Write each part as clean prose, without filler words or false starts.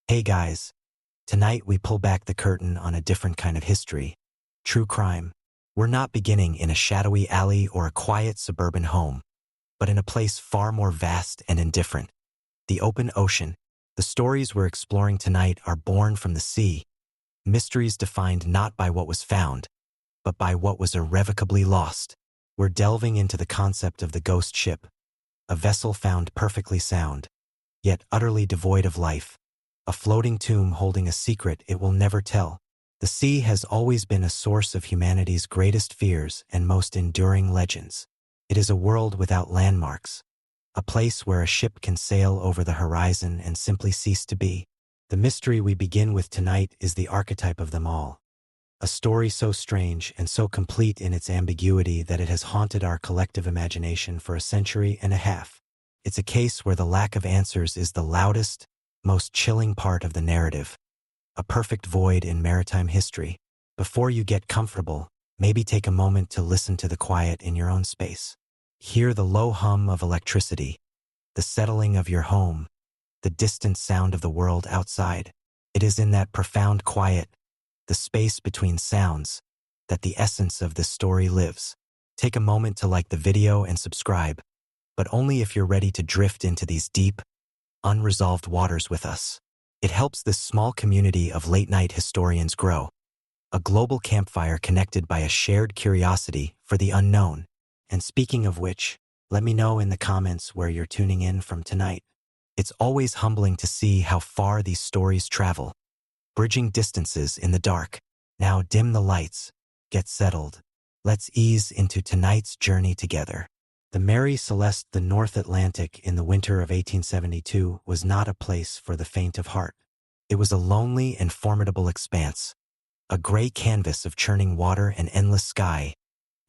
Hey guys, tonight we pull back the curtain on a different kind of history. True crime. We're not beginning in a shadowy alley or a quiet suburban home, but in a place far more vast and indifferent. The open ocean. The stories we're exploring tonight are born from the sea, mysteries defined not by what was found, but by what was irrevocably lost. We're delving into the concept of the ghost ship, a vessel found perfectly sound, yet utterly devoid of life, a floating tomb holding a secret it will never tell. The sea has always been a source of humanity's greatest fears and most enduring legends. It is a world without landmarks, a place where a ship can sail over the horizon and simply cease to be. The mystery we begin with tonight is the archetype of them all. A story so strange and so complete in its ambiguity that it has haunted our collective imagination for a century and a half. It's a case where the lack of answers is the loudest, most chilling part of the narrative. A perfect void in maritime history. Before you get comfortable, maybe take a moment to listen to the quiet in your own space. Hear the low hum of electricity, the settling of your home, the distant sound of the world outside. It is in that profound quiet, the space between sounds, that the essence of this story lives. Take a moment to like the video and subscribe, but only if you're ready to drift into these deep, unresolved waters with us. It helps this small community of late-night historians grow. A global campfire connected by a shared curiosity for the unknown. And speaking of which, let me know in the comments where you're tuning in from tonight. It's always humbling to see how far these stories travel, bridging distances in the dark. Now dim the lights, get settled. Let's ease into tonight's journey together. The Mary Celeste, the North Atlantic in the winter of 1872 was not a place for the faint of heart. It was a lonely and formidable expanse, a gray canvas of churning water and endless sky,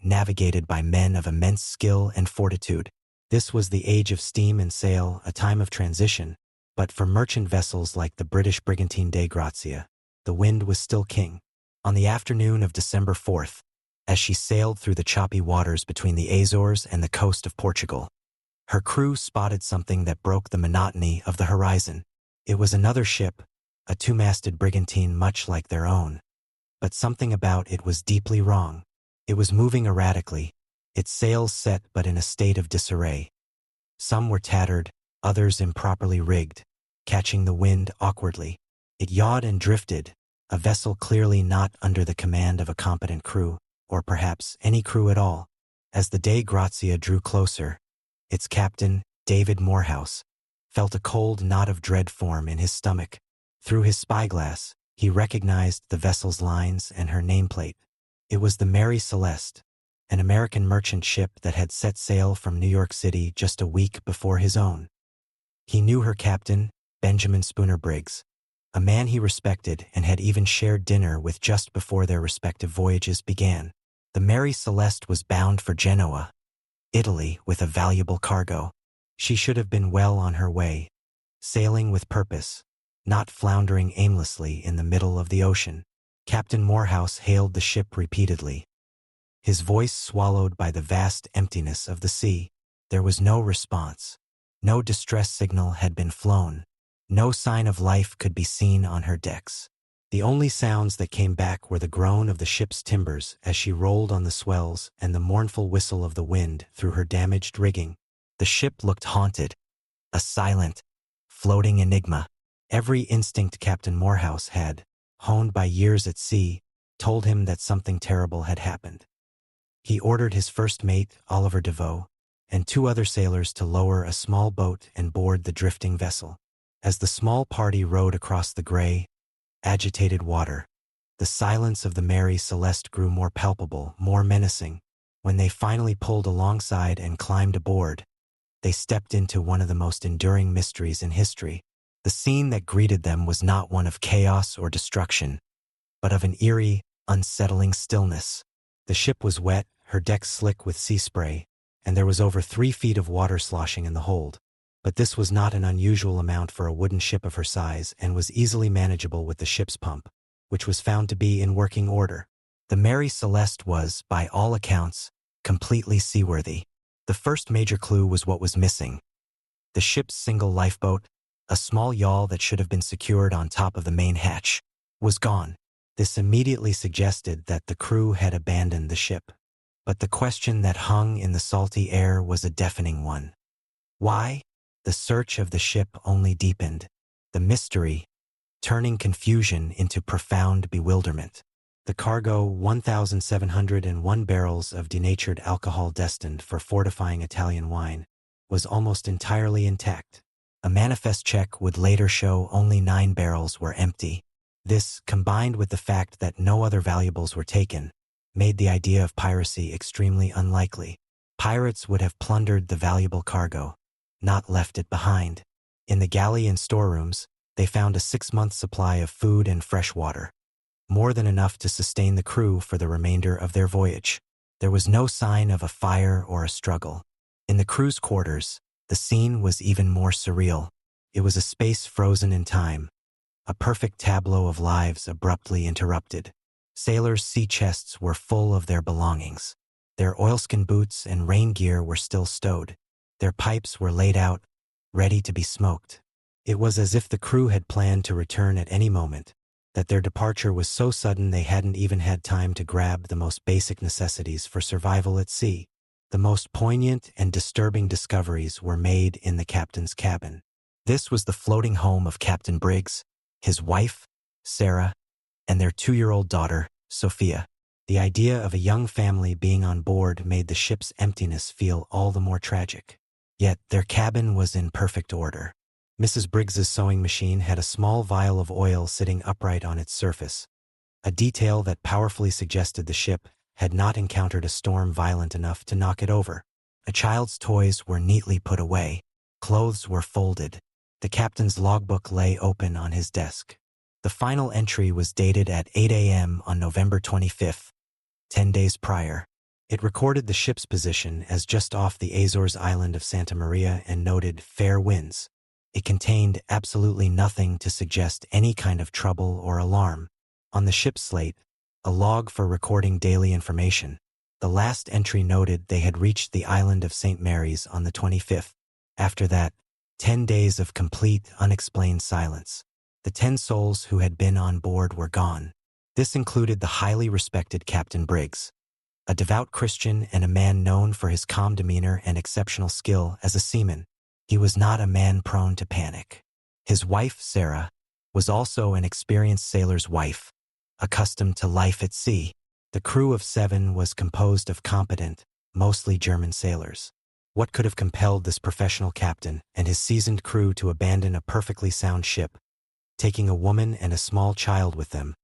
navigated by men of immense skill and fortitude. This was the age of steam and sail, a time of transition, but for merchant vessels like the British brigantine Dei Grazia, the wind was still king. On the afternoon of December 4th, as she sailed through the choppy waters between the Azores and the coast of Portugal, her crew spotted something that broke the monotony of the horizon. It was another ship, a two-masted brigantine much like their own. But something about it was deeply wrong. It was moving erratically, its sails set but in a state of disarray. Some were tattered, others improperly rigged, catching the wind awkwardly. It yawed and drifted, a vessel clearly not under the command of a competent crew, or perhaps any crew at all. As the Dei Grazia drew closer, its captain, David Morehouse, felt a cold knot of dread form in his stomach. Through his spyglass, he recognized the vessel's lines and her nameplate. It was the Mary Celeste, an American merchant ship that had set sail from New York City just a week before his own. He knew her captain, Benjamin Spooner Briggs, a man he respected and had even shared dinner with just before their respective voyages began. The Mary Celeste was bound for Genoa, Italy, with a valuable cargo. She should have been well on her way, sailing with purpose, not floundering aimlessly in the middle of the ocean. Captain Morehouse hailed the ship repeatedly, his voice swallowed by the vast emptiness of the sea. There was no response. No distress signal had been flown. No sign of life could be seen on her decks. The only sounds that came back were the groan of the ship's timbers as she rolled on the swells and the mournful whistle of the wind through her damaged rigging. The ship looked haunted, a silent, floating enigma. Every instinct Captain Morehouse had, honed by years at sea, told him that something terrible had happened. He ordered his first mate, Oliver Devoid, and two other sailors to lower a small boat and board the drifting vessel. As the small party rowed across the gray, agitated water, the silence of the Mary Celeste grew more palpable, more menacing. When they finally pulled alongside and climbed aboard, they stepped into one of the most enduring mysteries in history. The scene that greeted them was not one of chaos or destruction, but of an eerie, unsettling stillness. The ship was wet, her decks slick with sea spray, and there was over 3 feet of water sloshing in the hold. But this was not an unusual amount for a wooden ship of her size and was easily manageable with the ship's pump, which was found to be in working order. The Mary Celeste was, by all accounts, completely seaworthy. The first major clue was what was missing. The ship's single lifeboat, A small yawl that should have been secured on top of the main hatch was gone. This immediately suggested that the crew had abandoned the ship. But the question that hung in the salty air was a deafening one. Why? The search of the ship only deepened. The mystery, turning confusion into profound bewilderment. The cargo, 1,701 barrels of denatured alcohol destined for fortifying Italian wine, was almost entirely intact. A manifest check would later show only 9 barrels were empty. This, combined with the fact that no other valuables were taken, made the idea of piracy extremely unlikely. Pirates would have plundered the valuable cargo, not left it behind. In the galley and storerooms, they found a 6-month supply of food and fresh water, more than enough to sustain the crew for the remainder of their voyage. There was no sign of a fire or a struggle. In the crew's quarters, the scene was even more surreal. It was a space frozen in time, a perfect tableau of lives abruptly interrupted. Sailors' sea chests were full of their belongings. Their oilskin boots and rain gear were still stowed. Their pipes were laid out, ready to be smoked. It was as if the crew had planned to return at any moment, that their departure was so sudden they hadn't even had time to grab the most basic necessities for survival at sea. The most poignant and disturbing discoveries were made in the captain's cabin. This was the floating home of Captain Briggs, his wife, Sarah, and their 2-year-old daughter, Sophia. The idea of a young family being on board made the ship's emptiness feel all the more tragic. Yet their cabin was in perfect order. Mrs. Briggs's sewing machine had a small vial of oil sitting upright on its surface, a detail that powerfully suggested the ship had not encountered a storm violent enough to knock it over. A child's toys were neatly put away. Clothes were folded. The captain's logbook lay open on his desk. The final entry was dated at 8 a.m. on November 25th, 10 days prior. It recorded the ship's position as just off the Azores island of Santa Maria and noted fair winds. It contained absolutely nothing to suggest any kind of trouble or alarm. On the ship's slate, a log for recording daily information. The last entry noted they had reached the island of St. Mary's on the 25th. After that, 10 days of complete, unexplained silence. The 10 souls who had been on board were gone. This included the highly respected Captain Briggs, a devout Christian and a man known for his calm demeanor and exceptional skill as a seaman. He was not a man prone to panic. His wife, Sarah, was also an experienced sailor's wife, accustomed to life at sea. The crew of 7 was composed of competent, mostly German sailors. What could have compelled this professional captain and his seasoned crew to abandon a perfectly sound ship, taking a woman and a small child with them,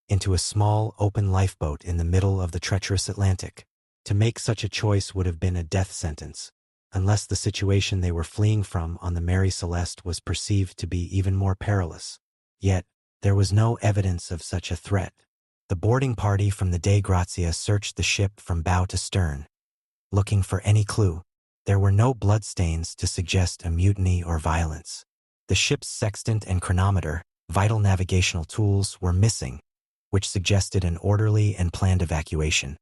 into a small, open lifeboat in the middle of the treacherous Atlantic? To make such a choice would have been a death sentence, unless the situation they were fleeing from on the Mary Celeste was perceived to be even more perilous. Yet, there was no evidence of such a threat. The boarding party from the Dei Grazia searched the ship from bow to stern, looking for any clue. There were no bloodstains to suggest a mutiny or violence. The ship's sextant and chronometer, vital navigational tools, were missing, which suggested an orderly and planned evacuation,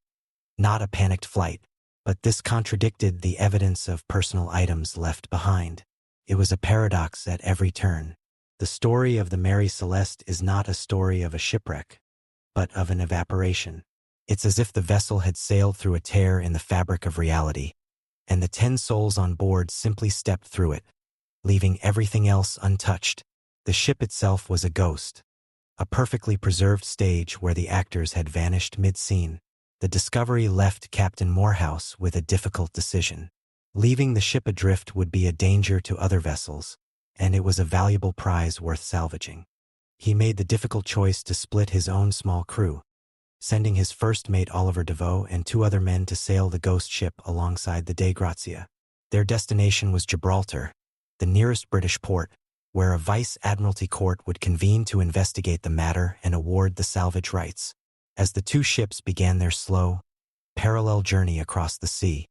not a panicked flight. But this contradicted the evidence of personal items left behind. It was a paradox at every turn. The story of the Mary Celeste is not a story of a shipwreck, but of an evaporation. It's as if the vessel had sailed through a tear in the fabric of reality, and the 10 souls on board simply stepped through it, leaving everything else untouched. The ship itself was a ghost, a perfectly preserved stage where the actors had vanished mid-scene. The discovery left Captain Morehouse with a difficult decision. Leaving the ship adrift would be a danger to other vessels, and it was a valuable prize worth salvaging. He made the difficult choice to split his own small crew, sending his first mate Oliver Devoe and 2 other men to sail the ghost ship alongside the Dei Grazia. Their destination was Gibraltar, the nearest British port, where a Vice Admiralty court would convene to investigate the matter and award the salvage rights. As the 2 ships began their slow, parallel journey across the sea,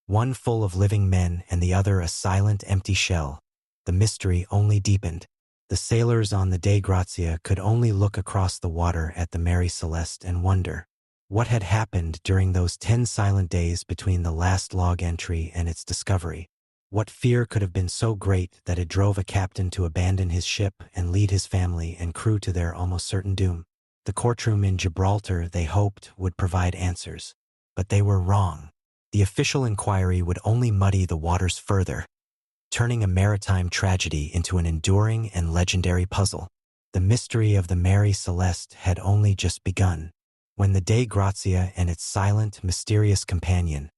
one full of living men and the other a silent, empty shell, the mystery only deepened. The sailors on the Dei Grazia could only look across the water at the Mary Celeste and wonder what had happened during those 10 silent days between the last log entry and its discovery. What fear could have been so great that it drove a captain to abandon his ship and lead his family and crew to their almost certain doom? The courtroom in Gibraltar, they hoped, would provide answers. But they were wrong. The official inquiry would only muddy the waters further, turning a maritime tragedy into an enduring and legendary puzzle. The mystery of the Mary Celeste had only just begun. When the Dei Grazia and its silent, mysterious companion,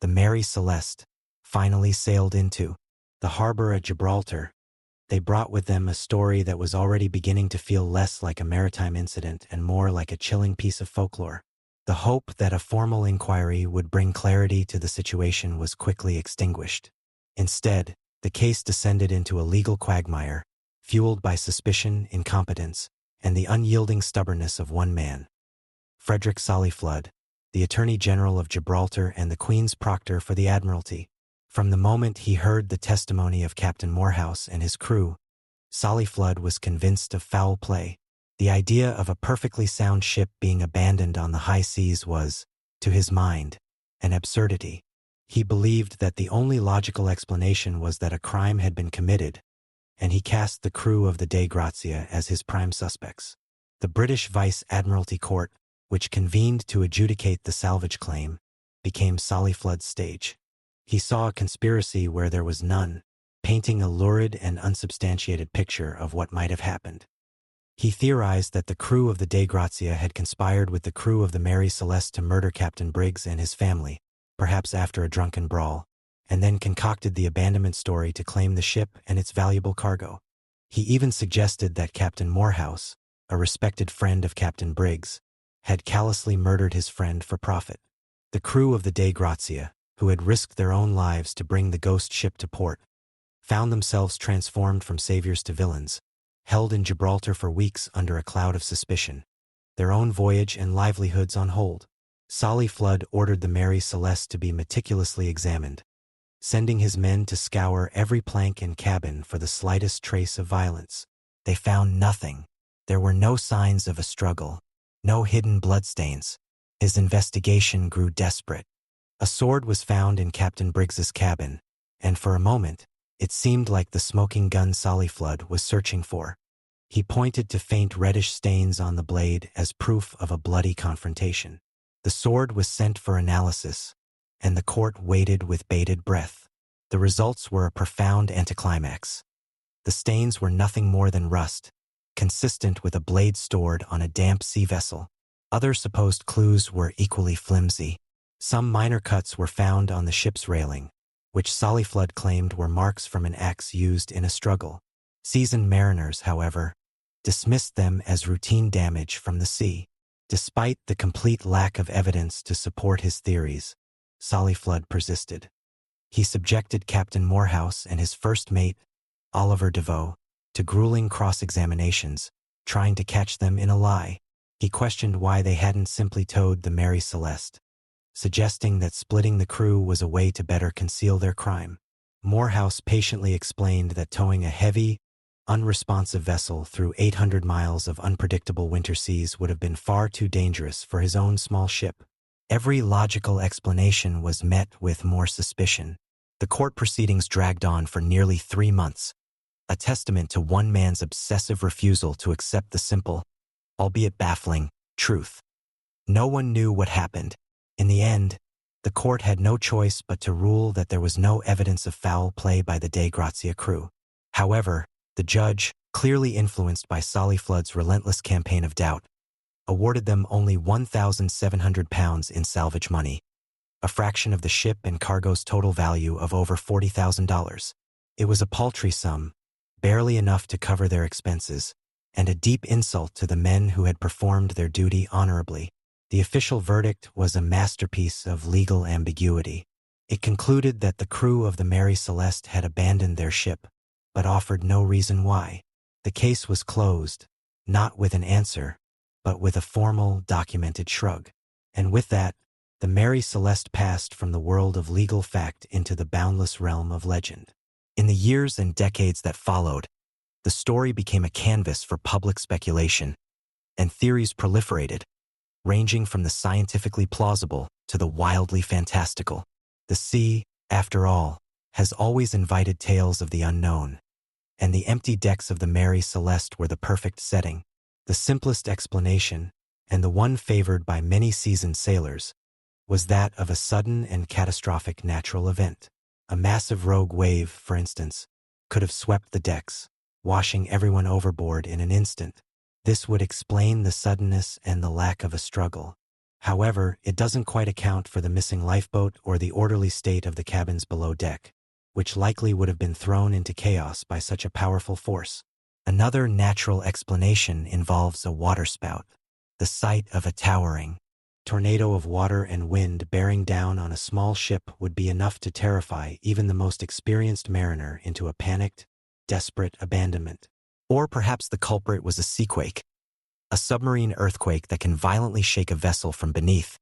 the Mary Celeste, finally sailed into the harbor at Gibraltar, they brought with them a story that was already beginning to feel less like a maritime incident and more like a chilling piece of folklore. The hope that a formal inquiry would bring clarity to the situation was quickly extinguished. Instead, the case descended into a legal quagmire, fueled by suspicion, incompetence, and the unyielding stubbornness of one man. Frederick Flood, the Attorney General of Gibraltar and the Queen's Proctor for the Admiralty. From the moment he heard the testimony of Captain Morehouse and his crew, Flood was convinced of foul play. The idea of a perfectly sound ship being abandoned on the high seas was, to his mind, an absurdity. He believed that the only logical explanation was that a crime had been committed, and he cast the crew of the Dei Grazia as his prime suspects. The British Vice Admiralty Court, which convened to adjudicate the salvage claim, became Flood's stage. He saw a conspiracy where there was none, painting a lurid and unsubstantiated picture of what might have happened. He theorized that the crew of the Dei Grazia had conspired with the crew of the Mary Celeste to murder Captain Briggs and his family, perhaps after a drunken brawl, and then concocted the abandonment story to claim the ship and its valuable cargo. He even suggested that Captain Morehouse, a respected friend of Captain Briggs, had callously murdered his friend for profit. The crew of the Dei Grazia, who had risked their own lives to bring the ghost ship to port, found themselves transformed from saviors to villains, held in Gibraltar for weeks under a cloud of suspicion, their own voyage and livelihoods on hold. Flood ordered the Mary Celeste to be meticulously examined, sending his men to scour every plank and cabin for the slightest trace of violence. They found nothing. There were no signs of a struggle, no hidden bloodstains. His investigation grew desperate. A sword was found in Captain Briggs's cabin, and for a moment, it seemed like the smoking gun Flood was searching for. He pointed to faint reddish stains on the blade as proof of a bloody confrontation. The sword was sent for analysis, and the court waited with bated breath. The results were a profound anticlimax. The stains were nothing more than rust, consistent with a blade stored on a damp sea vessel. Other supposed clues were equally flimsy. Some minor cuts were found on the ship's railing, which Flood claimed were marks from an axe used in a struggle. Seasoned mariners, however, dismissed them as routine damage from the sea. Despite the complete lack of evidence to support his theories, Flood persisted. He subjected Captain Morehouse and his first mate, Oliver Devoid, to grueling cross-examinations, trying to catch them in a lie. He questioned why they hadn't simply towed the Mary Celeste, suggesting that splitting the crew was a way to better conceal their crime. Morehouse patiently explained that towing a heavy, unresponsive vessel through 800 miles of unpredictable winter seas would have been far too dangerous for his own small ship. Every logical explanation was met with more suspicion. The court proceedings dragged on for nearly 3 months, a testament to one man's obsessive refusal to accept the simple, albeit baffling, truth. No one knew what happened. In the end, the court had no choice but to rule that there was no evidence of foul play by the Dei Grazia crew. However, the judge, clearly influenced by Flood's relentless campaign of doubt, awarded them only £1,700 in salvage money, a fraction of the ship and cargo's total value of over $40,000. It was a paltry sum, barely enough to cover their expenses, and a deep insult to the men who had performed their duty honorably. The official verdict was a masterpiece of legal ambiguity. It concluded that the crew of the Mary Celeste had abandoned their ship, but offered no reason why. The case was closed, not with an answer, but with a formal, documented shrug. And with that, the Mary Celeste passed from the world of legal fact into the boundless realm of legend. In the years and decades that followed, the story became a canvas for public speculation, and theories proliferated, ranging from the scientifically plausible to the wildly fantastical. The sea, after all, has always invited tales of the unknown, and the empty decks of the Mary Celeste were the perfect setting. The simplest explanation, and the one favored by many seasoned sailors, was that of a sudden and catastrophic natural event. A massive rogue wave, for instance, could have swept the decks, washing everyone overboard in an instant. This would explain the suddenness and the lack of a struggle. However, it doesn't quite account for the missing lifeboat or the orderly state of the cabins below deck, which likely would have been thrown into chaos by such a powerful force. Another natural explanation involves a waterspout. The sight of a towering tornado of water and wind bearing down on a small ship would be enough to terrify even the most experienced mariner into a panicked, desperate abandonment. Or perhaps the culprit was a seaquake, a submarine earthquake that can violently shake a vessel from beneath,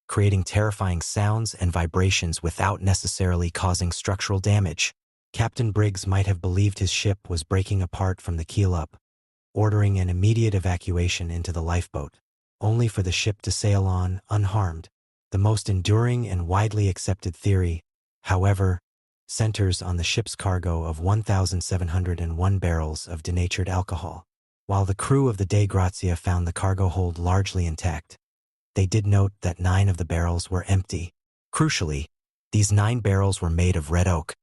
creating terrifying sounds and vibrations without necessarily causing structural damage. Captain Briggs might have believed his ship was breaking apart from the keel up, ordering an immediate evacuation into the lifeboat, only for the ship to sail on unharmed. The most enduring and widely accepted theory, however, centers on the ship's cargo of 1,701 barrels of denatured alcohol. While the crew of the Dei Grazia found the cargo hold largely intact, they did note that 9 of the barrels were empty. Crucially, these 9 barrels were made of red oak,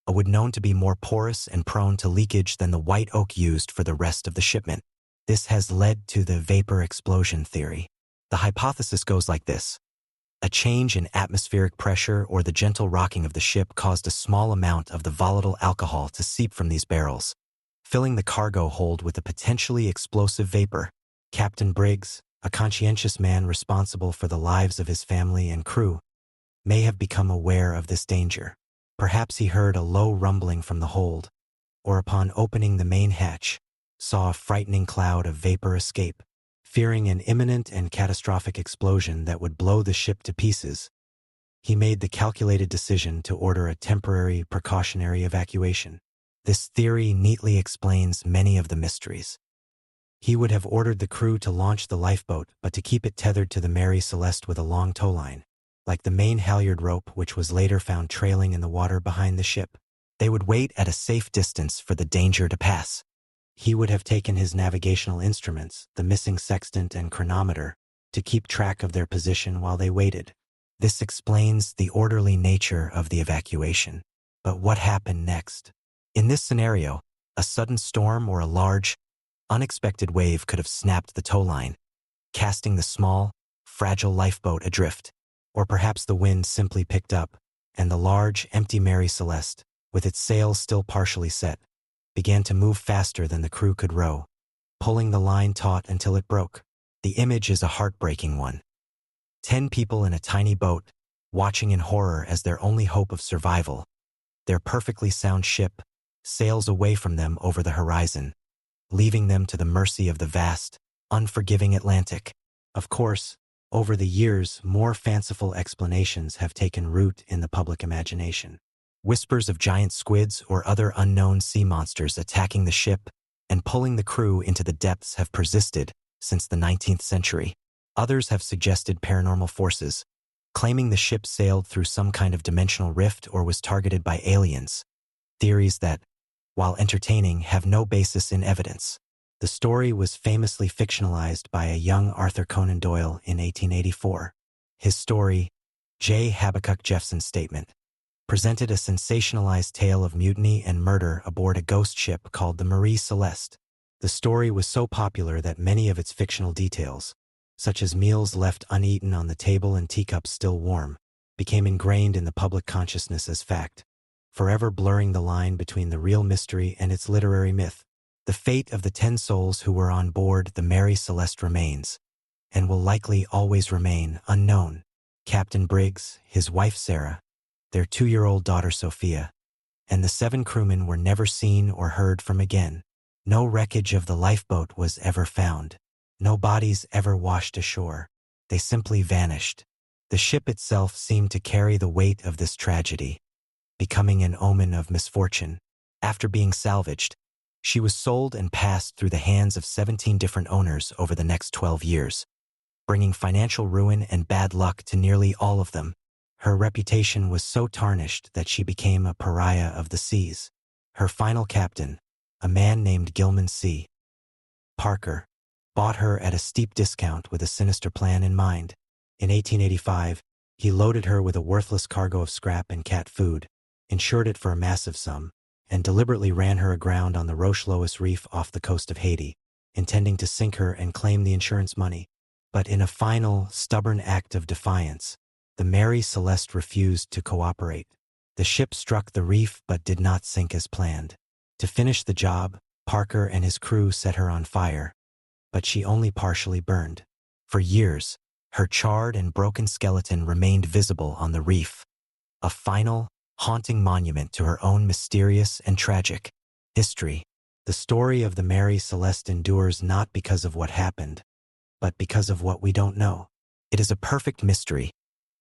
a wood known to be more porous and prone to leakage than the white oak used for the rest of the shipment. This has led to the vapor explosion theory. The hypothesis goes like this. A change in atmospheric pressure or the gentle rocking of the ship caused a small amount of the volatile alcohol to seep from these barrels, filling the cargo hold with a potentially explosive vapor. Captain Briggs, a conscientious man responsible for the lives of his family and crew, may have become aware of this danger. Perhaps he heard a low rumbling from the hold, or upon opening the main hatch, saw a frightening cloud of vapor escape. Fearing an imminent and catastrophic explosion that would blow the ship to pieces, he made the calculated decision to order a temporary precautionary evacuation. This theory neatly explains many of the mysteries. He would have ordered the crew to launch the lifeboat, but to keep it tethered to the Mary Celeste with a long towline, like the main halyard rope which was later found trailing in the water behind the ship. They would wait at a safe distance for the danger to pass. He would have taken his navigational instruments, the missing sextant and chronometer, to keep track of their position while they waited. This explains the orderly nature of the evacuation. But what happened next? In this scenario, a sudden storm or a large, unexpected wave could have snapped the towline, casting the small, fragile lifeboat adrift. Or perhaps the wind simply picked up, and the large, empty Mary Celeste, with its sails still partially set, began to move faster than the crew could row, pulling the line taut until it broke. The image is a heartbreaking one. 10 people in a tiny boat, watching in horror as their only hope of survival, their perfectly sound ship, sails away from them over the horizon, leaving them to the mercy of the vast, unforgiving Atlantic. Of course, over the years, more fanciful explanations have taken root in the public imagination. Whispers of giant squids or other unknown sea monsters attacking the ship and pulling the crew into the depths have persisted since the 19th century. Others have suggested paranormal forces, claiming the ship sailed through some kind of dimensional rift or was targeted by aliens. Theories that, while entertaining, have no basis in evidence. The story was famously fictionalized by a young Arthur Conan Doyle in 1884. His story, J. Habakkuk Jeffson's Statement, presented a sensationalized tale of mutiny and murder aboard a ghost ship called the Marie Celeste. The story was so popular that many of its fictional details, such as meals left uneaten on the table and teacups still warm, became ingrained in the public consciousness as fact, forever blurring the line between the real mystery and its literary myth. The fate of the 10 souls who were on board the Mary Celeste remains, and will likely always remain, unknown. Captain Briggs, his wife Sarah, their 2-year-old daughter Sophia, and the 7 crewmen were never seen or heard from again. No wreckage of the lifeboat was ever found. No bodies ever washed ashore. They simply vanished. The ship itself seemed to carry the weight of this tragedy, becoming an omen of misfortune. After being salvaged, she was sold and passed through the hands of 17 different owners over the next 12 years, bringing financial ruin and bad luck to nearly all of them. Her reputation was so tarnished that she became a pariah of the seas. Her final captain, a man named Gilman C. Parker, bought her at a steep discount with a sinister plan in mind. In 1885, he loaded her with a worthless cargo of scrap and cat food, insured it for a massive sum, and deliberately ran her aground on the Roche-Lois Reef off the coast of Haiti, intending to sink her and claim the insurance money. But in a final, stubborn act of defiance, the Mary Celeste refused to cooperate. The ship struck the reef but did not sink as planned. To finish the job, Parker and his crew set her on fire, but she only partially burned. For years, her charred and broken skeleton remained visible on the reef, a final, haunting monument to her own mysterious and tragic history. The story of the Mary Celeste endures not because of what happened, but because of what we don't know. It is a perfect mystery,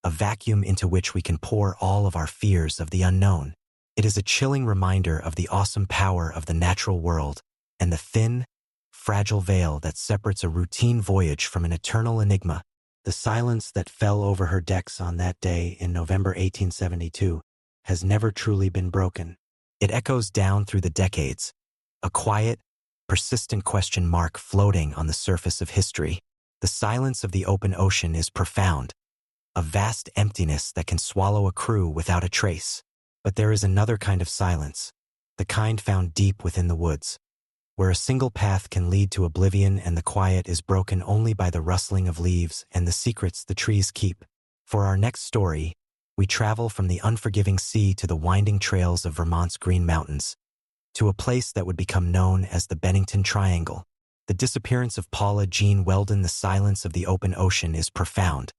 a vacuum into which we can pour all of our fears of the unknown. It is a chilling reminder of the awesome power of the natural world and the thin, fragile veil that separates a routine voyage from an eternal enigma. The silence that fell over her decks on that day in November 1872 has never truly been broken. It echoes down through the decades, a quiet, persistent question mark floating on the surface of history. The silence of the open ocean is profound, a vast emptiness that can swallow a crew without a trace. But there is another kind of silence, the kind found deep within the woods, where a single path can lead to oblivion and the quiet is broken only by the rustling of leaves and the secrets the trees keep. For our next story, we travel from the unforgiving sea to the winding trails of Vermont's Green Mountains, to a place that would become known as the Bennington Triangle. The disappearance of Paula Jean Weldon. The silence of the open ocean is profound,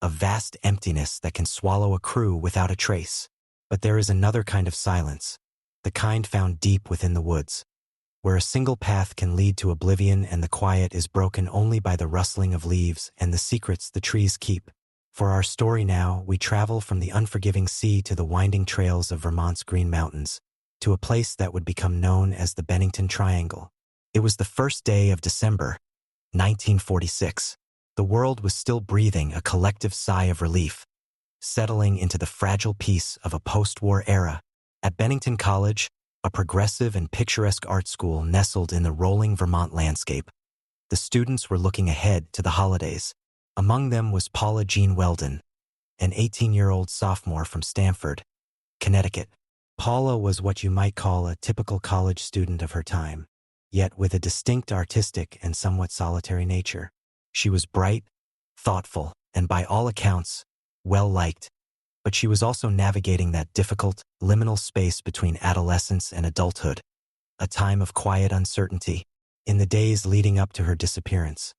a vast emptiness that can swallow a crew without a trace. But there is another kind of silence, the kind found deep within the woods, where a single path can lead to oblivion and the quiet is broken only by the rustling of leaves and the secrets the trees keep. For our story now, we travel from the unforgiving sea to the winding trails of Vermont's Green Mountains, to a place that would become known as the Bennington Triangle. It was the first day of December, 1946. The world was still breathing a collective sigh of relief, settling into the fragile peace of a post-war era. At Bennington College, a progressive and picturesque art school nestled in the rolling Vermont landscape, the students were looking ahead to the holidays. Among them was Paula Jean Weldon, an 18-year-old sophomore from Stamford, Connecticut. Paula was what you might call a typical college student of her time, yet with a distinct artistic and somewhat solitary nature. She was bright, thoughtful, and by all accounts, well-liked, but she was also navigating that difficult, liminal space between adolescence and adulthood, a time of quiet uncertainty. In the days leading up to her disappearance,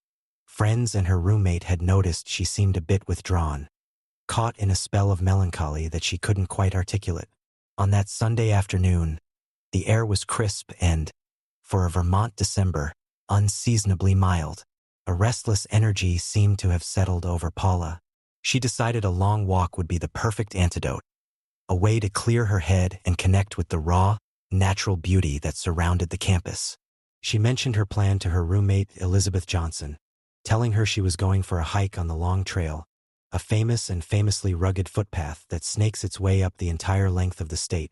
friends and her roommate had noticed she seemed a bit withdrawn, caught in a spell of melancholy that she couldn't quite articulate. On that Sunday afternoon, the air was crisp and, for a Vermont December, unseasonably mild. A restless energy seemed to have settled over Paula. She decided a long walk would be the perfect antidote, a way to clear her head and connect with the raw, natural beauty that surrounded the campus. She mentioned her plan to her roommate, Elizabeth Johnson, telling her she was going for a hike on the Long Trail, a famous and famously rugged footpath that snakes its way up the entire length of the state,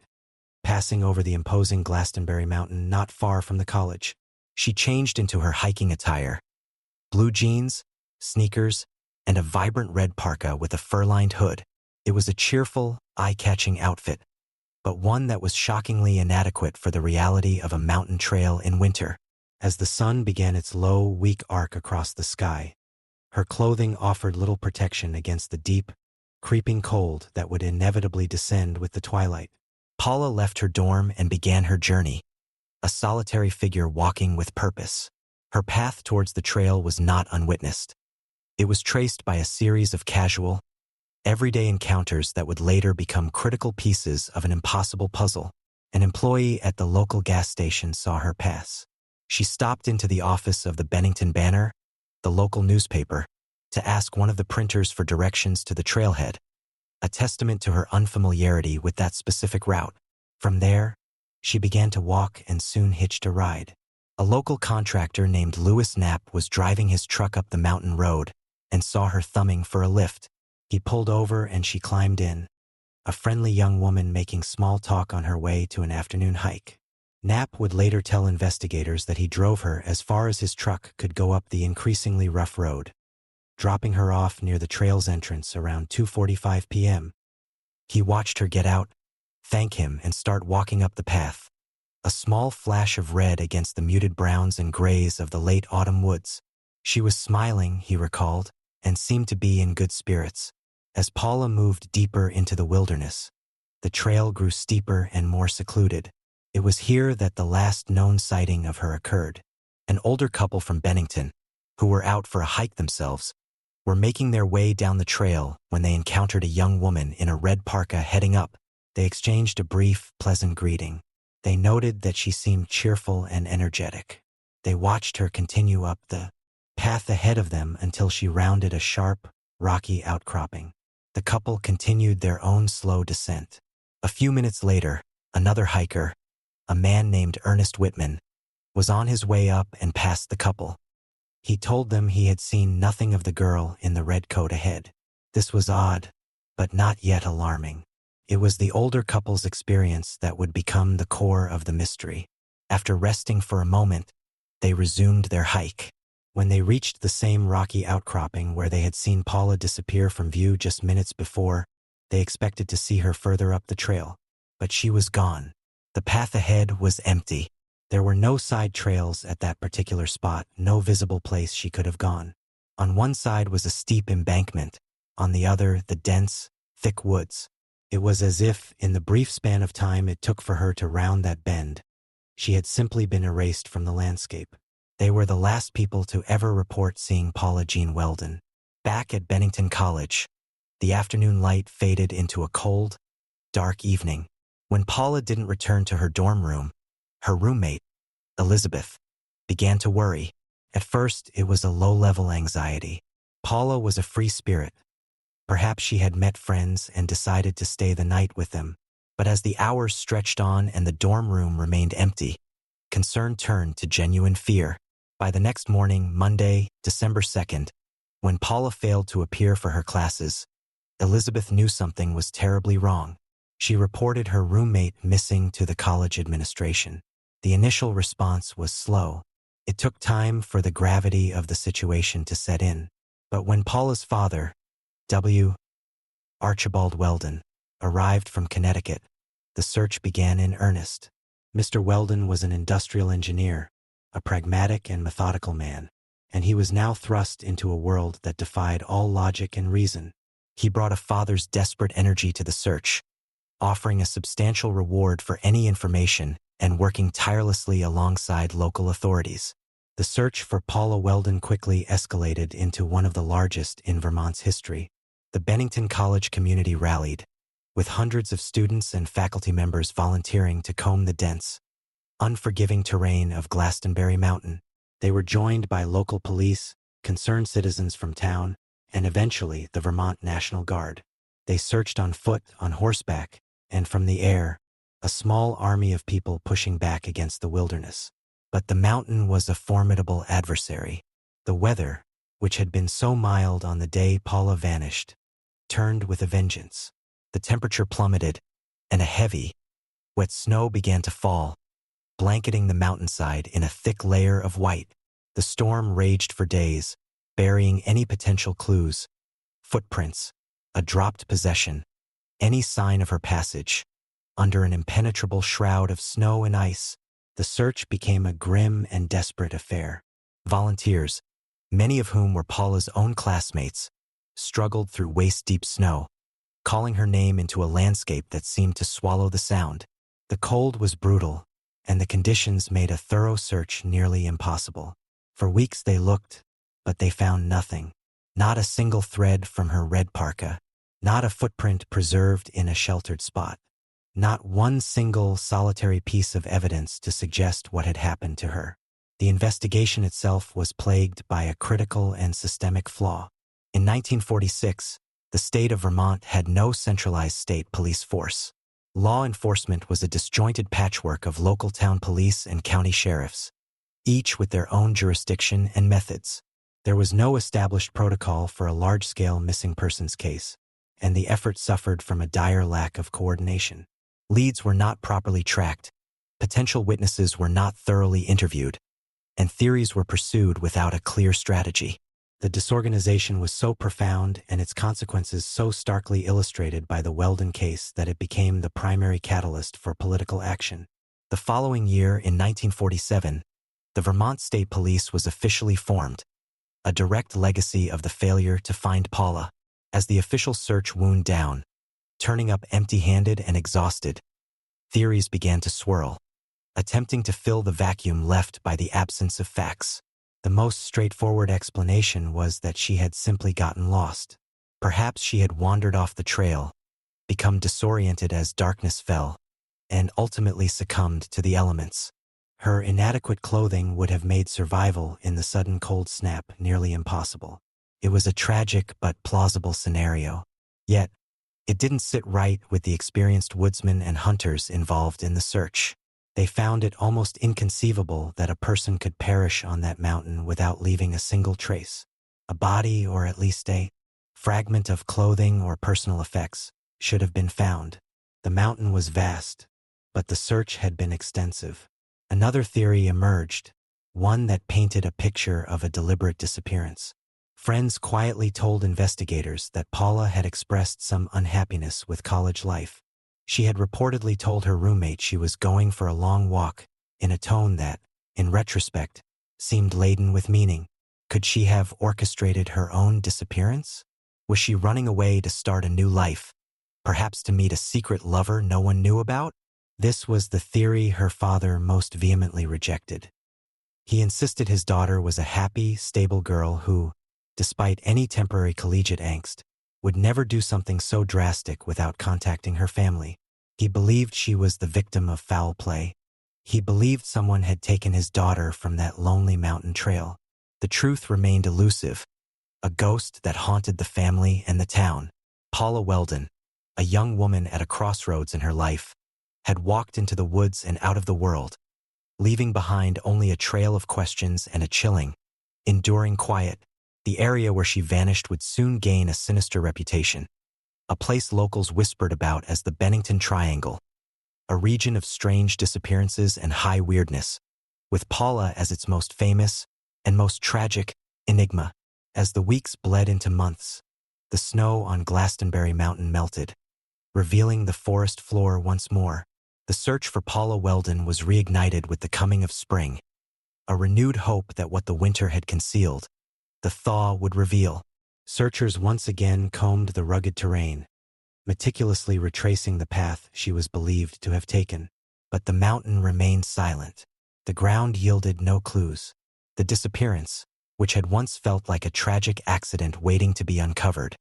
passing over the imposing Glastonbury Mountain not far from the college. She changed into her hiking attire, blue jeans, sneakers, and a vibrant red parka with a fur-lined hood. It was a cheerful, eye-catching outfit, but one that was shockingly inadequate for the reality of a mountain trail in winter. As the sun began its low, weak arc across the sky, her clothing offered little protection against the deep, creeping cold that would inevitably descend with the twilight. Paula left her dorm and began her journey, a solitary figure walking with purpose. Her path towards the trail was not unwitnessed. It was traced by a series of casual, everyday encounters that would later become critical pieces of an impossible puzzle. An employee at the local gas station saw her pass. She stopped into the office of the Bennington Banner, the local newspaper, to ask one of the printers for directions to the trailhead, a testament to her unfamiliarity with that specific route. From there, she began to walk and soon hitched a ride. A local contractor named Lewis Knapp was driving his truck up the mountain road and saw her thumbing for a lift. He pulled over and she climbed in, a friendly young woman making small talk on her way to an afternoon hike. Knapp would later tell investigators that he drove her as far as his truck could go up the increasingly rough road, dropping her off near the trail's entrance around 2:45 p.m. He watched her get out, thank him, and start walking up the path, a small flash of red against the muted browns and grays of the late autumn woods. She was smiling, he recalled, and seemed to be in good spirits. As Paula moved deeper into the wilderness, the trail grew steeper and more secluded. It was here that the last known sighting of her occurred. An older couple from Bennington, who were out for a hike themselves, were making their way down the trail when they encountered a young woman in a red parka heading up. They exchanged a brief, pleasant greeting. They noted that she seemed cheerful and energetic. They watched her continue up the path ahead of them until she rounded a sharp, rocky outcropping. The couple continued their own slow descent. A few minutes later, another hiker, a man named Ernest Whitman, was on his way up and passed the couple. He told them he had seen nothing of the girl in the red coat ahead. This was odd, but not yet alarming. It was the older couple's experience that would become the core of the mystery. After resting for a moment, they resumed their hike. When they reached the same rocky outcropping where they had seen Paula disappear from view just minutes before, they expected to see her further up the trail. But she was gone. The path ahead was empty. There were no side trails at that particular spot, no visible place she could have gone. On one side was a steep embankment, on the other the dense, thick woods. It was as if, in the brief span of time it took for her to round that bend, she had simply been erased from the landscape. They were the last people to ever report seeing Paula Jean Weldon. Back at Bennington College, the afternoon light faded into a cold, dark evening. When Paula didn't return to her dorm room, her roommate, Elizabeth, began to worry. At first, it was a low-level anxiety. Paula was a free spirit. Perhaps she had met friends and decided to stay the night with them. But as the hours stretched on and the dorm room remained empty, concern turned to genuine fear. By the next morning, Monday, December 2nd, when Paula failed to appear for her classes, Elizabeth knew something was terribly wrong. She reported her roommate missing to the college administration. The initial response was slow. It took time for the gravity of the situation to set in. But when Paula's father, Archibald Weldon, arrived from Connecticut, the search began in earnest. Mr. Weldon was an industrial engineer, a pragmatic and methodical man, and he was now thrust into a world that defied all logic and reason. He brought a father's desperate energy to the search, offering a substantial reward for any information and working tirelessly alongside local authorities. The search for Paula Weldon quickly escalated into one of the largest in Vermont's history. The Bennington College community rallied, with hundreds of students and faculty members volunteering to comb the dense, unforgiving terrain of Glastonbury Mountain. They were joined by local police, concerned citizens from town, and eventually the Vermont National Guard. They searched on foot, on horseback, and from the air, a small army of people pushing back against the wilderness. But the mountain was a formidable adversary. The weather, which had been so mild on the day Paula vanished, turned with a vengeance. The temperature plummeted, and a heavy, wet snow began to fall, blanketing the mountainside in a thick layer of white. The storm raged for days, burying any potential clues, footprints, a dropped possession, any sign of her passage. Under an impenetrable shroud of snow and ice, the search became a grim and desperate affair. Volunteers, many of whom were Paula's own classmates, struggled through waist-deep snow, calling her name into a landscape that seemed to swallow the sound. The cold was brutal, and the conditions made a thorough search nearly impossible. For weeks they looked, but they found nothing. Not a single thread from her red parka, not a footprint preserved in a sheltered spot. Not one single solitary piece of evidence to suggest what had happened to her. The investigation itself was plagued by a critical and systemic flaw. In 1946, the state of Vermont had no centralized state police force. Law enforcement was a disjointed patchwork of local town police and county sheriffs, each with their own jurisdiction and methods. There was no established protocol for a large-scale missing persons case, and the effort suffered from a dire lack of coordination. Leads were not properly tracked, potential witnesses were not thoroughly interviewed, and theories were pursued without a clear strategy. The disorganization was so profound and its consequences so starkly illustrated by the Weldon case that it became the primary catalyst for political action. The following year, in 1947, the Vermont State Police was officially formed, a direct legacy of the failure to find Paula. As the official search wound down, turning up empty-handed and exhausted, theories began to swirl, attempting to fill the vacuum left by the absence of facts. The most straightforward explanation was that she had simply gotten lost. Perhaps she had wandered off the trail, become disoriented as darkness fell, and ultimately succumbed to the elements. Her inadequate clothing would have made survival in the sudden cold snap nearly impossible. It was a tragic but plausible scenario. Yet, it didn't sit right with the experienced woodsmen and hunters involved in the search. They found it almost inconceivable that a person could perish on that mountain without leaving a single trace. A body, or at least a fragment of clothing or personal effects, should have been found. The mountain was vast, but the search had been extensive. Another theory emerged, one that painted a picture of a deliberate disappearance. Friends quietly told investigators that Paula had expressed some unhappiness with college life. She had reportedly told her roommate she was going for a long walk, in a tone that, in retrospect, seemed laden with meaning. Could she have orchestrated her own disappearance? Was she running away to start a new life, perhaps to meet a secret lover no one knew about? This was the theory her father most vehemently rejected. He insisted his daughter was a happy, stable girl who, despite any temporary collegiate angst, would never do something so drastic without contacting her family. He believed she was the victim of foul play. He believed someone had taken his daughter from that lonely mountain trail. The truth remained elusive, a ghost that haunted the family and the town. Paula Weldon, a young woman at a crossroads in her life, had walked into the woods and out of the world, leaving behind only a trail of questions and a chilling, enduring quiet. The area where she vanished would soon gain a sinister reputation, a place locals whispered about as the Bennington Triangle, a region of strange disappearances and high weirdness, with Paula as its most famous and most tragic enigma. As the weeks bled into months, the snow on Glastonbury Mountain melted, revealing the forest floor once more. The search for Paula Weldon was reignited with the coming of spring, a renewed hope that what the winter had concealed, the thaw would reveal. Searchers once again combed the rugged terrain, meticulously retracing the path she was believed to have taken. But the mountain remained silent. The ground yielded no clues. The disappearance, which had once felt like a tragic accident waiting to be uncovered,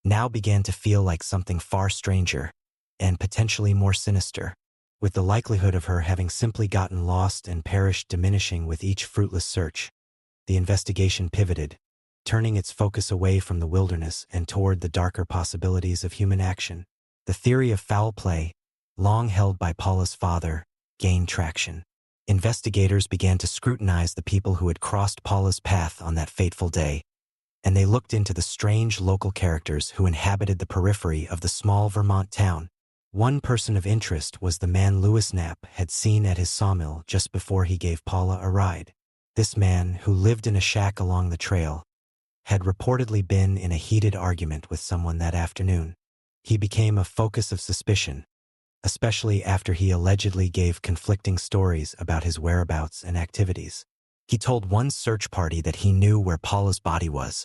now began to feel like something far stranger and potentially more sinister. With the likelihood of her having simply gotten lost and perished diminishing with each fruitless search, the investigation pivoted, turning its focus away from the wilderness and toward the darker possibilities of human action. The theory of foul play, long held by Paula's father, gained traction. Investigators began to scrutinize the people who had crossed Paula's path on that fateful day, and they looked into the strange local characters who inhabited the periphery of the small Vermont town. One person of interest was the man Lewis Knapp had seen at his sawmill just before he gave Paula a ride. This man, who lived in a shack along the trail, had reportedly been in a heated argument with someone that afternoon. He became a focus of suspicion, especially after he allegedly gave conflicting stories about his whereabouts and activities. He told one search party that he knew where Paula's body was,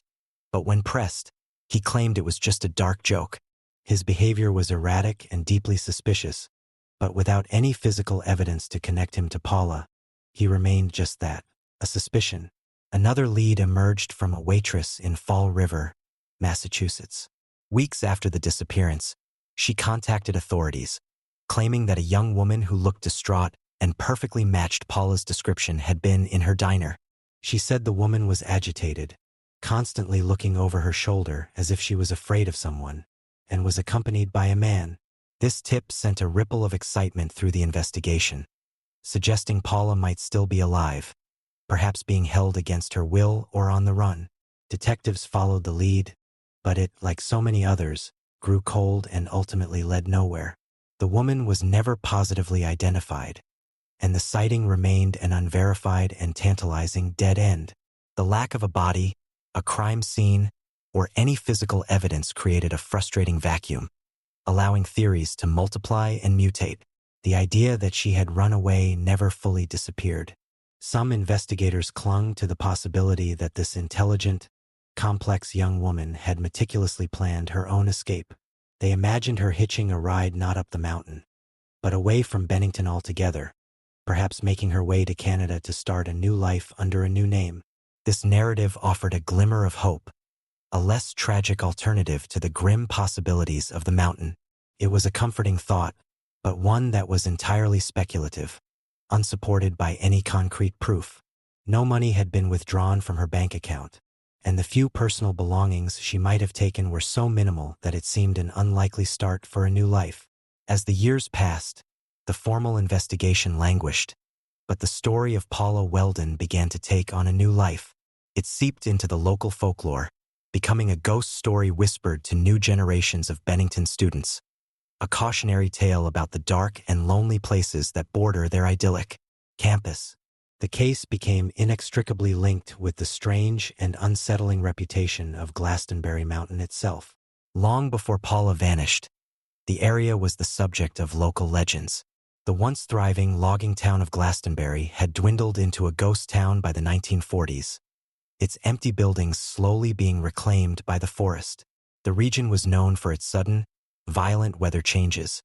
but when pressed, he claimed it was just a dark joke. His behavior was erratic and deeply suspicious, but without any physical evidence to connect him to Paula, he remained just that, a suspicion. Another lead emerged from a waitress in Fall River, Massachusetts. Weeks after the disappearance, she contacted authorities, claiming that a young woman who looked distraught and perfectly matched Paula's description had been in her diner. She said the woman was agitated, constantly looking over her shoulder as if she was afraid of someone, and was accompanied by a man. This tip sent a ripple of excitement through the investigation, suggesting Paula might still be alive, perhaps being held against her will or on the run. Detectives followed the lead, but it, like so many others, grew cold and ultimately led nowhere. The woman was never positively identified, and the sighting remained an unverified and tantalizing dead end. The lack of a body, a crime scene, or any physical evidence created a frustrating vacuum, allowing theories to multiply and mutate. The idea that she had run away never fully disappeared. Some investigators clung to the possibility that this intelligent, complex young woman had meticulously planned her own escape. They imagined her hitching a ride not up the mountain, but away from Bennington altogether, perhaps making her way to Canada to start a new life under a new name. This narrative offered a glimmer of hope, a less tragic alternative to the grim possibilities of the mountain. It was a comforting thought, but one that was entirely speculative, unsupported by any concrete proof. No money had been withdrawn from her bank account, and the few personal belongings she might have taken were so minimal that it seemed an unlikely start for a new life. As the years passed, the formal investigation languished, but the story of Paula Weldon began to take on a new life. It seeped into the local folklore, becoming a ghost story whispered to new generations of Bennington students, a cautionary tale about the dark and lonely places that border their idyllic campus. The case became inextricably linked with the strange and unsettling reputation of Glastonbury Mountain itself. Long before Paula vanished, the area was the subject of local legends. The once thriving logging town of Glastonbury had dwindled into a ghost town by the 1940s, its empty buildings slowly being reclaimed by the forest. The region was known for its sudden, violent weather changes,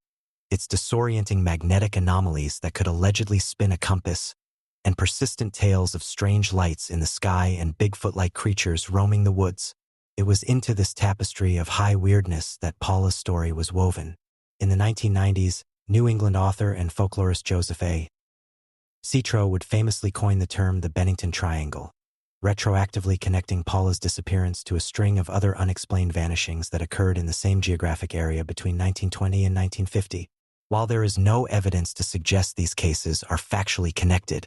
its disorienting magnetic anomalies that could allegedly spin a compass, and persistent tales of strange lights in the sky and Bigfoot-like creatures roaming the woods. It was into this tapestry of high weirdness that Paula's story was woven. In the 1990s, New England author and folklorist Joseph A. Citro would famously coin the term the Bennington Triangle, retroactively connecting Paula's disappearance to a string of other unexplained vanishings that occurred in the same geographic area between 1920 and 1950. While there is no evidence to suggest these cases are factually connected,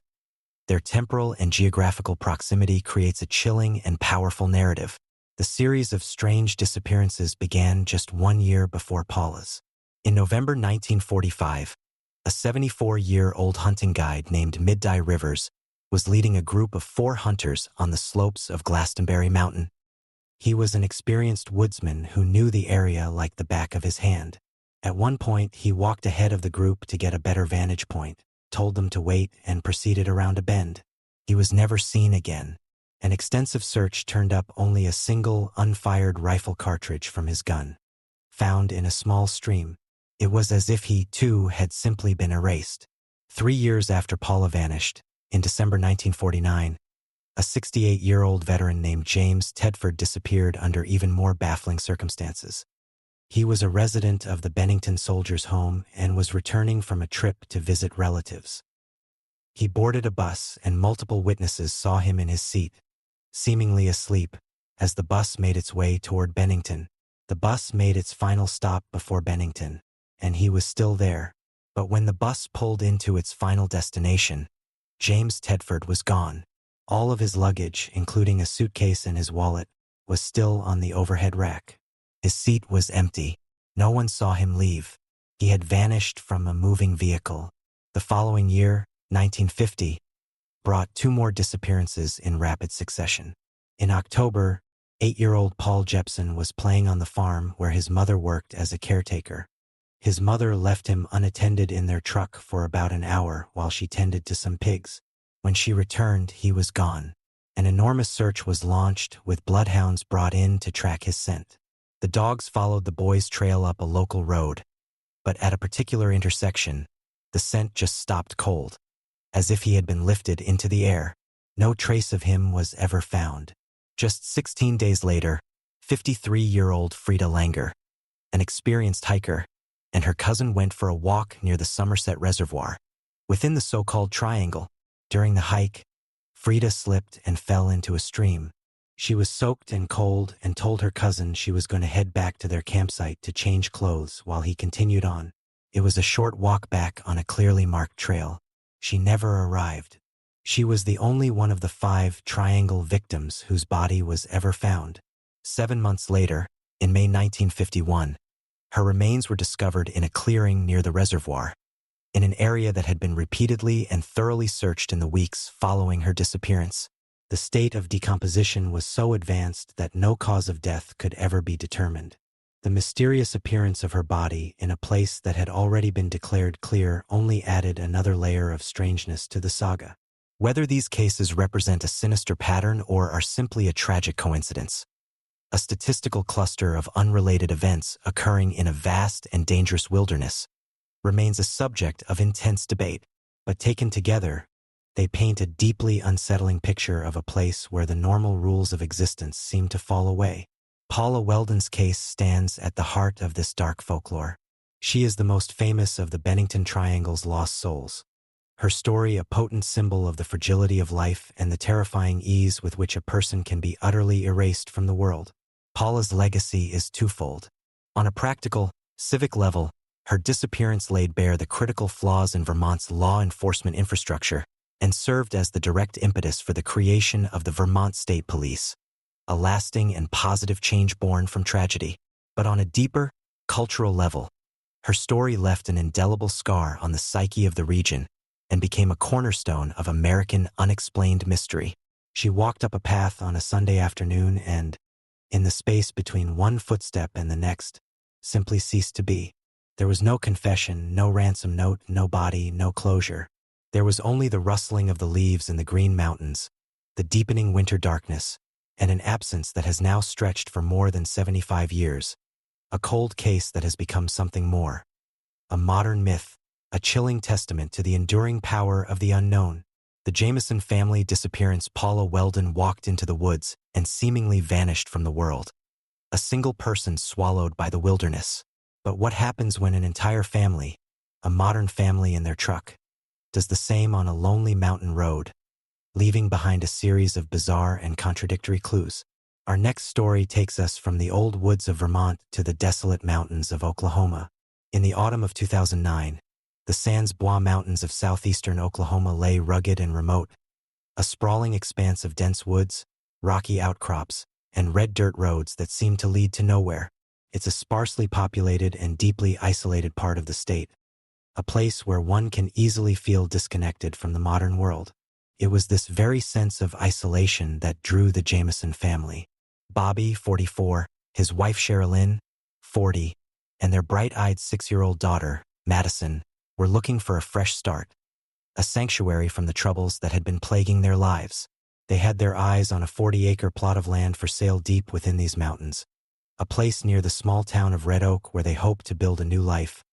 their temporal and geographical proximity creates a chilling and powerful narrative. The series of strange disappearances began just 1 year before Paula's. In November 1945, a 74-year-old hunting guide named Mid-Dye Rivers was leading a group of 4 hunters on the slopes of Glastonbury Mountain. He was an experienced woodsman who knew the area like the back of his hand. At one point, he walked ahead of the group to get a better vantage point, told them to wait, and proceeded around a bend. He was never seen again. An extensive search turned up only a single unfired rifle cartridge from his gun, found in a small stream. It was as if he, too, had simply been erased. 3 years after Paula vanished, in December 1949, a 68-year-old veteran named James Tedford disappeared under even more baffling circumstances. He was a resident of the Bennington Soldiers' Home and was returning from a trip to visit relatives. He boarded a bus, and multiple witnesses saw him in his seat, seemingly asleep, as the bus made its way toward Bennington. The bus made its final stop before Bennington, and he was still there. But when the bus pulled into its final destination, James Tedford was gone. All of his luggage, including a suitcase and his wallet, was still on the overhead rack. His seat was empty. No one saw him leave. He had vanished from a moving vehicle. The following year, 1950, brought 2 more disappearances in rapid succession. In October, 8-year-old Paul Jepson was playing on the farm where his mother worked as a caretaker. His mother left him unattended in their truck for about an hour while she tended to some pigs. When she returned, he was gone. An enormous search was launched, with bloodhounds brought in to track his scent. The dogs followed the boy's trail up a local road, but at a particular intersection, the scent just stopped cold, as if he had been lifted into the air. No trace of him was ever found. Just 16 days later, 53-year-old Frida Langer, an experienced hiker, and her cousin went for a walk near the Somerset Reservoir, within the so-called Triangle. During the hike, Frida slipped and fell into a stream. She was soaked and cold and told her cousin she was going to head back to their campsite to change clothes while he continued on. It was a short walk back on a clearly marked trail. She never arrived. She was the only one of the 5 triangle victims whose body was ever found. 7 months later, in May 1951, her remains were discovered in a clearing near the reservoir, in an area that had been repeatedly and thoroughly searched in the weeks following her disappearance. The state of decomposition was so advanced that no cause of death could ever be determined. The mysterious appearance of her body in a place that had already been declared clear only added another layer of strangeness to the saga. Whether these cases represent a sinister pattern or are simply a tragic coincidence, a statistical cluster of unrelated events occurring in a vast and dangerous wilderness, remains a subject of intense debate, but taken together, they paint a deeply unsettling picture of a place where the normal rules of existence seem to fall away. Paula Weldon's case stands at the heart of this dark folklore. She is the most famous of the Bennington Triangle's lost souls. Her story a potent symbol of the fragility of life and the terrifying ease with which a person can be utterly erased from the world. Paula's legacy is twofold. On a practical, civic level, her disappearance laid bare the critical flaws in Vermont's law enforcement infrastructure and served as the direct impetus for the creation of the Vermont State Police, a lasting and positive change born from tragedy. But on a deeper, cultural level, her story left an indelible scar on the psyche of the region and became a cornerstone of American unexplained mystery. She walked up a path on a Sunday afternoon and, in the space between one footstep and the next, simply ceased to be. There was no confession, no ransom note, no body, no closure. There was only the rustling of the leaves in the green mountains, the deepening winter darkness, and an absence that has now stretched for more than 75 years. A cold case that has become something more. A modern myth, a chilling testament to the enduring power of the unknown. The Jamison family disappearance. Paula Weldon walked into the woods and seemingly vanished from the world. A single person swallowed by the wilderness. But what happens when an entire family, a modern family in their truck, does the same on a lonely mountain road, leaving behind a series of bizarre and contradictory clues? Our next story takes us from the old woods of Vermont to the desolate mountains of Oklahoma. In the autumn of 2009, the Sans Bois Mountains of southeastern Oklahoma lay rugged and remote, a sprawling expanse of dense woods, rocky outcrops, and red dirt roads that seemed to lead to nowhere. It's a sparsely populated and deeply isolated part of the state, a place where one can easily feel disconnected from the modern world. It was this very sense of isolation that drew the Jamison family. Bobby, 44, his wife Sherilyn, 40, and their bright-eyed 6-year-old daughter, Madison, were looking for a fresh start, a sanctuary from the troubles that had been plaguing their lives. They had their eyes on a 40-acre plot of land for sale deep within these mountains, a place near the small town of Red Oak where they hoped to build a new life,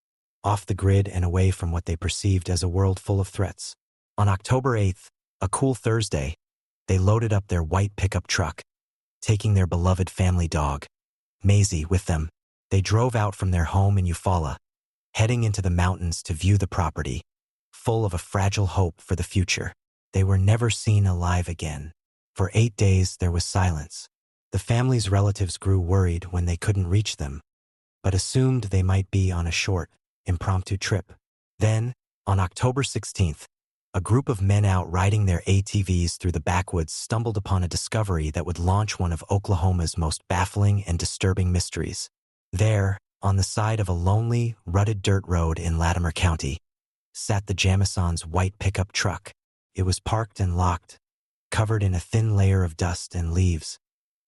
off the grid and away from what they perceived as a world full of threats. On October 8th, a cool Thursday, they loaded up their white pickup truck, taking their beloved family dog, Maisie, with them. They drove out from their home in Eufaula, heading into the mountains to view the property, full of a fragile hope for the future. They were never seen alive again. For 8 days there was silence. The family's relatives grew worried when they couldn't reach them, but assumed they might be on a short, impromptu trip. Then, on October 16th, a group of men out riding their ATVs through the backwoods stumbled upon a discovery that would launch one of Oklahoma's most baffling and disturbing mysteries. There, on the side of a lonely, rutted dirt road in Latimer County, sat the Jamisons' white pickup truck. It was parked and locked, covered in a thin layer of dust and leaves,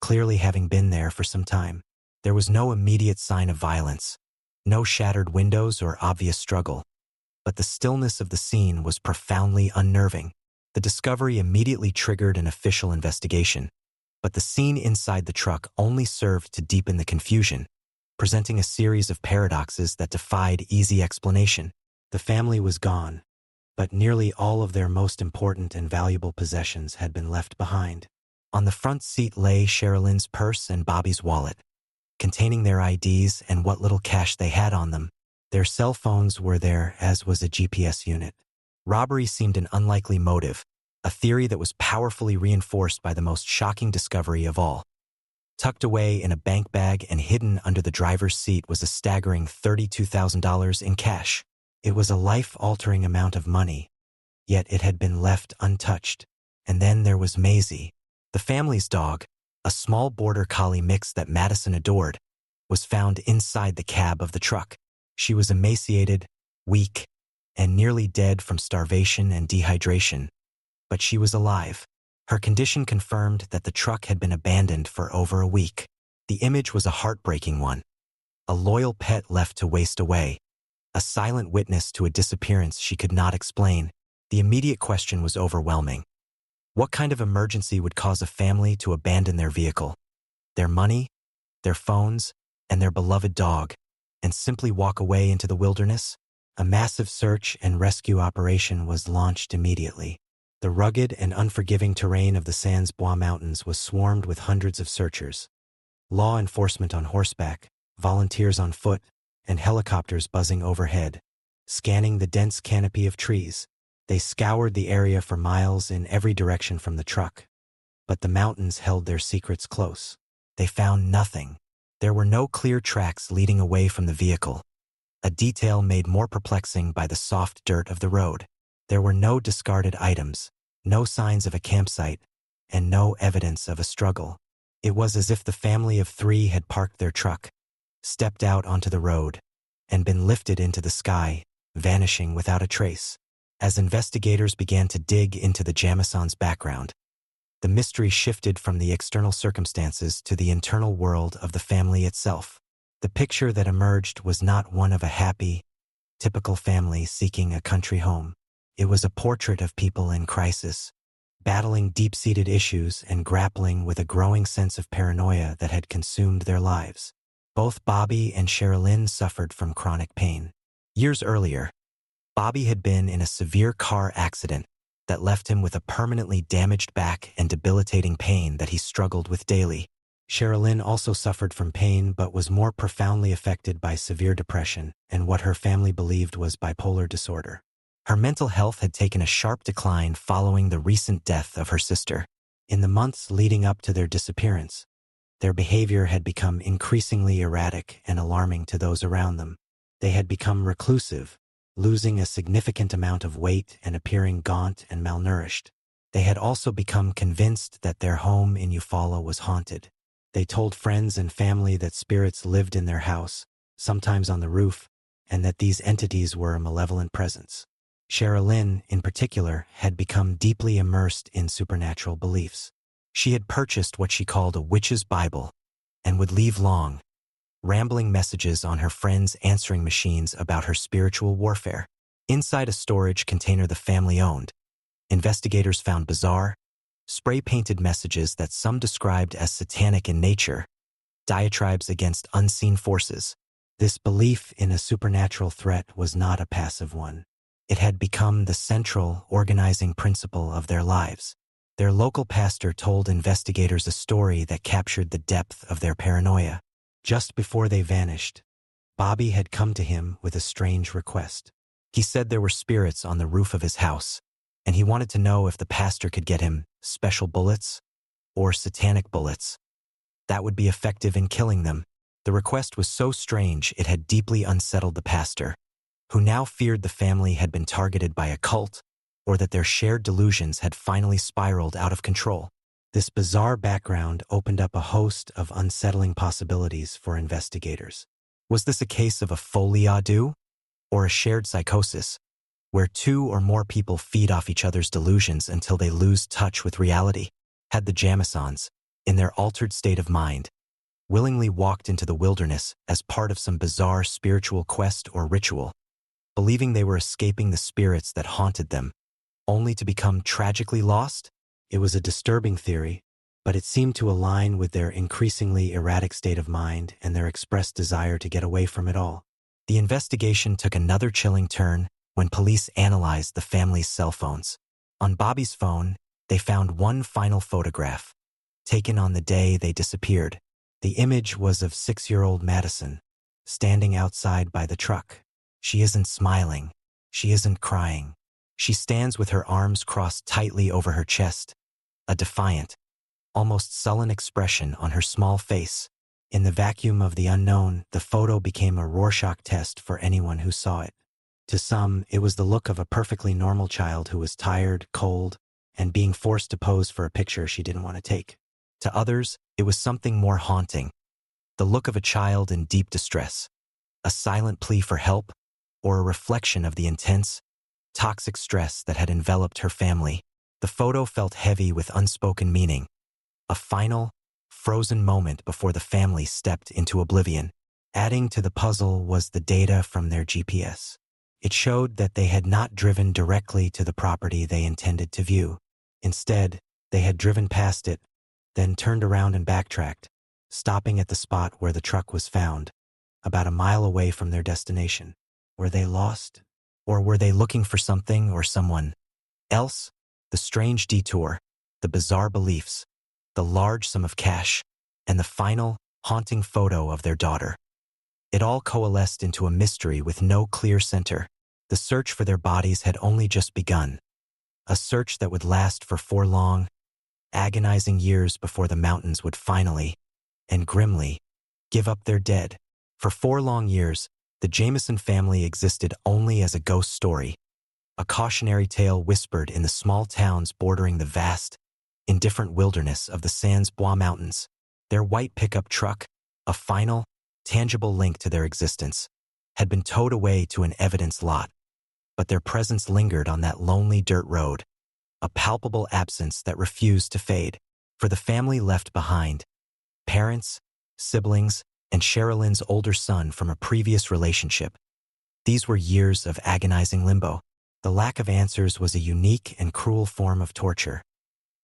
clearly having been there for some time. There was no immediate sign of violence, no shattered windows or obvious struggle, but the stillness of the scene was profoundly unnerving. The discovery immediately triggered an official investigation, but the scene inside the truck only served to deepen the confusion, presenting a series of paradoxes that defied easy explanation. The family was gone, but nearly all of their most important and valuable possessions had been left behind. On the front seat lay Sherilyn's purse and Bobby's wallet, containing their IDs and what little cash they had on them. Their cell phones were there, as was a GPS unit. Robbery seemed an unlikely motive, a theory that was powerfully reinforced by the most shocking discovery of all. Tucked away in a bank bag and hidden under the driver's seat was a staggering $32,000 in cash. It was a life-altering amount of money, yet it had been left untouched. And then there was Maisie, the family's dog, a small border collie mix that Madison adored, was found inside the cab of the truck. She was emaciated, weak, and nearly dead from starvation and dehydration, but she was alive. Her condition confirmed that the truck had been abandoned for over a week. The image was a heartbreaking one. A loyal pet left to waste away, a silent witness to a disappearance she could not explain. The immediate question was overwhelming. What kind of emergency would cause a family to abandon their vehicle, their money, their phones, and their beloved dog, and simply walk away into the wilderness? A massive search and rescue operation was launched immediately. The rugged and unforgiving terrain of the Sans Bois Mountains was swarmed with hundreds of searchers. Law enforcement on horseback, volunteers on foot, and helicopters buzzing overhead. Scanning the dense canopy of trees, they scoured the area for miles in every direction from the truck. But the mountains held their secrets close. They found nothing. There were no clear tracks leading away from the vehicle, a detail made more perplexing by the soft dirt of the road. There were no discarded items, no signs of a campsite, and no evidence of a struggle. It was as if the family of three had parked their truck, stepped out onto the road, and been lifted into the sky, vanishing without a trace. As investigators began to dig into the Jamison's background, the mystery shifted from the external circumstances to the internal world of the family itself. The picture that emerged was not one of a happy, typical family seeking a country home. It was a portrait of people in crisis, battling deep-seated issues and grappling with a growing sense of paranoia that had consumed their lives. Both Bobby and Sherilyn suffered from chronic pain. Years earlier, Bobby had been in a severe car accident that left him with a permanently damaged back and debilitating pain that he struggled with daily. Sherilyn also suffered from pain but was more profoundly affected by severe depression and what her family believed was bipolar disorder. Her mental health had taken a sharp decline following the recent death of her sister. In the months leading up to their disappearance, their behavior had become increasingly erratic and alarming to those around them. They had become reclusive, losing a significant amount of weight and appearing gaunt and malnourished. They had also become convinced that their home in Eufaula was haunted. They told friends and family that spirits lived in their house, sometimes on the roof, and that these entities were a malevolent presence. Sherilyn, in particular, had become deeply immersed in supernatural beliefs. She had purchased what she called a witch's Bible and would leave long, rambling messages on her friends' answering machines about her spiritual warfare. Inside a storage container the family owned, investigators found bizarre, spray-painted messages that some described as satanic in nature, diatribes against unseen forces. This belief in a supernatural threat was not a passive one. It had become the central, organizing principle of their lives. Their local pastor told investigators a story that captured the depth of their paranoia. Just before they vanished, Bobby had come to him with a strange request. He said there were spirits on the roof of his house, and he wanted to know if the pastor could get him special bullets or satanic bullets that would be effective in killing them. The request was so strange it had deeply unsettled the pastor, who now feared the family had been targeted by a cult or that their shared delusions had finally spiraled out of control. This bizarre background opened up a host of unsettling possibilities for investigators. Was this a case of a folie à deux, or a shared psychosis, where two or more people feed off each other's delusions until they lose touch with reality? Had the Jamisons, in their altered state of mind, willingly walked into the wilderness as part of some bizarre spiritual quest or ritual, believing they were escaping the spirits that haunted them, only to become tragically lost? It was a disturbing theory, but it seemed to align with their increasingly erratic state of mind and their expressed desire to get away from it all. The investigation took another chilling turn when police analyzed the family's cell phones. On Bobby's phone, they found one final photograph, taken on the day they disappeared. The image was of 6-year-old Madison, standing outside by the truck. She isn't smiling. She isn't crying. She stands with her arms crossed tightly over her chest, a defiant, almost sullen expression on her small face. In the vacuum of the unknown, the photo became a Rorschach test for anyone who saw it. To some, it was the look of a perfectly normal child who was tired, cold, and being forced to pose for a picture she didn't want to take. To others, it was something more haunting, the look of a child in deep distress, a silent plea for help, or a reflection of the intense, toxic stress that had enveloped her family. The photo felt heavy with unspoken meaning, a final, frozen moment before the family stepped into oblivion. Adding to the puzzle was the data from their GPS. It showed that they had not driven directly to the property they intended to view. Instead, they had driven past it, then turned around and backtracked, stopping at the spot where the truck was found, about a mile away from their destination. Were they lost? Or were they looking for something or someone else? The strange detour, the bizarre beliefs, the large sum of cash, and the final, haunting photo of their daughter. It all coalesced into a mystery with no clear center. The search for their bodies had only just begun, a search that would last for 4 long, agonizing years before the mountains would finally, and grimly, give up their dead. For 4 long years, the Jamison family existed only as a ghost story, a cautionary tale whispered in the small towns bordering the vast, indifferent wilderness of the Sans Bois Mountains. Their white pickup truck, a final, tangible link to their existence, had been towed away to an evidence lot, but their presence lingered on that lonely dirt road, a palpable absence that refused to fade. For the family left behind, parents, siblings, and Sherilyn's older son from a previous relationship, these were years of agonizing limbo. The lack of answers was a unique and cruel form of torture,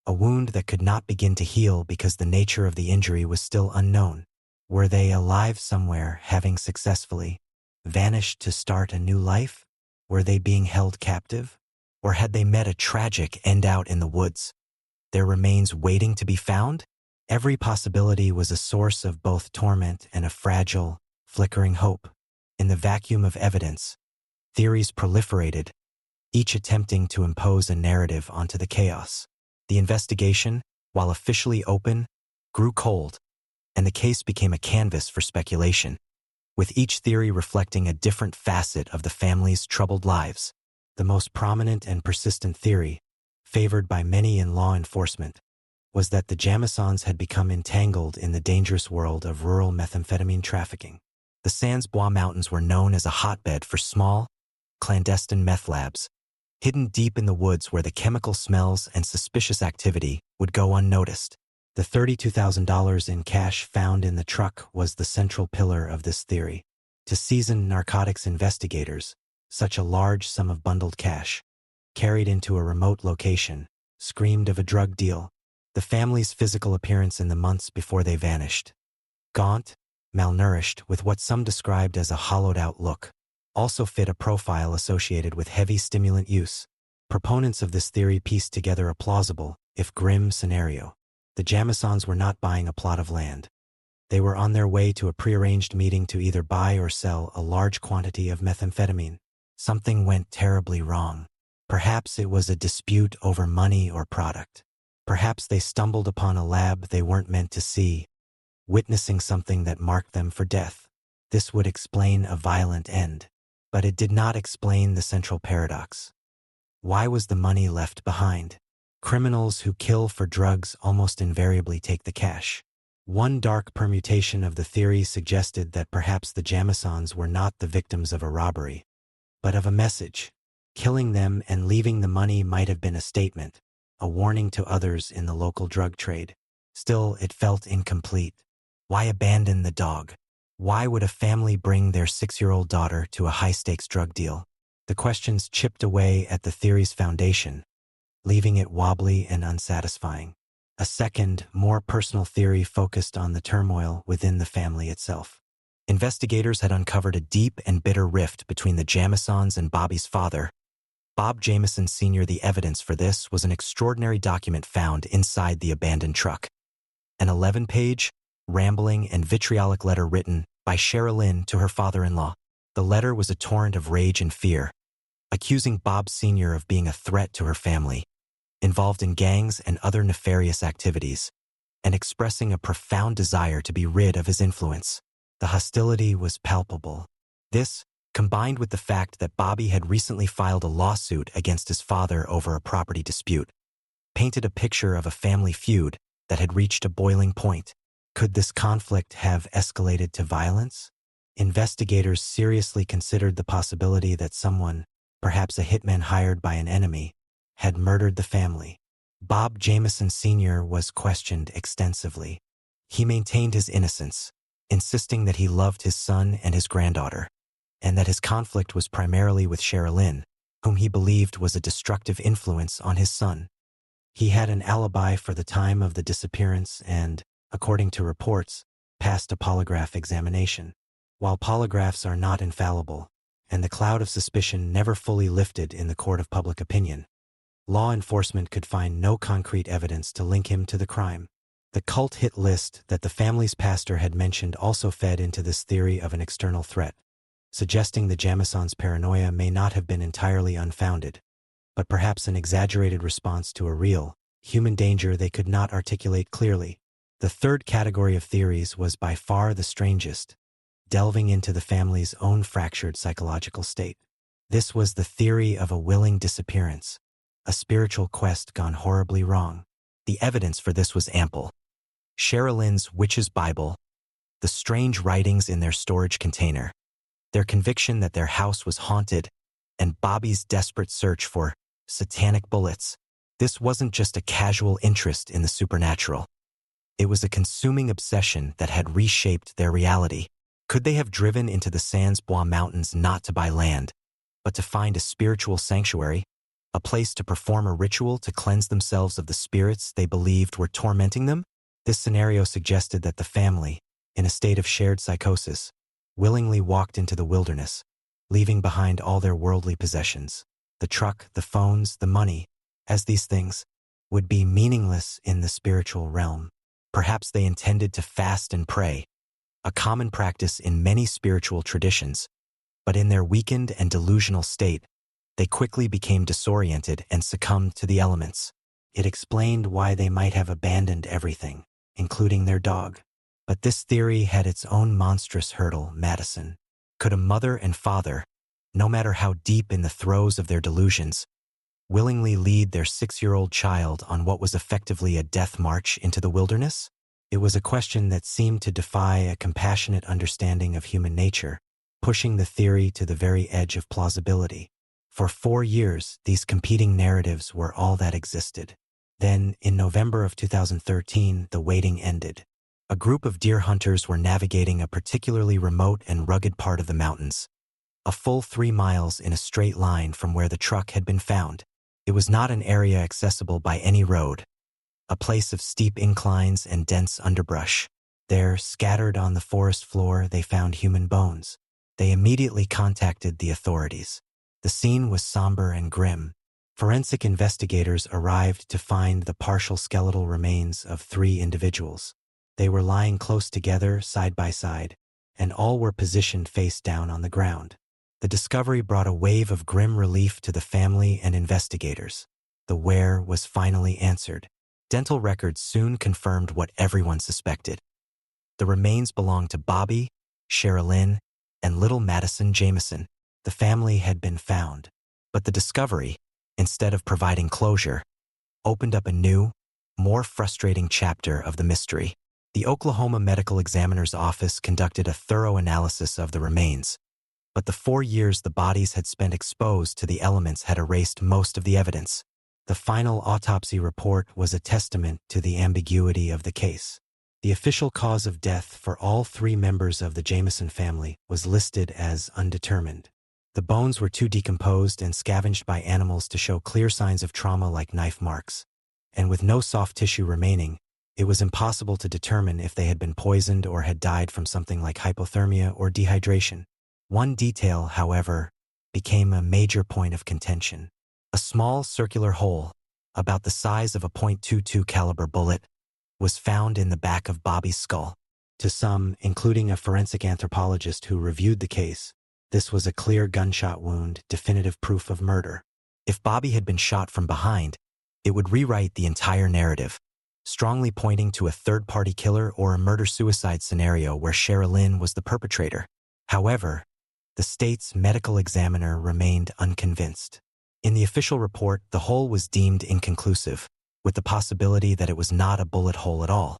a wound that could not begin to heal because the nature of the injury was still unknown. Were they alive somewhere, having successfully vanished to start a new life? Were they being held captive? Or had they met a tragic end out in the woods, their remains waiting to be found? Every possibility was a source of both torment and a fragile, flickering hope. In the vacuum of evidence, theories proliferated, each attempting to impose a narrative onto the chaos. The investigation, while officially open, grew cold, and the case became a canvas for speculation, with each theory reflecting a different facet of the family's troubled lives. The most prominent and persistent theory, favored by many in law enforcement, was that the Jamisons had become entangled in the dangerous world of rural methamphetamine trafficking. The Sans Bois Mountains were known as a hotbed for small, clandestine meth labs, hidden deep in the woods where the chemical smells and suspicious activity would go unnoticed. The $32,000 in cash found in the truck was the central pillar of this theory. To seasoned narcotics investigators, such a large sum of bundled cash, carried into a remote location, screamed of a drug deal. The family's physical appearance in the months before they vanished, gaunt, malnourished, with what some described as a hollowed-out look, also fit a profile associated with heavy stimulant use. Proponents of this theory pieced together a plausible, if grim, scenario. The Jamisons were not buying a plot of land. They were on their way to a prearranged meeting to either buy or sell a large quantity of methamphetamine. Something went terribly wrong. Perhaps it was a dispute over money or product. Perhaps they stumbled upon a lab they weren't meant to see, witnessing something that marked them for death. This would explain a violent end, but it did not explain the central paradox. Why was the money left behind? Criminals who kill for drugs almost invariably take the cash. One dark permutation of the theory suggested that perhaps the Jamisons were not the victims of a robbery, but of a message. Killing them and leaving the money might have been a statement, a warning to others in the local drug trade. Still, it felt incomplete. Why abandon the dog? Why would a family bring their 6-year-old daughter to a high-stakes drug deal? The questions chipped away at the theory's foundation, leaving it wobbly and unsatisfying. A second, more personal theory focused on the turmoil within the family itself. Investigators had uncovered a deep and bitter rift between the Jamisons and Bobby's father, Bob Jamison Sr. The evidence for this was an extraordinary document found inside the abandoned truck. An 11-page, rambling, and vitriolic letter written by Sherilyn to her father-in-law. The letter was a torrent of rage and fear, accusing Bob Sr. of being a threat to her family, involved in gangs and other nefarious activities, and expressing a profound desire to be rid of his influence. The hostility was palpable. This, combined with the fact that Bobby had recently filed a lawsuit against his father over a property dispute, painted a picture of a family feud that had reached a boiling point. Could this conflict have escalated to violence? Investigators seriously considered the possibility that someone, perhaps a hitman hired by an enemy, had murdered the family. Bob Jamison Sr. was questioned extensively. He maintained his innocence, insisting that he loved his son and his granddaughter, and that his conflict was primarily with Sherilyn, whom he believed was a destructive influence on his son. He had an alibi for the time of the disappearance and, according to reports, passed a polygraph examination. While polygraphs are not infallible, and the cloud of suspicion never fully lifted in the court of public opinion, law enforcement could find no concrete evidence to link him to the crime. The cult hit list that the family's pastor had mentioned also fed into this theory of an external threat, suggesting the Jamisons' paranoia may not have been entirely unfounded, but perhaps an exaggerated response to a real, human danger they could not articulate clearly. The third category of theories was by far the strangest, delving into the family's own fractured psychological state. This was the theory of a willing disappearance, a spiritual quest gone horribly wrong. The evidence for this was ample. Sherilyn's witch's Bible, the strange writings in their storage container, their conviction that their house was haunted, and Bobby's desperate search for satanic bullets. This wasn't just a casual interest in the supernatural. It was a consuming obsession that had reshaped their reality. Could they have driven into the Sans Bois Mountains not to buy land, but to find a spiritual sanctuary, a place to perform a ritual to cleanse themselves of the spirits they believed were tormenting them? This scenario suggested that the family, in a state of shared psychosis, willingly walked into the wilderness, leaving behind all their worldly possessions, the truck, the phones, the money, as these things would be meaningless in the spiritual realm. Perhaps they intended to fast and pray, a common practice in many spiritual traditions, but in their weakened and delusional state, they quickly became disoriented and succumbed to the elements. It explained why they might have abandoned everything, including their dog. But this theory had its own monstrous hurdle, Madison. Could a mother and father, no matter how deep in the throes of their delusions, willingly lead their 6-year-old child on what was effectively a death march into the wilderness? It was a question that seemed to defy a compassionate understanding of human nature, pushing the theory to the very edge of plausibility. For 4 years, these competing narratives were all that existed. Then, in November of 2013, the waiting ended. A group of deer hunters were navigating a particularly remote and rugged part of the mountains, a full 3 miles in a straight line from where the truck had been found. It was not an area accessible by any road, a place of steep inclines and dense underbrush. There, scattered on the forest floor, they found human bones. They immediately contacted the authorities. The scene was somber and grim. Forensic investigators arrived to find the partial skeletal remains of 3 individuals. They were lying close together, side by side, and all were positioned face down on the ground. The discovery brought a wave of grim relief to the family and investigators. The where was finally answered. Dental records soon confirmed what everyone suspected. The remains belonged to Bobby, Sherilyn, and little Madison Jamison. The family had been found. But the discovery, instead of providing closure, opened up a new, more frustrating chapter of the mystery. The Oklahoma Medical Examiner's Office conducted a thorough analysis of the remains, but the 4 years the bodies had spent exposed to the elements had erased most of the evidence. The final autopsy report was a testament to the ambiguity of the case. The official cause of death for all 3 members of the Jamison family was listed as undetermined. The bones were too decomposed and scavenged by animals to show clear signs of trauma like knife marks, and with no soft tissue remaining, it was impossible to determine if they had been poisoned or had died from something like hypothermia or dehydration. One detail, however, became a major point of contention. A small circular hole, about the size of a .22 caliber bullet, was found in the back of Bobby's skull. To some, including a forensic anthropologist who reviewed the case, this was a clear gunshot wound, definitive proof of murder. If Bobby had been shot from behind, it would rewrite the entire narrative, strongly pointing to a third-party killer or a murder-suicide scenario where Sherilyn was the perpetrator. However, The state's medical examiner remained unconvinced. In the official report, the hole was deemed inconclusive, with the possibility that it was not a bullet hole at all,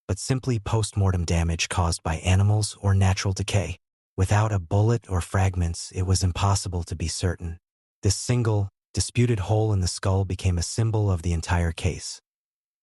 but simply post-mortem damage caused by animals or natural decay. Without a bullet or fragments, it was impossible to be certain. This single, disputed hole in the skull became a symbol of the entire case,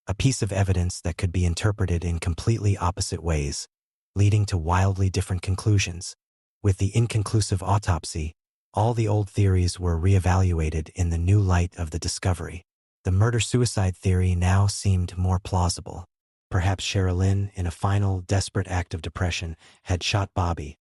a piece of evidence that could be interpreted in completely opposite ways, leading to wildly different conclusions. With the inconclusive autopsy, all the old theories were reevaluated in the new light of the discovery. The murder-suicide theory now seemed more plausible. Perhaps Sherilyn, in a final, desperate act of depression, had shot Bobby,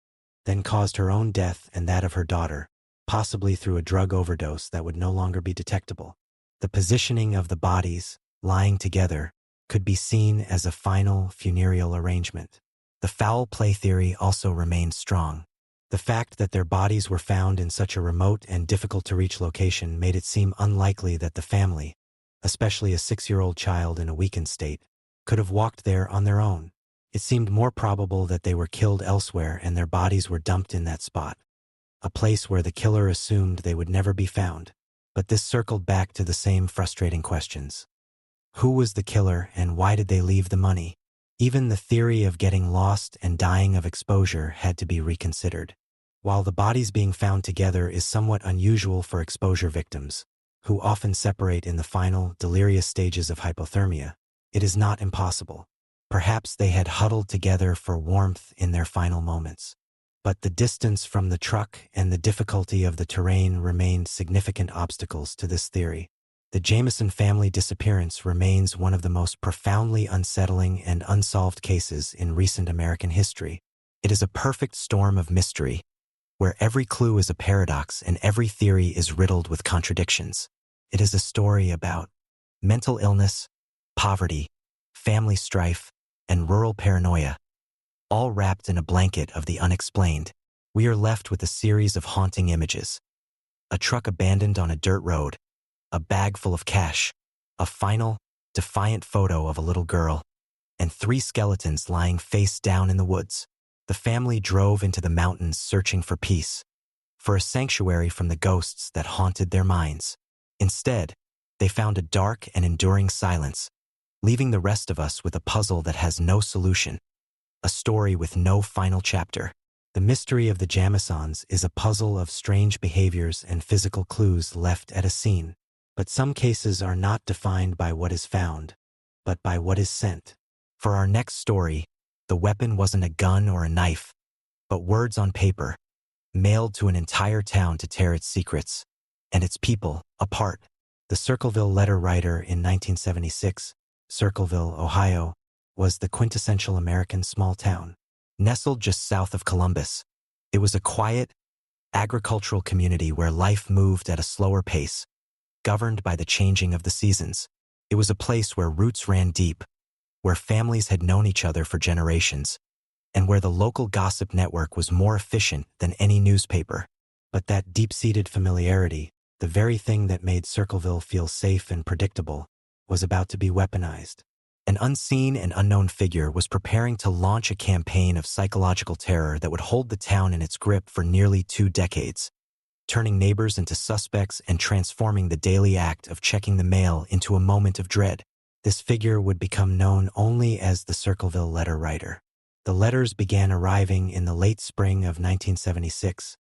then caused her own death and that of her daughter, possibly through a drug overdose that would no longer be detectable. The positioning of the bodies, lying together, could be seen as a final funereal arrangement. The foul play theory also remained strong. The fact that their bodies were found in such a remote and difficult-to-reach location made it seem unlikely that the family, especially a 6-year-old child in a weakened state, could have walked there on their own. It seemed more probable that they were killed elsewhere and their bodies were dumped in that spot, a place where the killer assumed they would never be found. But this circled back to the same frustrating questions. Who was the killer and why did they leave the money? Even the theory of getting lost and dying of exposure had to be reconsidered. While the bodies being found together is somewhat unusual for exposure victims, who often separate in the final, delirious stages of hypothermia, it is not impossible. Perhaps they had huddled together for warmth in their final moments. But the distance from the truck and the difficulty of the terrain remained significant obstacles to this theory. The Jamison family disappearance remains one of the most profoundly unsettling and unsolved cases in recent American history. It is a perfect storm of mystery, where every clue is a paradox and every theory is riddled with contradictions. It is a story about mental illness, poverty, family strife, and rural paranoia, all wrapped in a blanket of the unexplained. We are left with a series of haunting images. A truck abandoned on a dirt road, a bag full of cash, a final, defiant photo of a little girl, and 3 skeletons lying face down in the woods. The family drove into the mountains searching for peace, for a sanctuary from the ghosts that haunted their minds. Instead, they found a dark and enduring silence, leaving the rest of us with a puzzle that has no solution, a story with no final chapter. The mystery of the Jamisons is a puzzle of strange behaviors and physical clues left at a scene. But some cases are not defined by what is found, but by what is sent. For our next story, the weapon wasn't a gun or a knife, but words on paper, mailed to an entire town to tear its secrets and its people apart. The Circleville letter writer in 1976, Circleville, Ohio, was the quintessential American small town. Nestled just south of Columbus, it was a quiet, agricultural community where life moved at a slower pace, governed by the changing of the seasons. It was a place where roots ran deep, where families had known each other for generations, and where the local gossip network was more efficient than any newspaper. But that deep-seated familiarity, the very thing that made Circleville feel safe and predictable, was about to be weaponized. An unseen and unknown figure was preparing to launch a campaign of psychological terror that would hold the town in its grip for nearly 2 decades, turning neighbors into suspects and transforming the daily act of checking the mail into a moment of dread. This figure would become known only as the Circleville letter writer. The letters began arriving in the late spring of 1976,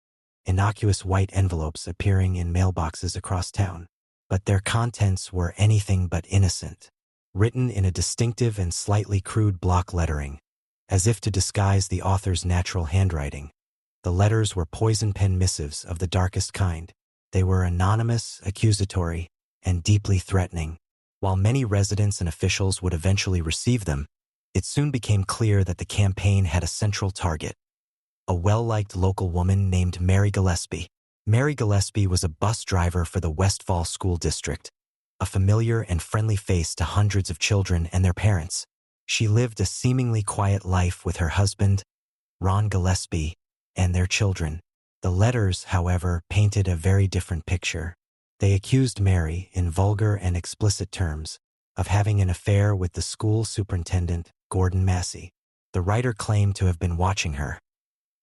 innocuous white envelopes appearing in mailboxes across town. But their contents were anything but innocent. Written in a distinctive and slightly crude block lettering, as if to disguise the author's natural handwriting, the letters were poison pen missives of the darkest kind. They were anonymous, accusatory, and deeply threatening. While many residents and officials would eventually receive them, it soon became clear that the campaign had a central target: a well-liked local woman named Mary Gillespie. Mary Gillespie was a bus driver for the Westfall School District, a familiar and friendly face to hundreds of children and their parents. She lived a seemingly quiet life with her husband, Ron Gillespie, and their children. The letters, however, painted a very different picture. They accused Mary, in vulgar and explicit terms, of having an affair with the school superintendent, Gordon Massey. The writer claimed to have been watching her,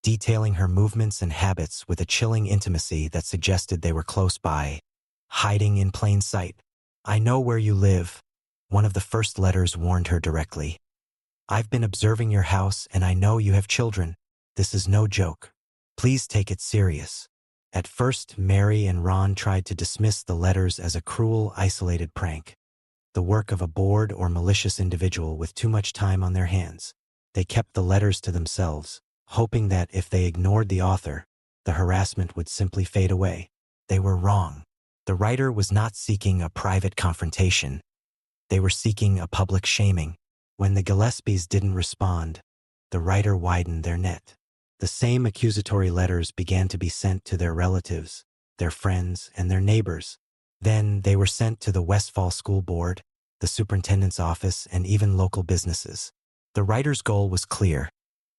detailing her movements and habits with a chilling intimacy that suggested they were close by, hiding in plain sight. "I know where you live," one of the first letters warned her directly. "I've been observing your house and I know you have children. This is no joke. Please take it serious." At first, Mary and Ron tried to dismiss the letters as a cruel, isolated prank, the work of a bored or malicious individual with too much time on their hands. They kept the letters to themselves, hoping that if they ignored the author, the harassment would simply fade away. They were wrong. The writer was not seeking a private confrontation. They were seeking a public shaming. When the Gillespies didn't respond, the writer widened their net. The same accusatory letters began to be sent to their relatives, their friends, and their neighbors. Then they were sent to the Westfall School Board, the superintendent's office, and even local businesses. The writer's goal was clear: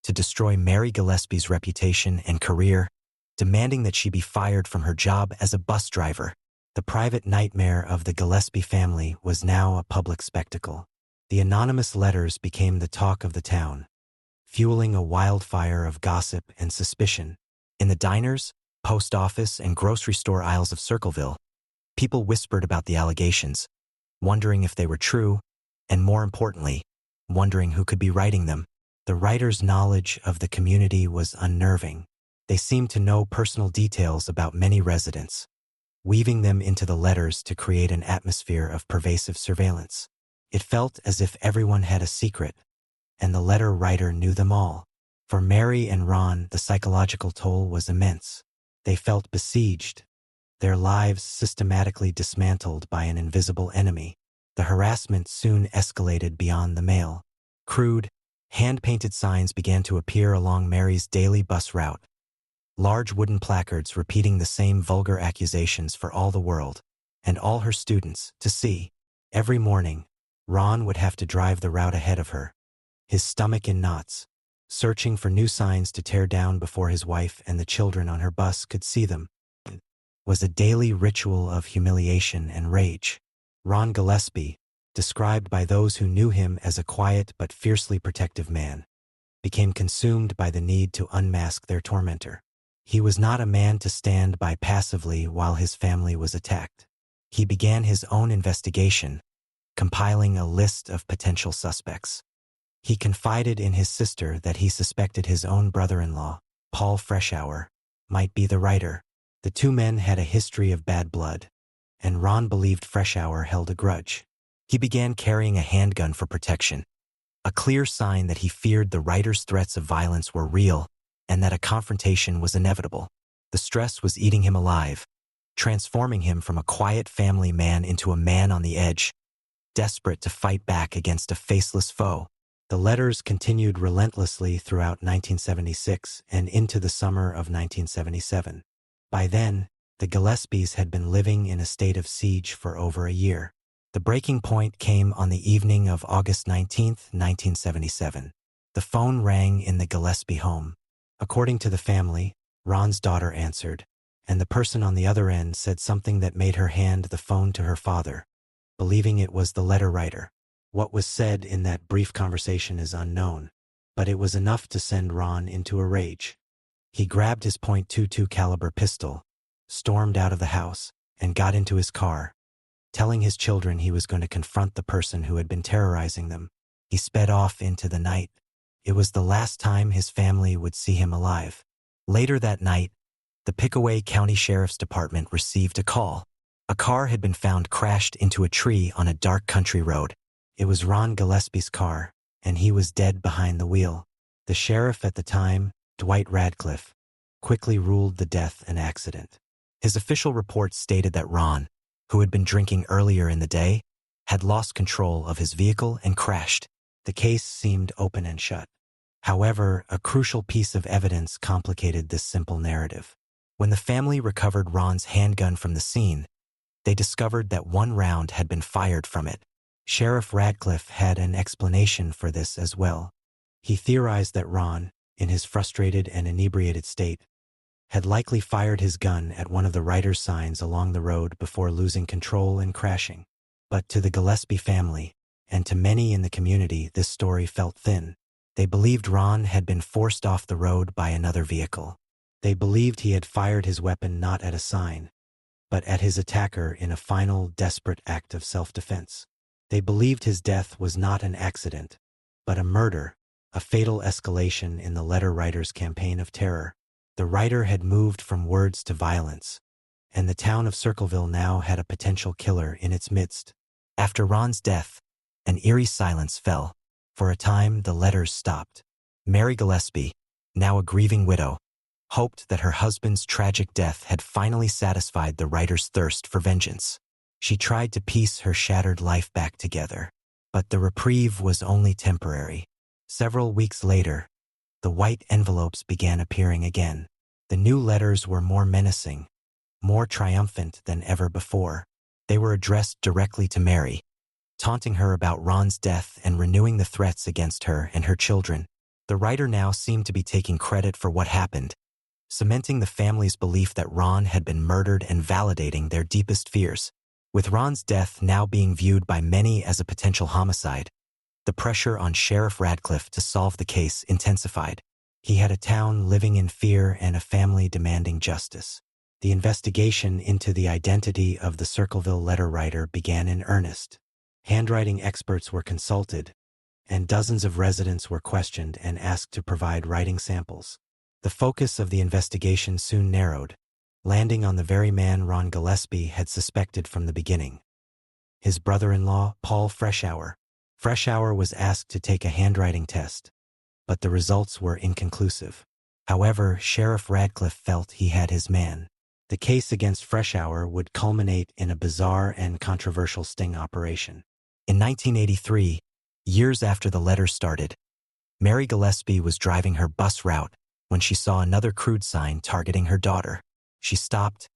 to destroy Mary Gillespie's reputation and career, demanding that she be fired from her job as a bus driver. The private nightmare of the Gillespie family was now a public spectacle. The anonymous letters became the talk of the town, fueling a wildfire of gossip and suspicion. In the diners, post office, and grocery store aisles of Circleville, people whispered about the allegations, wondering if they were true, and more importantly, wondering who could be writing them. The writer's knowledge of the community was unnerving. They seemed to know personal details about many residents, weaving them into the letters to create an atmosphere of pervasive surveillance. It felt as if everyone had a secret, and the letter writer knew them all. For Mary and Ron, the psychological toll was immense. They felt besieged, their lives systematically dismantled by an invisible enemy. The harassment soon escalated beyond the mail. Crude, hand-painted signs began to appear along Mary's daily bus route, large wooden placards repeating the same vulgar accusations for all the world, and all her students to see. Every morning, Ron would have to drive the route ahead of her, his stomach in knots, searching for new signs to tear down before his wife and the children on her bus could see them. It was a daily ritual of humiliation and rage. Ron Gillespie, described by those who knew him as a quiet but fiercely protective man, became consumed by the need to unmask their tormentor. He was not a man to stand by passively while his family was attacked. He began his own investigation, compiling a list of potential suspects. He confided in his sister that he suspected his own brother-in-law, Paul Freshour, might be the writer. The two men had a history of bad blood, and Ron believed Freshour held a grudge. He began carrying a handgun for protection, a clear sign that he feared the writer's threats of violence were real and that a confrontation was inevitable. The stress was eating him alive, transforming him from a quiet family man into a man on the edge, desperate to fight back against a faceless foe. The letters continued relentlessly throughout 1976 and into the summer of 1977. By then, the Gillespies had been living in a state of siege for over a year. The breaking point came on the evening of August 19, 1977. The phone rang in the Gillespie home. According to the family, Ron's daughter answered, and the person on the other end said something that made her hand the phone to her father, believing it was the letter writer. What was said in that brief conversation is unknown, but it was enough to send Ron into a rage. He grabbed his .22 caliber pistol, stormed out of the house, and got into his car, telling his children he was going to confront the person who had been terrorizing them. He sped off into the night. It was the last time his family would see him alive. Later that night, the Pickaway County Sheriff's Department received a call. A car had been found crashed into a tree on a dark country road. It was Ron Gillespie's car, and he was dead behind the wheel. The sheriff at the time, Dwight Radcliffe, quickly ruled the death an accident. His official report stated that Ron, who had been drinking earlier in the day, had lost control of his vehicle and crashed. The case seemed open and shut. However, a crucial piece of evidence complicated this simple narrative. When the family recovered Ron's handgun from the scene, they discovered that one round had been fired from it. Sheriff Radcliffe had an explanation for this as well. He theorized that Ron, in his frustrated and inebriated state, had likely fired his gun at one of the writer's signs along the road before losing control and crashing. But to the Gillespie family, and to many in the community, this story felt thin. They believed Ron had been forced off the road by another vehicle. They believed he had fired his weapon not at a sign, but at his attacker in a final, desperate act of self-defense. They believed his death was not an accident, but a murder, a fatal escalation in the letter writer's campaign of terror. The writer had moved from words to violence, and the town of Circleville now had a potential killer in its midst. After Ron's death, an eerie silence fell. For a time, the letters stopped. Mary Gillespie, now a grieving widow, hoped that her husband's tragic death had finally satisfied the writer's thirst for vengeance. She tried to piece her shattered life back together, but the reprieve was only temporary. Several weeks later, the white envelopes began appearing again. The new letters were more menacing, more triumphant than ever before. They were addressed directly to Mary, taunting her about Ron's death and renewing the threats against her and her children. The writer now seemed to be taking credit for what happened, cementing the family's belief that Ron had been murdered and validating their deepest fears. With Ron's death now being viewed by many as a potential homicide, the pressure on Sheriff Radcliffe to solve the case intensified. He had a town living in fear and a family demanding justice. The investigation into the identity of the Circleville letter writer began in earnest. Handwriting experts were consulted, and dozens of residents were questioned and asked to provide writing samples. The focus of the investigation soon narrowed, landing on the very man Ron Gillespie had suspected from the beginning. His brother-in-law, Paul Freshour. Freshour was asked to take a handwriting test, but the results were inconclusive. However, Sheriff Radcliffe felt he had his man. The case against Freshour would culminate in a bizarre and controversial sting operation. In 1983, years after the letters started, Mary Gillespie was driving her bus route when she saw another crude sign targeting her daughter. She stopped,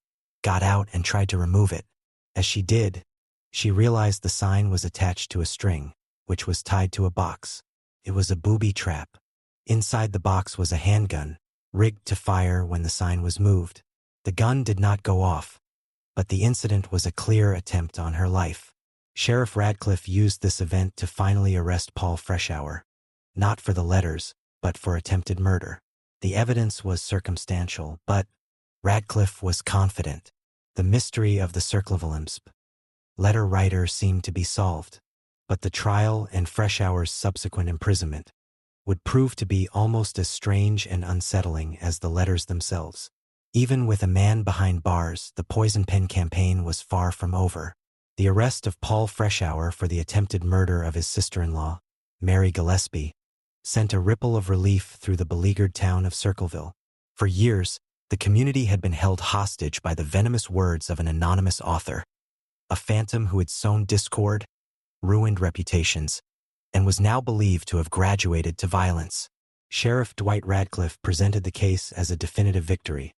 got out, and tried to remove it. As she did, she realized the sign was attached to a string, which was tied to a box. It was a booby trap. Inside the box was a handgun, rigged to fire when the sign was moved. The gun did not go off, but the incident was a clear attempt on her life. Sheriff Radcliffe used this event to finally arrest Paul Freshour, not for the letters, but for attempted murder. The evidence was circumstantial, but Radcliffe was confident. The mystery of the Circleville letter writer seemed to be solved, but the trial and Freshour's subsequent imprisonment would prove to be almost as strange and unsettling as the letters themselves. Even with a man behind bars, the poison pen campaign was far from over. The arrest of Paul Freshour for the attempted murder of his sister-in-law, Mary Gillespie, sent a ripple of relief through the beleaguered town of Circleville. For years, the community had been held hostage by the venomous words of an anonymous author, a phantom who had sown discord, ruined reputations, and was now believed to have graduated to violence. Sheriff Dwight Radcliffe presented the case as a definitive victory,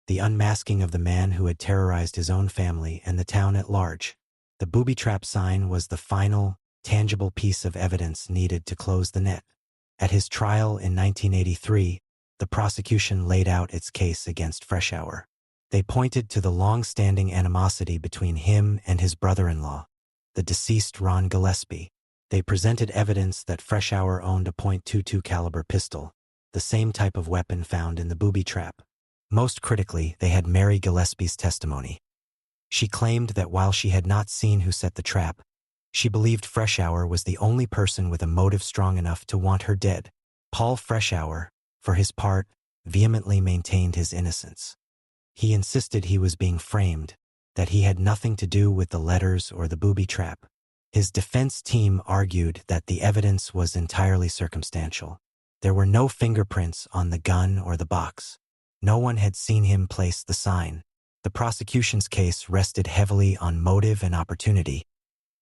the unmasking of the man who had terrorized his own family and the town at large. The booby trap sign was the final, tangible piece of evidence needed to close the net. At his trial in 1983, the prosecution laid out its case against Freshour. They pointed to the long-standing animosity between him and his brother-in-law, the deceased Ron Gillespie. They presented evidence that Freshour owned a .22 caliber pistol, the same type of weapon found in the booby trap. Most critically, they had Mary Gillespie's testimony. She claimed that while she had not seen who set the trap, she believed Freshour was the only person with a motive strong enough to want her dead. Paul Freshour, for his part, vehemently maintained his innocence. He insisted he was being framed, that he had nothing to do with the letters or the booby trap. His defense team argued that the evidence was entirely circumstantial. There were no fingerprints on the gun or the box. No one had seen him place the sign. The prosecution's case rested heavily on motive and opportunity,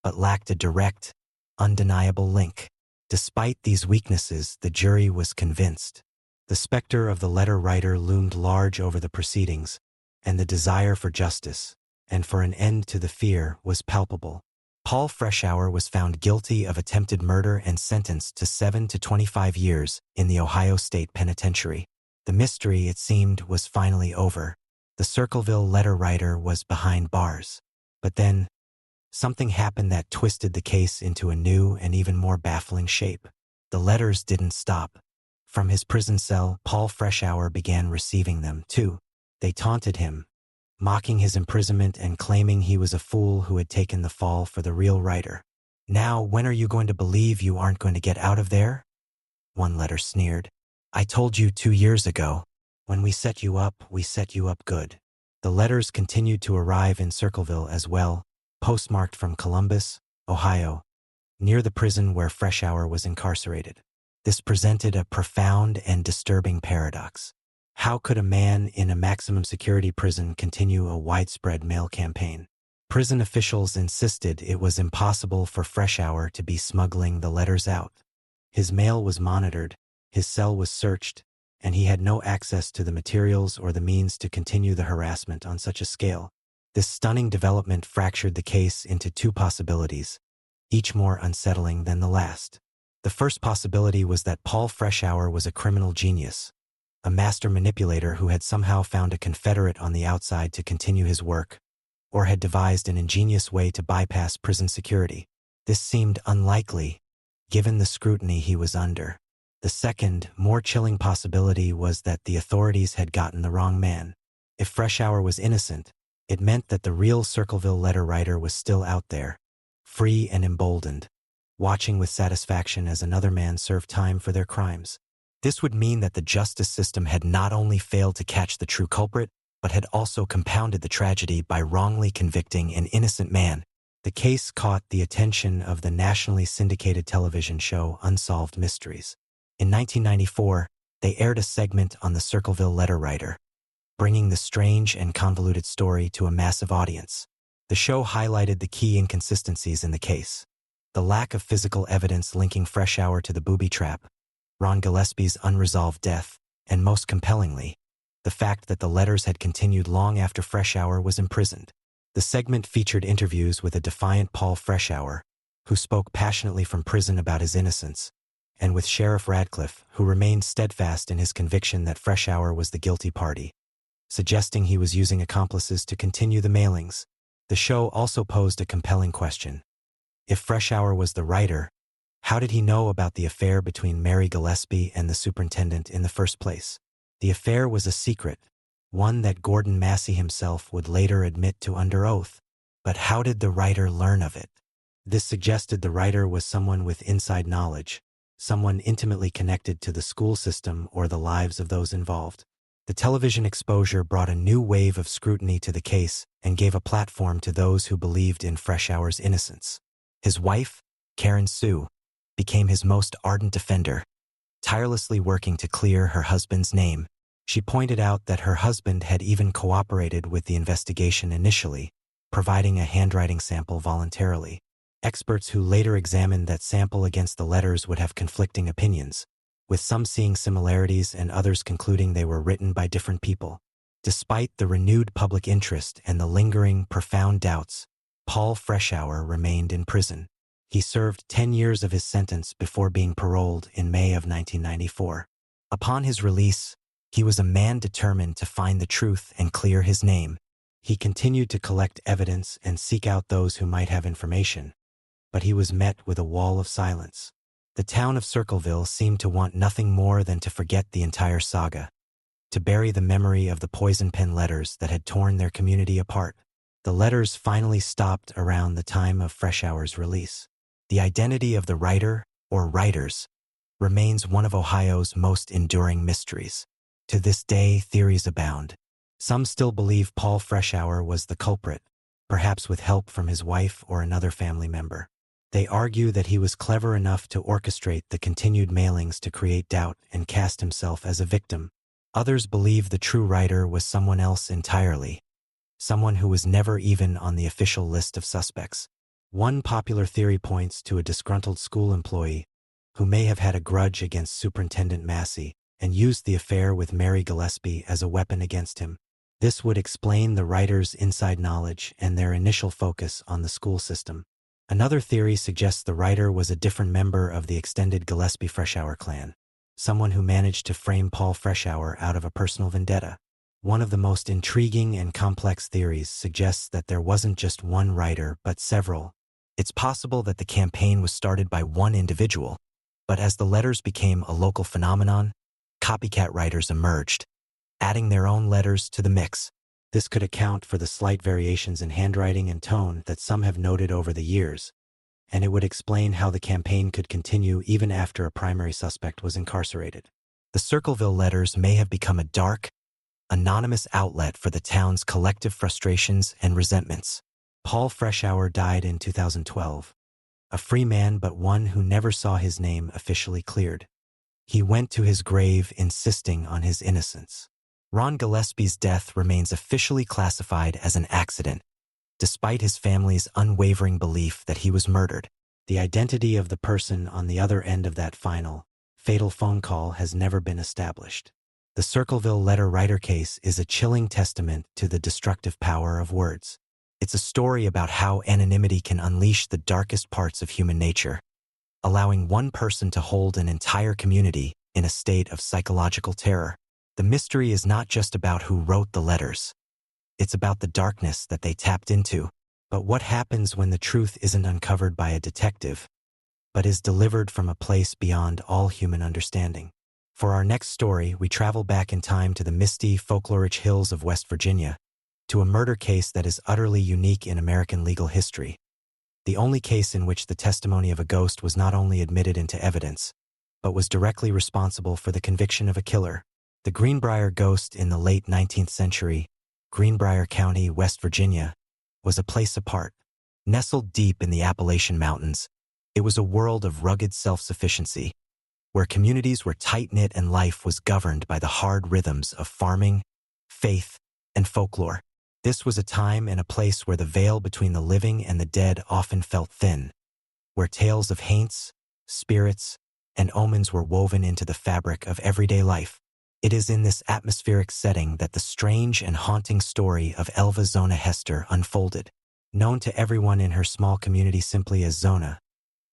but lacked a direct, undeniable link. Despite these weaknesses, the jury was convinced. The specter of the letter writer loomed large over the proceedings, and the desire for justice, and for an end to the fear, was palpable. Paul Freshour was found guilty of attempted murder and sentenced to 7 to 25 years in the Ohio State Penitentiary. The mystery, it seemed, was finally over. The Circleville letter writer was behind bars. But then, something happened that twisted the case into a new and even more baffling shape. the letters didn't stop. From his prison cell, Paul Freshour began receiving them, too. They taunted him, mocking his imprisonment and claiming he was a fool who had taken the fall for the real writer. "Now, when are you going to believe you aren't going to get out of there?" one letter sneered. "I told you 2 years ago. When we set you up good." The letters continued to arrive in Circleville as well, postmarked from Columbus, Ohio, near the prison where Freshour was incarcerated. This presented a profound and disturbing paradox. How could a man in a maximum security prison continue a widespread mail campaign? Prison officials insisted it was impossible for Freshour to be smuggling the letters out. His mail was monitored, his cell was searched, and he had no access to the materials or the means to continue the harassment on such a scale. This stunning development fractured the case into 2 possibilities, each more unsettling than the last. The first possibility was that Paul Freshour was a criminal genius, a master manipulator who had somehow found a confederate on the outside to continue his work, or had devised an ingenious way to bypass prison security. This seemed unlikely, given the scrutiny he was under. The second, more chilling possibility was that the authorities had gotten the wrong man. If Freshour was innocent, it meant that the real Circleville letter writer was still out there, free and emboldened, watching with satisfaction as another man served time for their crimes. This would mean that the justice system had not only failed to catch the true culprit, but had also compounded the tragedy by wrongly convicting an innocent man. The case caught the attention of the nationally syndicated television show Unsolved Mysteries. In 1994, they aired a segment on the Circleville letter writer, bringing the strange and convoluted story to a massive audience. The show highlighted the key inconsistencies in the case: the lack of physical evidence linking Freshour to the booby trap, Ron Gillespie's unresolved death, and most compellingly, the fact that the letters had continued long after Freshour was imprisoned. The segment featured interviews with a defiant Paul Freshour, who spoke passionately from prison about his innocence, and with Sheriff Radcliffe, who remained steadfast in his conviction that Freshour was the guilty party, suggesting he was using accomplices to continue the mailings. The show also posed a compelling question. If Freshour was the writer, how did he know about the affair between Mary Gillespie and the superintendent in the first place? The affair was a secret, one that Gordon Massey himself would later admit to under oath. But how did the writer learn of it? This suggested the writer was someone with inside knowledge, someone intimately connected to the school system or the lives of those involved. The television exposure brought a new wave of scrutiny to the case and gave a platform to those who believed in Freshour's innocence. His wife, Karen Sue, became his most ardent defender, tirelessly working to clear her husband's name. She pointed out that her husband had even cooperated with the investigation initially, providing a handwriting sample voluntarily. Experts who later examined that sample against the letters would have conflicting opinions, with some seeing similarities and others concluding they were written by different people. Despite the renewed public interest and the lingering, profound doubts, Paul Freshour remained in prison. He served 10 years of his sentence before being paroled in May of 1994. Upon his release, he was a man determined to find the truth and clear his name. He continued to collect evidence and seek out those who might have information, but he was met with a wall of silence. The town of Circleville seemed to want nothing more than to forget the entire saga, to bury the memory of the poison pen letters that had torn their community apart. The letters finally stopped around the time of Freshour's release. The identity of the writer, or writers, remains one of Ohio's most enduring mysteries. To this day, theories abound. Some still believe Paul Freshour was the culprit, perhaps with help from his wife or another family member. They argue that he was clever enough to orchestrate the continued mailings to create doubt and cast himself as a victim. Others believe the true writer was someone else entirely, someone who was never even on the official list of suspects. One popular theory points to a disgruntled school employee who may have had a grudge against Superintendent Massey and used the affair with Mary Gillespie as a weapon against him. This would explain the writer's inside knowledge and their initial focus on the school system. Another theory suggests the writer was a different member of the extended Gillespie-Freshour clan, someone who managed to frame Paul Freshour out of a personal vendetta. One of the most intriguing and complex theories suggests that there wasn't just one writer but several. It's possible that the campaign was started by one individual, But as the letters became a local phenomenon, copycat writers emerged, adding their own letters to the mix. This could account for the slight variations in handwriting and tone that some have noted over the years, and it would explain how the campaign could continue even after a primary suspect was incarcerated. The Circleville letters may have become a dark, anonymous outlet for the town's collective frustrations and resentments. Paul Freshour died in 2012, a free man but one who never saw his name officially cleared. He went to his grave insisting on his innocence. Ron Gillespie's death remains officially classified as an accident, despite his family's unwavering belief that he was murdered. The identity of the person on the other end of that final, fatal phone call has never been established. The Circleville letter writer case is a chilling testament to the destructive power of words. It's a story about how anonymity can unleash the darkest parts of human nature, allowing one person to hold an entire community in a state of psychological terror. The mystery is not just about who wrote the letters. It's about the darkness that they tapped into. But what happens when the truth isn't uncovered by a detective, but is delivered from a place beyond all human understanding? For our next story, we travel back in time to the misty, folkloric hills of West Virginia, to a murder case that is utterly unique in American legal history. The only case in which the testimony of a ghost was not only admitted into evidence, but was directly responsible for the conviction of a killer. The Greenbrier ghost in the late 19th century, Greenbrier County, West Virginia, was a place apart. Nestled deep in the Appalachian Mountains, it was a world of rugged self-sufficiency, where communities were tight-knit and life was governed by the hard rhythms of farming, faith, and folklore. This was a time and a place where the veil between the living and the dead often felt thin, where tales of haunts, spirits, and omens were woven into the fabric of everyday life. It is in this atmospheric setting that the strange and haunting story of Elva Zona Hester unfolded. Known to everyone in her small community simply as Zona,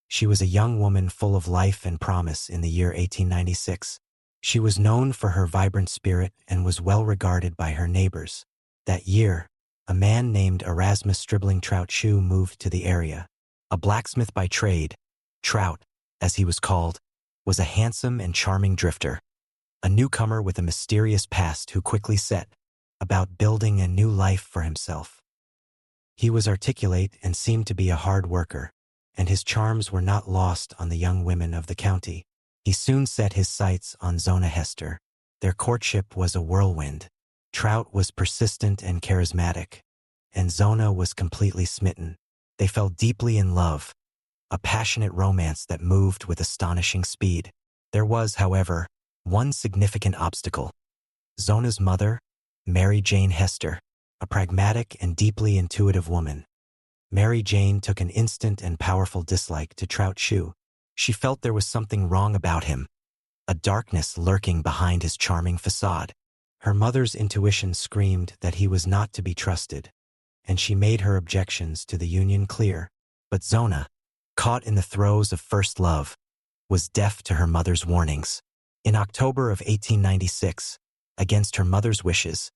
she was a young woman full of life and promise in the year 1896. She was known for her vibrant spirit and was well regarded by her neighbors. That year, a man named Erasmus Stribling Trout Shoe moved to the area. A blacksmith by trade, Trout, as he was called, was a handsome and charming drifter, a newcomer with a mysterious past who quickly set about building a new life for himself. He was articulate and seemed to be a hard worker, and his charms were not lost on the young women of the county. He soon set his sights on Zona Hester. Their courtship was a whirlwind. Trout was persistent and charismatic, and Zona was completely smitten. They fell deeply in love, a passionate romance that moved with astonishing speed. There was, however, one significant obstacle. Zona's mother, Mary Jane Hester, a pragmatic and deeply intuitive woman. Mary Jane took an instant and powerful dislike to Trout Shoe. She felt there was something wrong about him, a darkness lurking behind his charming facade. Her mother's intuition screamed that he was not to be trusted, and she made her objections to the union clear. But Zona, caught in the throes of first love, was deaf to her mother's warnings. In October of 1896, against her mother's wishes,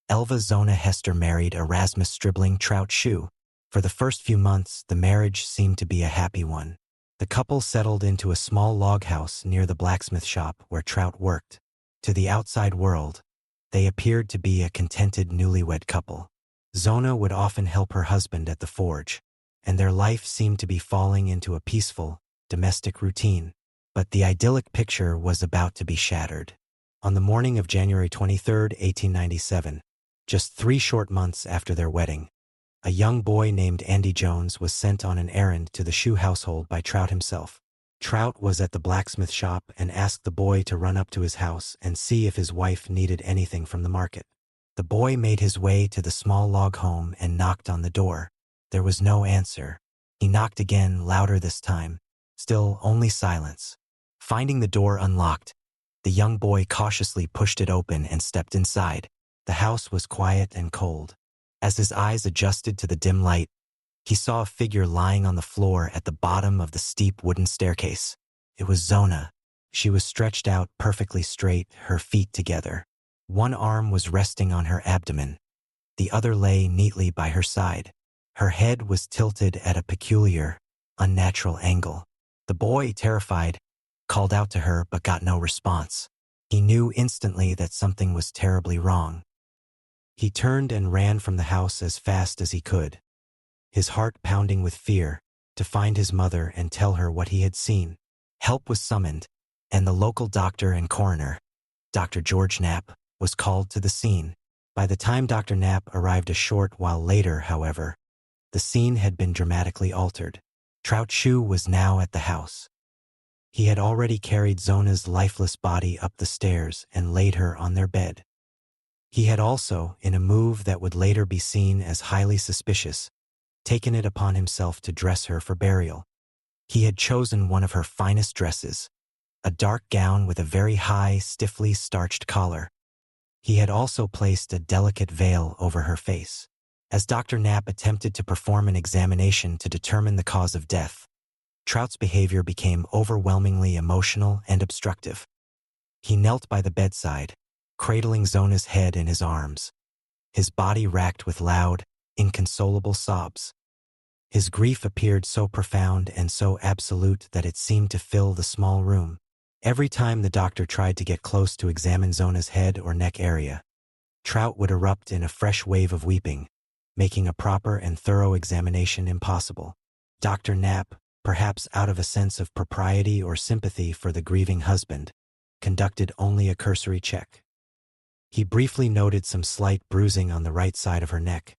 Elva Zona Hester married Erasmus Stribling Trout Shoe. For the first few months, the marriage seemed to be a happy one. The couple settled into a small log house near the blacksmith shop where Trout worked. To the outside world, they appeared to be a contented newlywed couple. Zona would often help her husband at the forge, and their life seemed to be falling into a peaceful, domestic routine. But the idyllic picture was about to be shattered. On the morning of January 23, 1897, just 3 short months after their wedding, a young boy named Andy Jones was sent on an errand to the Shoe household by Trout himself. Trout was at the blacksmith shop and asked the boy to run up to his house and see if his wife needed anything from the market. The boy made his way to the small log home and knocked on the door. There was no answer. He knocked again, louder this time. Still only silence. Finding the door unlocked, the young boy cautiously pushed it open and stepped inside. The house was quiet and cold. As his eyes adjusted to the dim light, he saw a figure lying on the floor at the bottom of the steep wooden staircase. It was Zona. She was stretched out perfectly straight, her feet together. One arm was resting on her abdomen. The other lay neatly by her side. Her head was tilted at a peculiar, unnatural angle. The boy, terrified, called out to her but got no response. He knew instantly that something was terribly wrong. He turned and ran from the house as fast as he could, his heart pounding with fear, to find his mother and tell her what he had seen. Help was summoned, and the local doctor and coroner, Dr. George Knapp, was called to the scene. By the time Dr. Knapp arrived a short while later, however, the scene had been dramatically altered. Trout Shue was now at the house. He had already carried Zona's lifeless body up the stairs and laid her on their bed. He had also, in a move that would later be seen as highly suspicious, taken it upon himself to dress her for burial. He had chosen one of her finest dresses, a dark gown with a very high, stiffly starched collar. He had also placed a delicate veil over her face. As Dr. Knapp attempted to perform an examination to determine the cause of death, Trout's behavior became overwhelmingly emotional and obstructive. He knelt by the bedside, cradling Zona's head in his arms, his body racked with loud, inconsolable sobs. His grief appeared so profound and so absolute that it seemed to fill the small room. Every time the doctor tried to get close to examine Zona's head or neck area, Trout would erupt in a fresh wave of weeping, making a proper and thorough examination impossible. Dr. Knapp, perhaps out of a sense of propriety or sympathy for the grieving husband, conducted only a cursory check. He briefly noted some slight bruising on the right side of her neck,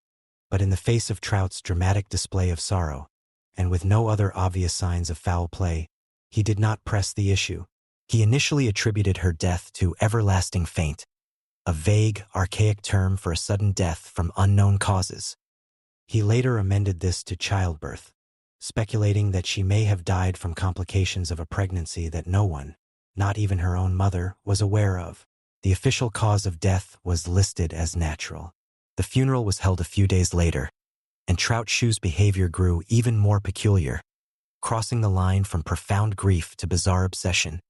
but in the face of Trout's dramatic display of sorrow, and with no other obvious signs of foul play, he did not press the issue. He initially attributed her death to everlasting faint, a vague, archaic term for a sudden death from unknown causes. He later amended this to childbirth, speculating that she may have died from complications of a pregnancy that no one, not even her own mother, was aware of. The official cause of death was listed as natural. The funeral was held a few days later, and Trout Shue's behavior grew even more peculiar, crossing the line from profound grief to bizarre obsession.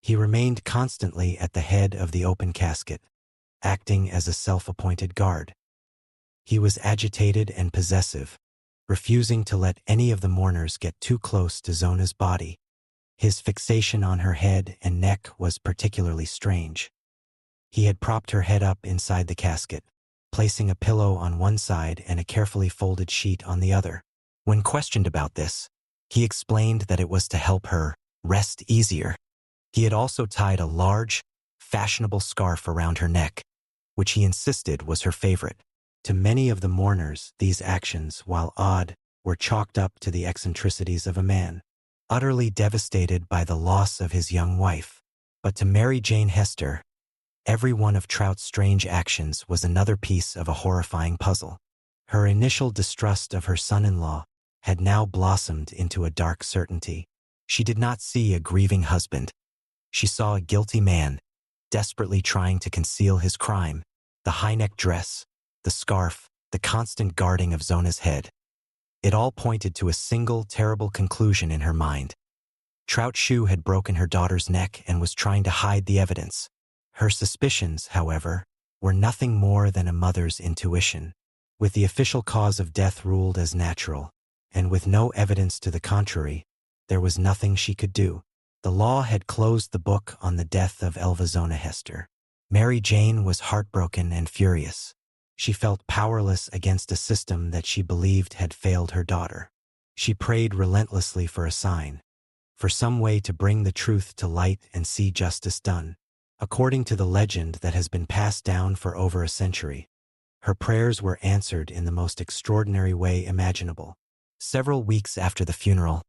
He remained constantly at the head of the open casket, acting as a self-appointed guard. He was agitated and possessive, refusing to let any of the mourners get too close to Zona's body. His fixation on her head and neck was particularly strange. He had propped her head up inside the casket, placing a pillow on one side and a carefully folded sheet on the other. When questioned about this, he explained that it was to help her rest easier. He had also tied a large, fashionable scarf around her neck, which he insisted was her favorite. To many of the mourners, these actions, while odd, were chalked up to the eccentricities of a man, utterly devastated by the loss of his young wife. But to Mary Jane Hester, every one of Trout's strange actions was another piece of a horrifying puzzle. Her initial distrust of her son-in-law had now blossomed into a dark certainty. She did not see a grieving husband. She saw a guilty man, desperately trying to conceal his crime. The high-neck dress, the scarf, the constant guarding of Zona's head. It all pointed to a single terrible conclusion in her mind. Trout Shue had broken her daughter's neck and was trying to hide the evidence. Her suspicions, however, were nothing more than a mother's intuition. With the official cause of death ruled as natural, and with no evidence to the contrary, there was nothing she could do. The law had closed the book on the death of Elva Zona Hester. Mary Jane was heartbroken and furious. She felt powerless against a system that she believed had failed her daughter. She prayed relentlessly for a sign, for some way to bring the truth to light and see justice done. According to the legend that has been passed down for over a century, her prayers were answered in the most extraordinary way imaginable. Several weeks after the funeral,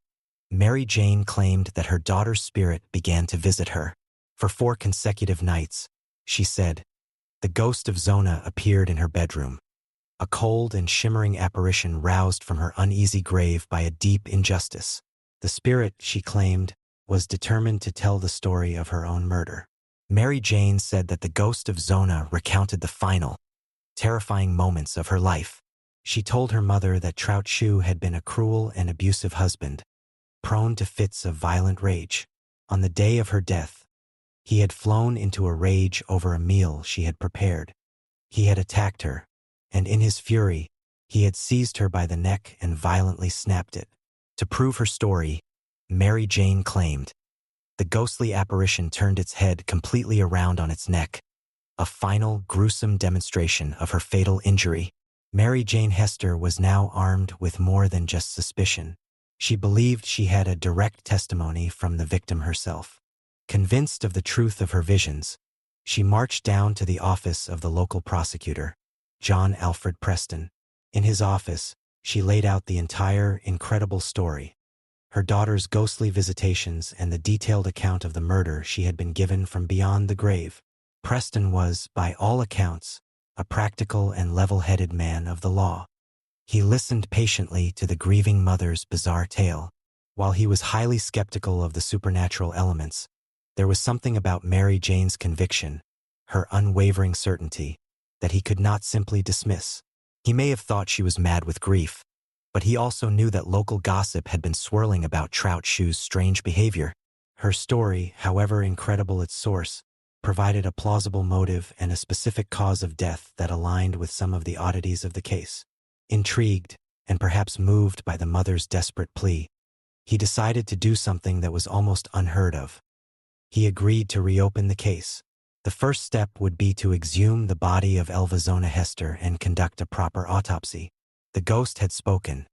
Mary Jane claimed that her daughter's spirit began to visit her. For 4 consecutive nights, she said, the ghost of Zona appeared in her bedroom, a cold and shimmering apparition roused from her uneasy grave by a deep injustice. The spirit, she claimed, was determined to tell the story of her own murder. Mary Jane said that the ghost of Zona recounted the final, terrifying moments of her life. She told her mother that Trout Shue had been a cruel and abusive husband, prone to fits of violent rage. On the day of her death, he had flown into a rage over a meal she had prepared. He had attacked her, and in his fury, he had seized her by the neck and violently snapped it. To prove her story, Mary Jane claimed, The ghostly apparition turned its head completely around on its neck, a final, gruesome demonstration of her fatal injury. Mary Jane Hester was now armed with more than just suspicion. She believed she had a direct testimony from the victim herself. Convinced of the truth of her visions, she marched down to the office of the local prosecutor, John Alfred Preston. In his office, she laid out the entire, incredible story. Her daughter's ghostly visitations and the detailed account of the murder she had been given from beyond the grave. Preston was, by all accounts, a practical and level-headed man of the law. He listened patiently to the grieving mother's bizarre tale. While he was highly skeptical of the supernatural elements, there was something about Mary Jane's conviction, her unwavering certainty, that he could not simply dismiss. He may have thought she was mad with grief, but he also knew that local gossip had been swirling about Trout Shoe's strange behavior. Her story, however incredible its source, provided a plausible motive and a specific cause of death that aligned with some of the oddities of the case. Intrigued, and perhaps moved by the mother's desperate plea, he decided to do something that was almost unheard of. He agreed to reopen the case. The first step would be to exhume the body of Elvazona Hester and conduct a proper autopsy. The ghost had spoken.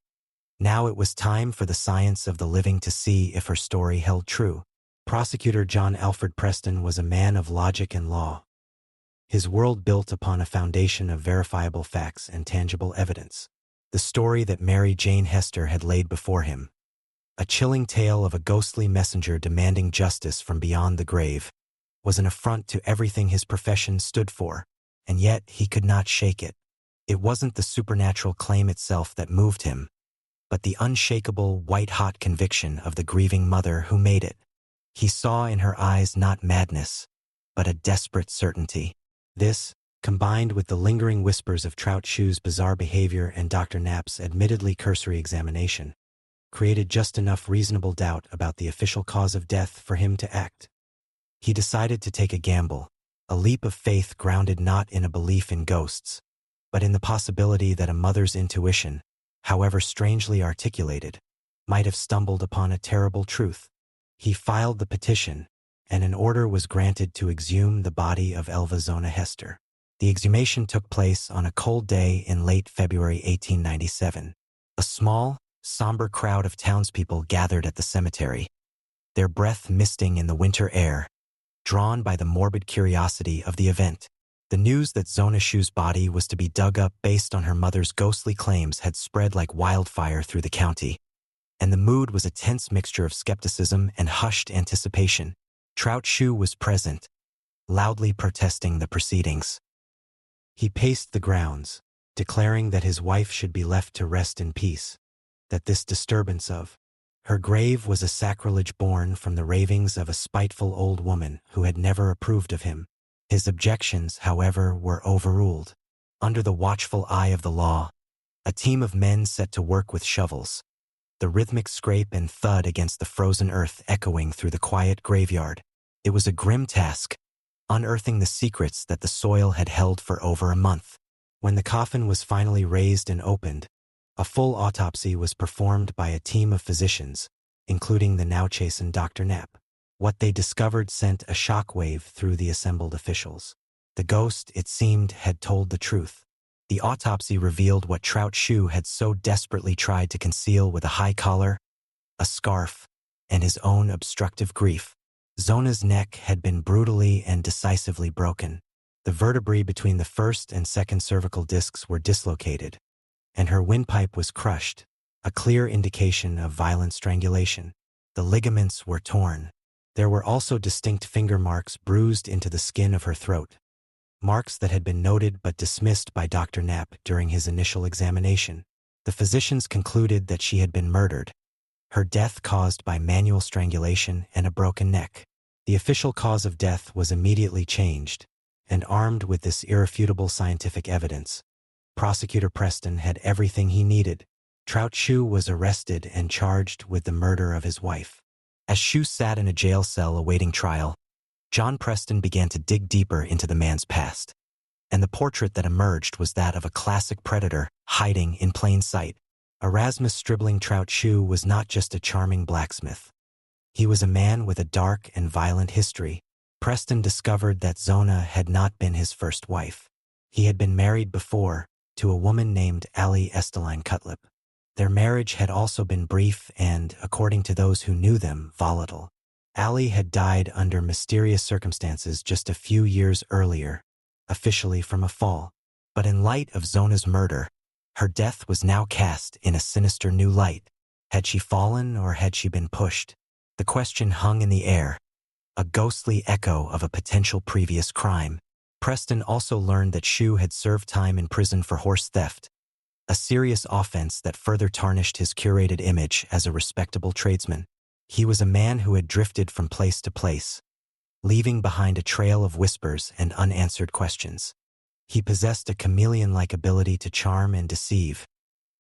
Now it was time for the science of the living to see if her story held true. Prosecutor John Alfred Preston was a man of logic and law. His world built upon a foundation of verifiable facts and tangible evidence. The story that Mary Jane Hester had laid before him, a chilling tale of a ghostly messenger demanding justice from beyond the grave, was an affront to everything his profession stood for, and yet he could not shake it. It wasn't the supernatural claim itself that moved him, but the unshakable, white-hot conviction of the grieving mother who made it. He saw in her eyes not madness, but a desperate certainty. This, combined with the lingering whispers of Trout Shoe's bizarre behavior and Dr. Knapp's admittedly cursory examination, created just enough reasonable doubt about the official cause of death for him to act. He decided to take a gamble, a leap of faith grounded not in a belief in ghosts, but in the possibility that a mother's intuition, however strangely articulated, might have stumbled upon a terrible truth. He filed the petition, and an order was granted to exhume the body of Elvazona Hester. The exhumation took place on a cold day in late February 1897. A small, somber crowd of townspeople gathered at the cemetery, their breath misting in the winter air, drawn by the morbid curiosity of the event. The news that Zona Shoe's body was to be dug up based on her mother's ghostly claims had spread like wildfire through the county, and the mood was a tense mixture of skepticism and hushed anticipation. Trout Shoe was present, loudly protesting the proceedings. He paced the grounds, declaring that his wife should be left to rest in peace, that this disturbance of her grave was a sacrilege born from the ravings of a spiteful old woman who had never approved of him. His objections, however, were overruled. Under the watchful eye of the law, a team of men set to work with shovels, the rhythmic scrape and thud against the frozen earth echoing through the quiet graveyard. It was a grim task, unearthing the secrets that the soil had held for over a month. When the coffin was finally raised and opened, a full autopsy was performed by a team of physicians, including the now chastened Dr. Knapp. What they discovered sent a shockwave through the assembled officials. The ghost, it seemed, had told the truth. The autopsy revealed what Trout Shoe had so desperately tried to conceal with a high collar, a scarf, and his own obstructive grief. Zona's neck had been brutally and decisively broken. The vertebrae between the first and second cervical discs were dislocated, and her windpipe was crushed, a clear indication of violent strangulation. The ligaments were torn. There were also distinct finger marks bruised into the skin of her throat, marks that had been noted but dismissed by Dr. Knapp during his initial examination. The physicians concluded that she had been murdered, her death caused by manual strangulation and a broken neck. The official cause of death was immediately changed, and armed with this irrefutable scientific evidence, Prosecutor Preston had everything he needed. Trout Shoe was arrested and charged with the murder of his wife. As Shoe sat in a jail cell awaiting trial, John Preston began to dig deeper into the man's past, and the portrait that emerged was that of a classic predator hiding in plain sight. Erasmus Stribling Trout Shoe was not just a charming blacksmith. He was a man with a dark and violent history. Preston discovered that Zona had not been his first wife. He had been married before, to a woman named Allie Esteline Cutlip. Their marriage had also been brief and, according to those who knew them, volatile. Allie had died under mysterious circumstances just a few years earlier, officially from a fall. But in light of Zona's murder, her death was now cast in a sinister new light. Had she fallen or had she been pushed? The question hung in the air, a ghostly echo of a potential previous crime. Preston also learned that Shu had served time in prison for horse theft, a serious offense that further tarnished his curated image as a respectable tradesman. He was a man who had drifted from place to place, leaving behind a trail of whispers and unanswered questions. He possessed a chameleon-like ability to charm and deceive,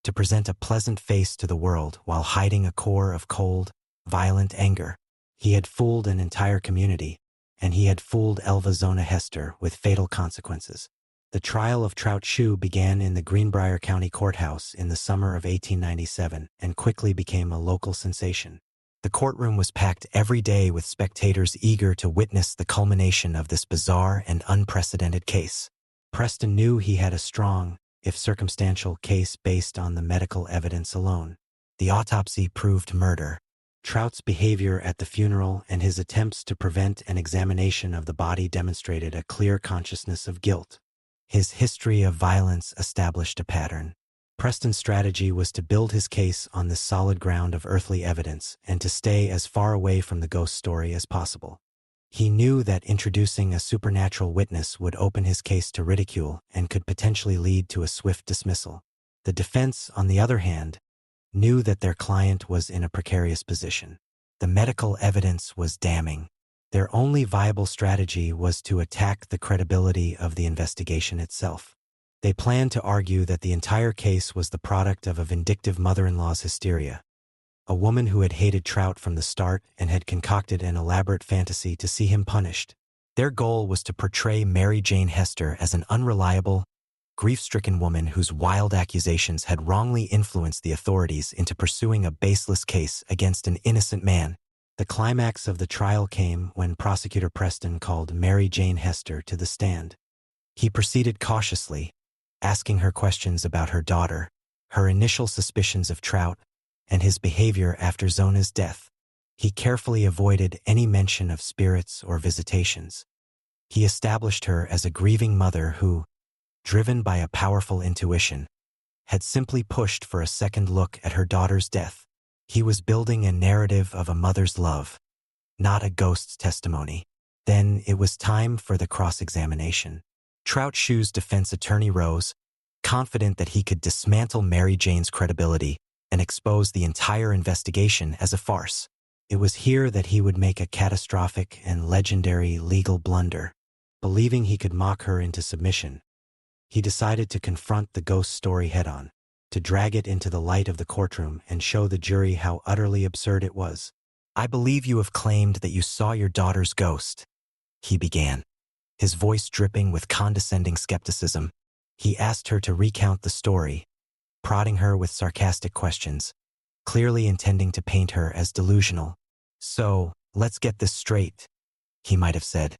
to present a pleasant face to the world while hiding a core of cold, violent anger. He had fooled an entire community, and he had fooled Elva Zona Hester with fatal consequences. The trial of Trout Shu began in the Greenbrier County Courthouse in the summer of 1897 and quickly became a local sensation. The courtroom was packed every day with spectators eager to witness the culmination of this bizarre and unprecedented case. Preston knew he had a strong, if circumstantial, case based on the medical evidence alone. The autopsy proved murder. Trout's behavior at the funeral and his attempts to prevent an examination of the body demonstrated a clear consciousness of guilt. His history of violence established a pattern. Preston's strategy was to build his case on this solid ground of earthly evidence and to stay as far away from the ghost story as possible. He knew that introducing a supernatural witness would open his case to ridicule and could potentially lead to a swift dismissal. The defense, on the other hand, knew that their client was in a precarious position. The medical evidence was damning. Their only viable strategy was to attack the credibility of the investigation itself. They planned to argue that the entire case was the product of a vindictive mother-in-law's hysteria, a woman who had hated Trout from the start and had concocted an elaborate fantasy to see him punished. Their goal was to portray Mary Jane Hester as an unreliable, grief-stricken woman whose wild accusations had wrongly influenced the authorities into pursuing a baseless case against an innocent man. The climax of the trial came when Prosecutor Preston called Mary Jane Hester to the stand. He proceeded cautiously, asking her questions about her daughter, her initial suspicions of Trout, and his behavior after Zona's death. He carefully avoided any mention of spirits or visitations. He established her as a grieving mother who, driven by a powerful intuition, had simply pushed for a second look at her daughter's death. He was building a narrative of a mother's love, not a ghost's testimony. Then it was time for the cross-examination. Trout Shu's defense attorney rose, confident that he could dismantle Mary Jane's credibility and expose the entire investigation as a farce. It was here that he would make a catastrophic and legendary legal blunder. Believing he could mock her into submission, he decided to confront the ghost story head-on, to drag it into the light of the courtroom and show the jury how utterly absurd it was. "I believe you have claimed that you saw your daughter's ghost," he began, his voice dripping with condescending skepticism. He asked her to recount the story, prodding her with sarcastic questions, clearly intending to paint her as delusional. "So, let's get this straight," he might have said.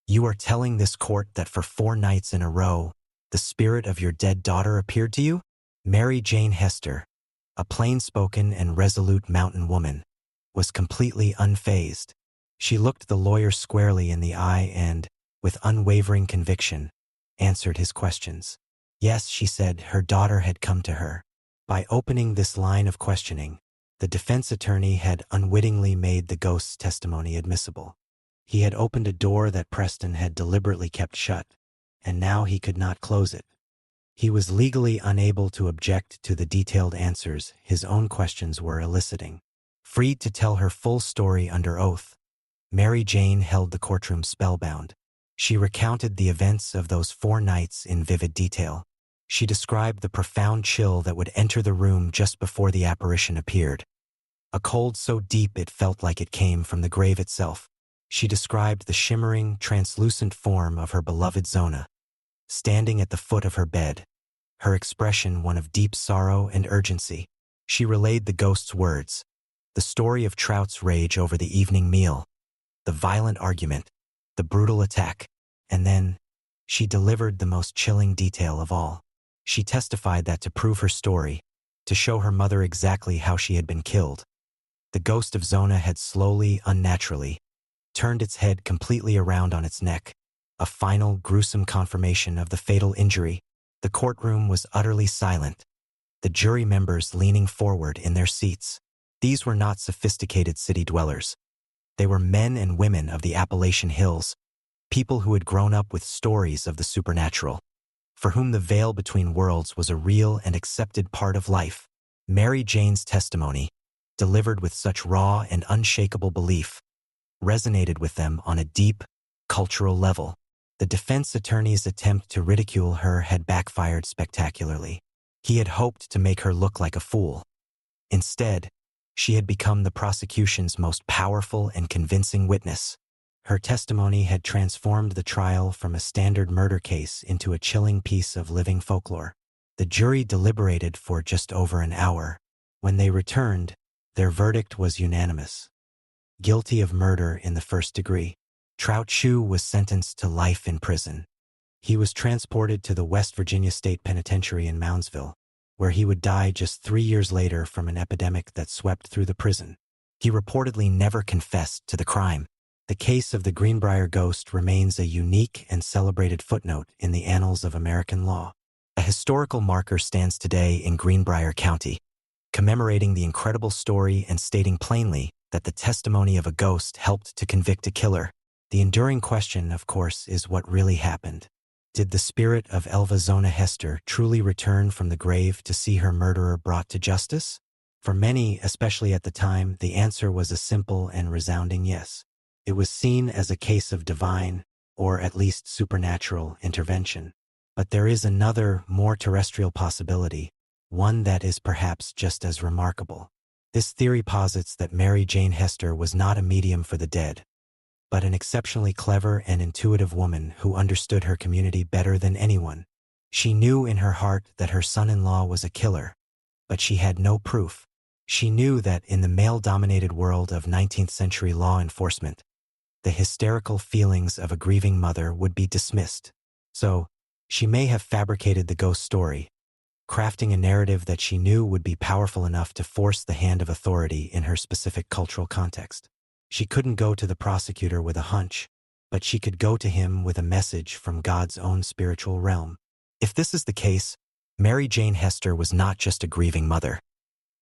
"You are telling this court that for 4 nights in a row, the spirit of your dead daughter appeared to you?" Mary Jane Hester, a plain-spoken and resolute mountain woman, was completely unfazed. She looked the lawyer squarely in the eye and, with unwavering conviction, answered his questions. Yes, she said, her daughter had come to her. By opening this line of questioning, the defense attorney had unwittingly made the ghost's testimony admissible. He had opened a door that Preston had deliberately kept shut, and now he could not close it. He was legally unable to object to the detailed answers his own questions were eliciting. Freed to tell her full story under oath, Mary Jane held the courtroom spellbound. She recounted the events of those 4 nights in vivid detail. She described the profound chill that would enter the room just before the apparition appeared, a cold so deep it felt like it came from the grave itself. She described the shimmering, translucent form of her beloved Zona, standing at the foot of her bed, her expression one of deep sorrow and urgency. She relayed the ghost's words, The story of Trout's rage over the evening meal, the violent argument, the brutal attack, and then she delivered the most chilling detail of all. She testified that to prove her story, to show her mother exactly how she had been killed, the ghost of Zona had slowly, unnaturally, turned its head completely around on its neck, a final, gruesome confirmation of the fatal injury. The courtroom was utterly silent, the jury members leaning forward in their seats. These were not sophisticated city dwellers. They were men and women of the Appalachian Hills, people who had grown up with stories of the supernatural, for whom the veil between worlds was a real and accepted part of life. Mary Jane's testimony, delivered with such raw and unshakable belief, resonated with them on a deep, cultural level. The defense attorney's attempt to ridicule her had backfired spectacularly. He had hoped to make her look like a fool. Instead, she had become the prosecution's most powerful and convincing witness. Her testimony had transformed the trial from a standard murder case into a chilling piece of living folklore. The jury deliberated for just over an hour. When they returned, their verdict was unanimous. Guilty of murder in the first degree. Trout Shue was sentenced to life in prison. He was transported to the West Virginia State Penitentiary in Moundsville, where he would die just 3 years later from an epidemic that swept through the prison. He reportedly never confessed to the crime. The case of the Greenbrier ghost remains a unique and celebrated footnote in the annals of American law. A historical marker stands today in Greenbrier County, commemorating the incredible story and stating plainly that the testimony of a ghost helped to convict a killer. The enduring question, of course, is what really happened. Did the spirit of Elva Zona Hester truly return from the grave to see her murderer brought to justice? For many, especially at the time, the answer was a simple and resounding yes. It was seen as a case of divine, or at least supernatural, intervention. But there is another, more terrestrial possibility, one that is perhaps just as remarkable. This theory posits that Mary Jane Hester was not a medium for the dead, but an exceptionally clever and intuitive woman who understood her community better than anyone. She knew in her heart that her son-in-law was a killer, but she had no proof. She knew that in the male-dominated world of 19th-century law enforcement, the hysterical feelings of a grieving mother would be dismissed. So, she may have fabricated the ghost story, crafting a narrative that she knew would be powerful enough to force the hand of authority in her specific cultural context. She couldn't go to the prosecutor with a hunch, but she could go to him with a message from God's own spiritual realm. If this is the case, Mary Jane Hester was not just a grieving mother.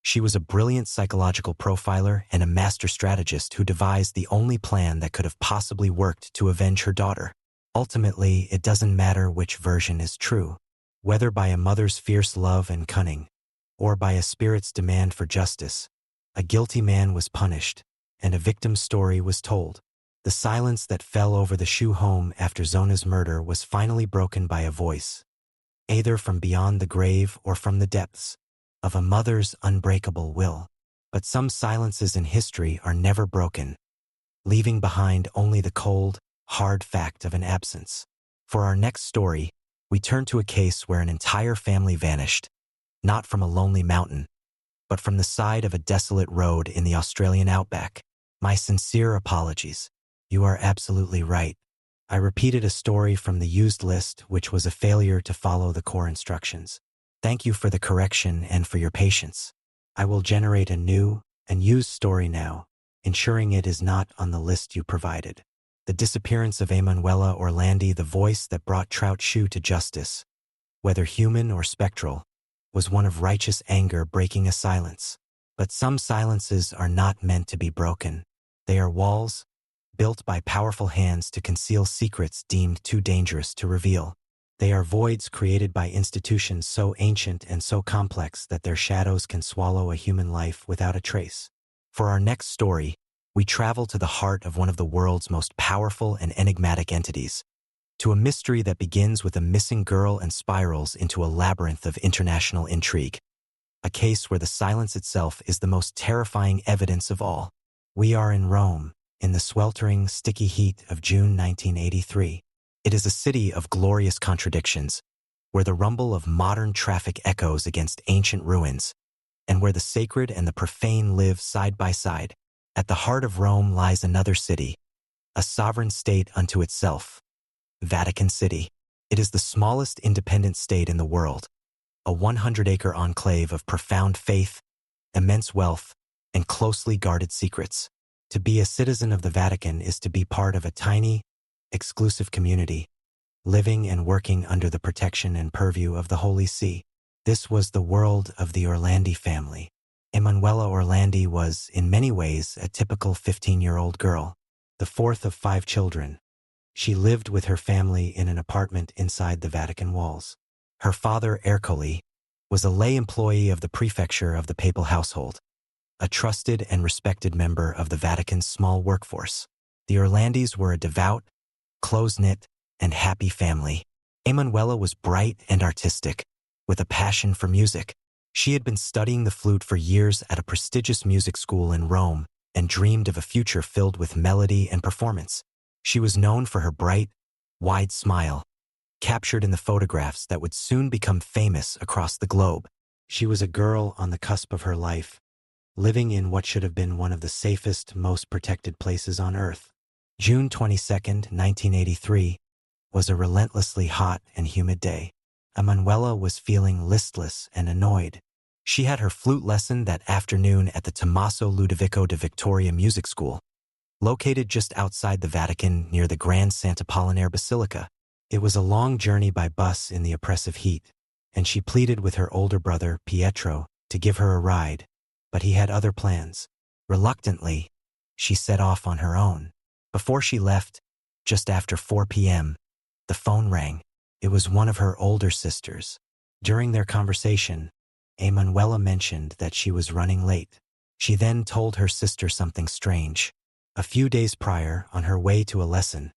She was a brilliant psychological profiler and a master strategist who devised the only plan that could have possibly worked to avenge her daughter. Ultimately, it doesn't matter which version is true. Whether by a mother's fierce love and cunning, or by a spirit's demand for justice, a guilty man was punished, and a victim's story was told. The silence that fell over the Shue home after Zona's murder was finally broken by a voice, either from beyond the grave or from the depths, of a mother's unbreakable will. But some silences in history are never broken, leaving behind only the cold, hard fact of an absence. For our next story, we turn to a case where an entire family vanished, not from a lonely mountain, but from the side of a desolate road in the Australian outback. My sincere apologies. You are absolutely right. I repeated a story from the used list which was a failure to follow the core instructions. Thank you for the correction and for your patience. I will generate a new and used story now, ensuring it is not on the list you provided. The disappearance of Emanuela Orlandi, the voice that brought Trout Shue to justice, whether human or spectral, was one of righteous anger breaking a silence. But some silences are not meant to be broken. They are walls, built by powerful hands to conceal secrets deemed too dangerous to reveal. They are voids created by institutions so ancient and so complex that their shadows can swallow a human life without a trace. For our next story, we travel to the heart of one of the world's most powerful and enigmatic entities, to a mystery that begins with a missing girl and spirals into a labyrinth of international intrigue. A case where the silence itself is the most terrifying evidence of all. We are in Rome, in the sweltering, sticky heat of June 1983. It is a city of glorious contradictions, where the rumble of modern traffic echoes against ancient ruins, and where the sacred and the profane live side by side. At the heart of Rome lies another city, a sovereign state unto itself, Vatican City. It is the smallest independent state in the world, a 100-acre enclave of profound faith, immense wealth, and closely guarded secrets. To be a citizen of the Vatican is to be part of a tiny, exclusive community, living and working under the protection and purview of the Holy See. This was the world of the Orlandi family. Emanuela Orlandi was, in many ways, a typical 15-year-old girl, the fourth of 5 children. She lived with her family in an apartment inside the Vatican walls. Her father, Ercole, was a lay employee of the prefecture of the papal household, a trusted and respected member of the Vatican's small workforce. The Orlandis were a devout, close-knit, and happy family. Emanuela was bright and artistic, with a passion for music. She had been studying the flute for years at a prestigious music school in Rome and dreamed of a future filled with melody and performance. She was known for her bright, wide smile, captured in the photographs that would soon become famous across the globe. She was a girl on the cusp of her life, living in what should have been one of the safest, most protected places on Earth. June 22nd, 1983, was a relentlessly hot and humid day. Emanuela was feeling listless and annoyed. She had her flute lesson that afternoon at the Tommaso Ludovico de Victoria Music School, located just outside the Vatican near the Grand Sant'Apollinare Basilica. It was a long journey by bus in the oppressive heat, and she pleaded with her older brother, Pietro, to give her a ride, but he had other plans. Reluctantly, she set off on her own. Before she left, just after 4 p.m., the phone rang. It was one of her older sisters. During their conversation, Emanuela mentioned that she was running late. She then told her sister something strange. A few days prior, on her way to a lesson,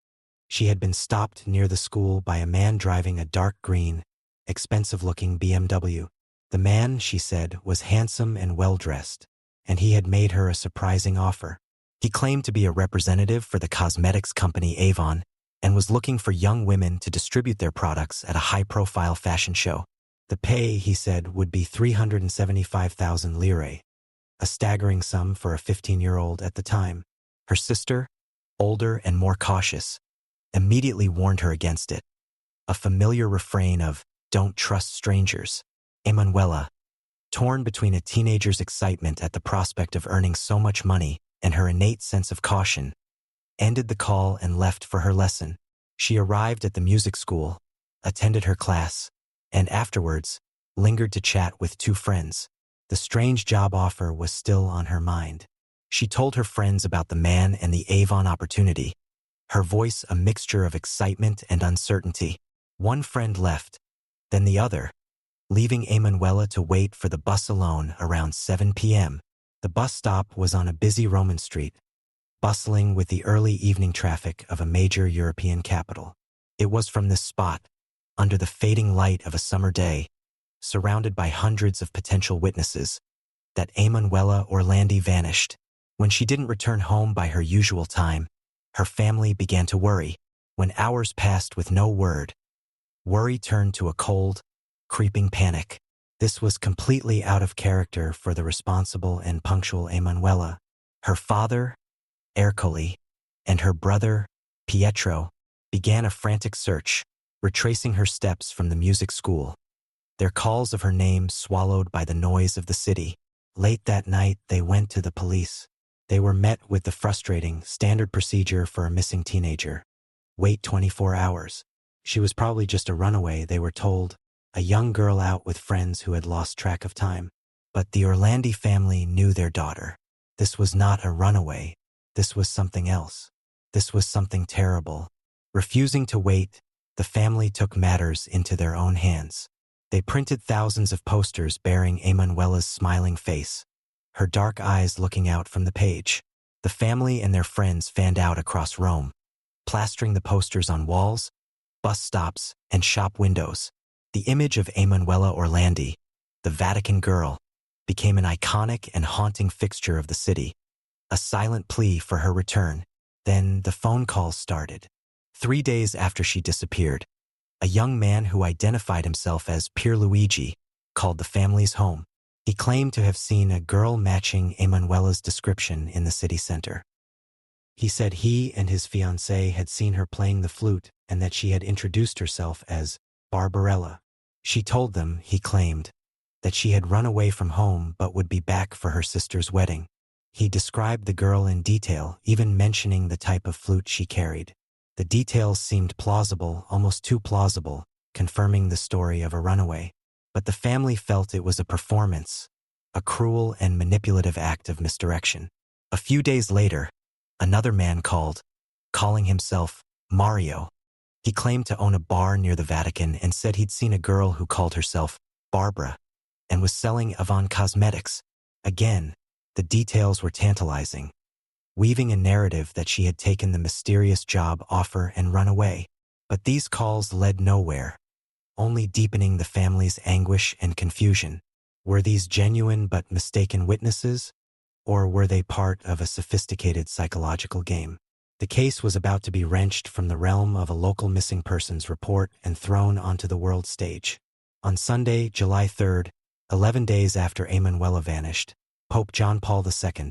she had been stopped near the school by a man driving a dark green, expensive-looking BMW. The man, she said, was handsome and well-dressed, and he had made her a surprising offer. He claimed to be a representative for the cosmetics company Avon and was looking for young women to distribute their products at a high-profile fashion show. The pay, he said, would be 375,000 lire, a staggering sum for a 15-year-old at the time. Her sister, older and more cautious, immediately warned her against it. A familiar refrain of, "Don't trust strangers." Emanuela, torn between a teenager's excitement at the prospect of earning so much money and her innate sense of caution, ended the call and left for her lesson. She arrived at the music school, attended her class, and afterwards lingered to chat with 2 friends. The strange job offer was still on her mind. She told her friends about the man and the Avon opportunity, her voice a mixture of excitement and uncertainty. One friend left, then the other, leaving Emanuela to wait for the bus alone around 7 p.m. The bus stop was on a busy Roman street, bustling with the early evening traffic of a major European capital. It was from this spot, under the fading light of a summer day, surrounded by hundreds of potential witnesses, that Emanuela Orlandi vanished. When she didn't return home by her usual time, her family began to worry. When hours passed with no word, worry turned to a cold, creeping panic. This was completely out of character for the responsible and punctual Emanuela. Her father, Ercole, and her brother, Pietro, began a frantic search, retracing her steps from the music school, their calls of her name swallowed by the noise of the city. Late that night, they went to the police. They were met with the frustrating, standard procedure for a missing teenager. Wait 24 hours. She was probably just a runaway, they were told, a young girl out with friends who had lost track of time. But the Orlandi family knew their daughter. This was not a runaway. This was something else. This was something terrible. Refusing to wait, the family took matters into their own hands. They printed thousands of posters bearing Emanuela's smiling face, her dark eyes looking out from the page. The family and their friends fanned out across Rome, plastering the posters on walls, bus stops, and shop windows. The image of Emanuela Orlandi, the Vatican girl, became an iconic and haunting fixture of the city, a silent plea for her return. Then the phone calls started. 3 days after she disappeared, a young man who identified himself as Pierluigi called the family's home. He claimed to have seen a girl matching Emanuela's description in the city center. He said he and his fiancée had seen her playing the flute and that she had introduced herself as Barbarella. She told them, he claimed, that she had run away from home but would be back for her sister's wedding. He described the girl in detail, even mentioning the type of flute she carried. The details seemed plausible, almost too plausible, confirming the story of a runaway. But the family felt it was a performance, a cruel and manipulative act of misdirection. A few days later, another man called, calling himself Mario. He claimed to own a bar near the Vatican and said he'd seen a girl who called herself Barbara and was selling Avon cosmetics. Again, the details were tantalizing, weaving a narrative that she had taken the mysterious job offer and run away. But these calls led nowhere, only deepening the family's anguish and confusion. Were these genuine but mistaken witnesses, or were they part of a sophisticated psychological game? The case was about to be wrenched from the realm of a local missing persons report and thrown onto the world stage. On Sunday, July 3rd, 11 days after Emanuela vanished, Pope John Paul II,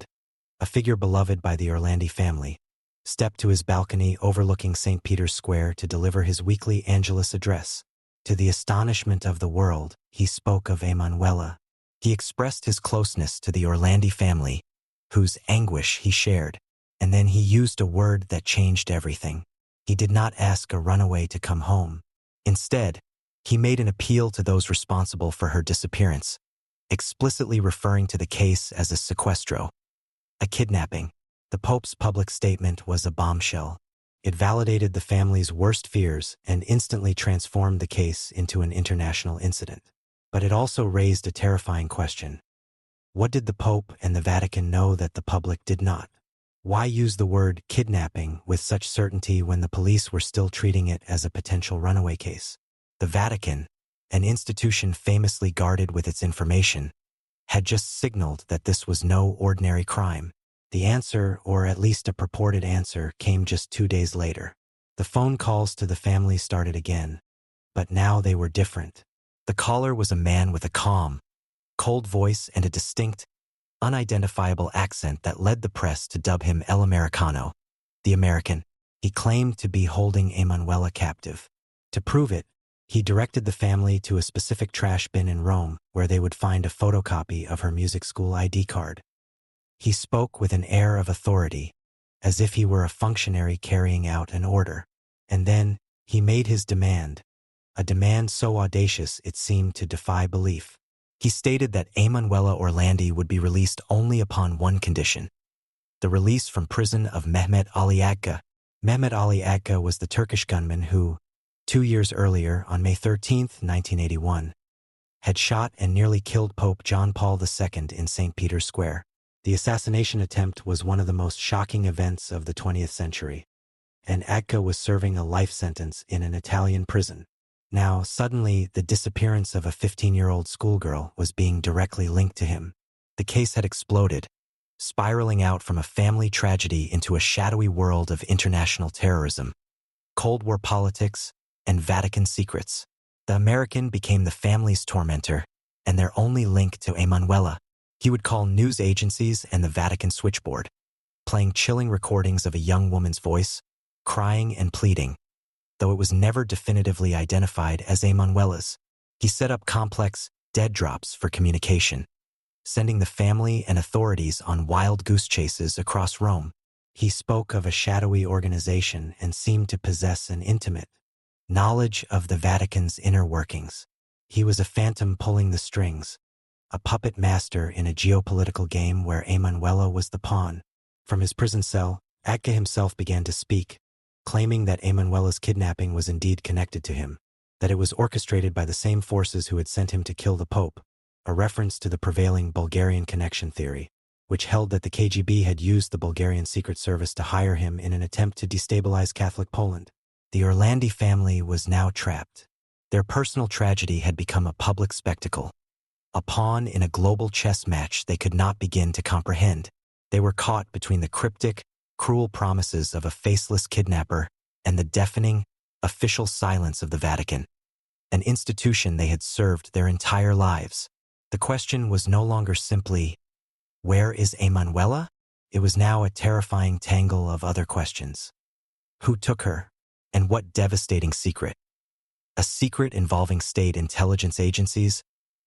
a figure beloved by the Orlandi family, stepped to his balcony overlooking St. Peter's Square to deliver his weekly Angelus address. To the astonishment of the world, he spoke of Emanuela. He expressed his closeness to the Orlandi family, whose anguish he shared, and then he used a word that changed everything. He did not ask a runaway to come home. Instead, he made an appeal to those responsible for her disappearance, explicitly referring to the case as a sequestro, a kidnapping. The Pope's public statement was a bombshell. It validated the family's worst fears and instantly transformed the case into an international incident. But it also raised a terrifying question. What did the Pope and the Vatican know that the public did not? Why use the word kidnapping with such certainty when the police were still treating it as a potential runaway case? The Vatican, an institution famously guarded with its information, had just signaled that this was no ordinary crime. The answer, or at least a purported answer, came just 2 days later. The phone calls to the family started again, but now they were different. The caller was a man with a calm, cold voice and a distinct, unidentifiable accent that led the press to dub him El Americano, the American. He claimed to be holding Emanuela captive. To prove it, he directed the family to a specific trash bin in Rome where they would find a photocopy of her music school ID card. He spoke with an air of authority, as if he were a functionary carrying out an order. And then he made his demand, a demand so audacious it seemed to defy belief. He stated that Emanuela Orlandi would be released only upon one condition: the release from prison of Mehmet Ali Agca. Mehmet Ali Agca was the Turkish gunman who, 2 years earlier, on May 13, 1981, had shot and nearly killed Pope John Paul II in St. Peter's Square. The assassination attempt was one of the most shocking events of the 20th century, and Agca was serving a life sentence in an Italian prison. Now, suddenly, the disappearance of a 15-year-old schoolgirl was being directly linked to him. The case had exploded, spiraling out from a family tragedy into a shadowy world of international terrorism, Cold War politics, and Vatican secrets. The American became the family's tormentor, and their only link to Emanuela. He would call news agencies and the Vatican switchboard, playing chilling recordings of a young woman's voice, crying and pleading, though it was never definitively identified as Emanuela's. He set up complex dead drops for communication, sending the family and authorities on wild goose chases across Rome. He spoke of a shadowy organization and seemed to possess an intimate knowledge of the Vatican's inner workings. He was a phantom pulling the strings, a puppet master in a geopolitical game where Emanuela was the pawn. From his prison cell, Agca himself began to speak, claiming that Emanuela's kidnapping was indeed connected to him, that it was orchestrated by the same forces who had sent him to kill the Pope, a reference to the prevailing Bulgarian connection theory, which held that the KGB had used the Bulgarian Secret Service to hire him in an attempt to destabilize Catholic Poland. The Orlandi family was now trapped. Their personal tragedy had become a public spectacle, a pawn in a global chess match they could not begin to comprehend. They were caught between the cryptic, cruel promises of a faceless kidnapper and the deafening, official silence of the Vatican, an institution they had served their entire lives. The question was no longer simply, "Where is Emanuela?" It was now a terrifying tangle of other questions. Who took her? And what devastating secret? A secret involving state intelligence agencies,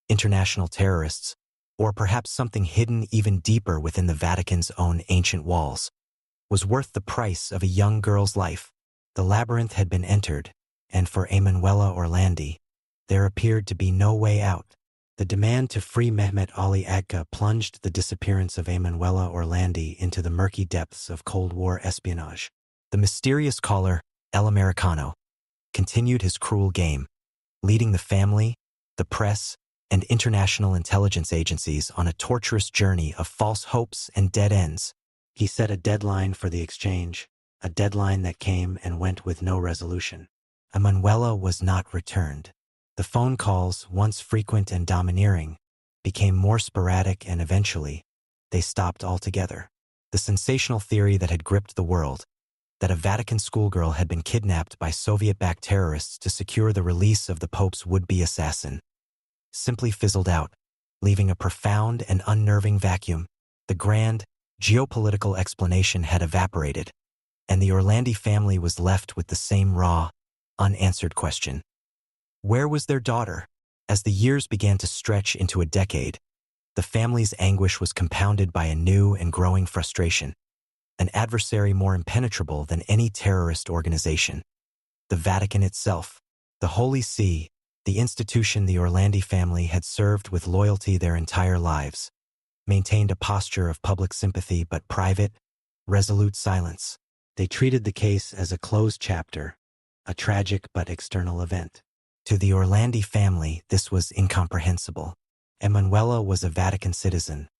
international terrorists, or perhaps something hidden even deeper within the Vatican's own ancient walls, was worth the price of a young girl's life. The labyrinth had been entered, and for Emanuela Orlandi, there appeared to be no way out. The demand to free Mehmet Ali Agca plunged the disappearance of Emanuela Orlandi into the murky depths of Cold War espionage. The mysterious caller, El Americano, continued his cruel game, leading the family, the press, and international intelligence agencies on a torturous journey of false hopes and dead ends. He set a deadline for the exchange, a deadline that came and went with no resolution. Emanuela was not returned. The phone calls, once frequent and domineering, became more sporadic, and eventually, they stopped altogether. The sensational theory that had gripped the world, that a Vatican schoolgirl had been kidnapped by Soviet-backed terrorists to secure the release of the Pope's would-be assassin, simply fizzled out, leaving a profound and unnerving vacuum. The grand, geopolitical explanation had evaporated, and the Orlandi family was left with the same raw, unanswered question. Where was their daughter? As the years began to stretch into a decade, the family's anguish was compounded by a new and growing frustration, an adversary more impenetrable than any terrorist organization. The Vatican itself, the Holy See, the institution the Orlandi family had served with loyalty their entire lives, maintained a posture of public sympathy but private, resolute silence. They treated the case as a closed chapter, a tragic but external event. To the Orlandi family, this was incomprehensible. Emanuela was a Vatican citizen,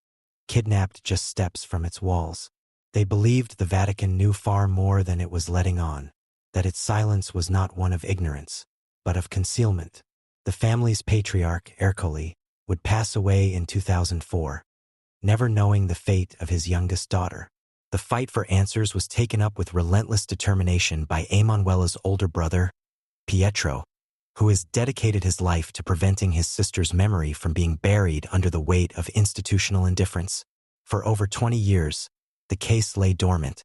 kidnapped just steps from its walls. They believed the Vatican knew far more than it was letting on, that its silence was not one of ignorance, but of concealment. The family's patriarch, Ercole, would pass away in 2004, never knowing the fate of his youngest daughter. The fight for answers was taken up with relentless determination by Emanuela's older brother, Pietro, who has dedicated his life to preventing his sister's memory from being buried under the weight of institutional indifference. For over 20 years, the case lay dormant,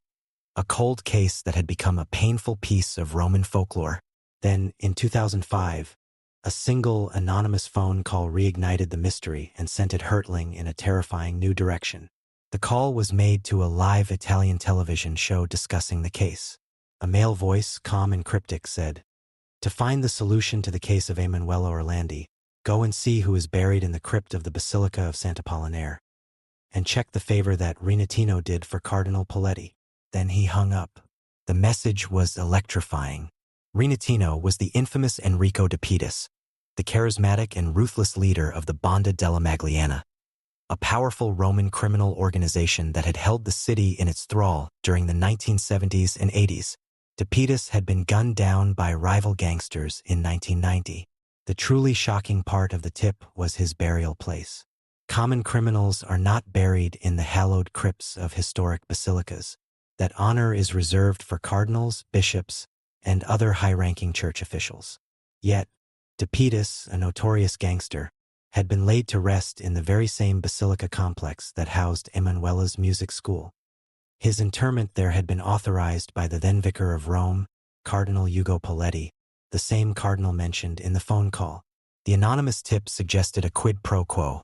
a cold case that had become a painful piece of Roman folklore. Then, in 2005, a single anonymous phone call reignited the mystery and sent it hurtling in a terrifying new direction. The call was made to a live Italian television show discussing the case. A male voice, calm and cryptic, said, "To find the solution to the case of Emanuela Orlandi, go and see who is buried in the crypt of the Basilica of Sant'Apollinare, and check the favor that Renatino did for Cardinal Poletti." Then he hung up. The message was electrifying. Renatino was the infamous Enrico de Pitis, the charismatic and ruthless leader of the Banda della Magliana, a powerful Roman criminal organization that had held the city in its thrall during the 1970s and 80s. De Pitis had been gunned down by rival gangsters in 1990. The truly shocking part of the tip was his burial place. Common criminals are not buried in the hallowed crypts of historic basilicas. That honor is reserved for cardinals, bishops, and other high-ranking church officials. Yet, De Pitis, a notorious gangster, had been laid to rest in the very same basilica complex that housed Emanuela's music school. His interment there had been authorized by the then Vicar of Rome, Cardinal Ugo Poletti, the same cardinal mentioned in the phone call. The anonymous tip suggested a quid pro quo.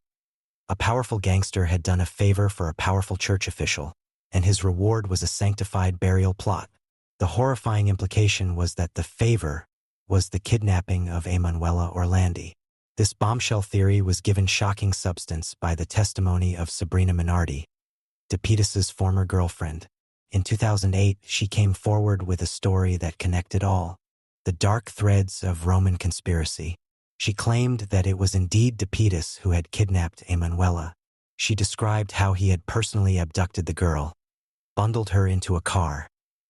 A powerful gangster had done a favor for a powerful church official, and his reward was a sanctified burial plot. The horrifying implication was that the favor was the kidnapping of Emanuela Orlandi. This bombshell theory was given shocking substance by the testimony of Sabrina Minardi, De Pitis's former girlfriend. In 2008, she came forward with a story that connected all the dark threads of Roman conspiracy. She claimed that it was indeed De Pitis who had kidnapped Emanuela. She described how he had personally abducted the girl, bundled her into a car,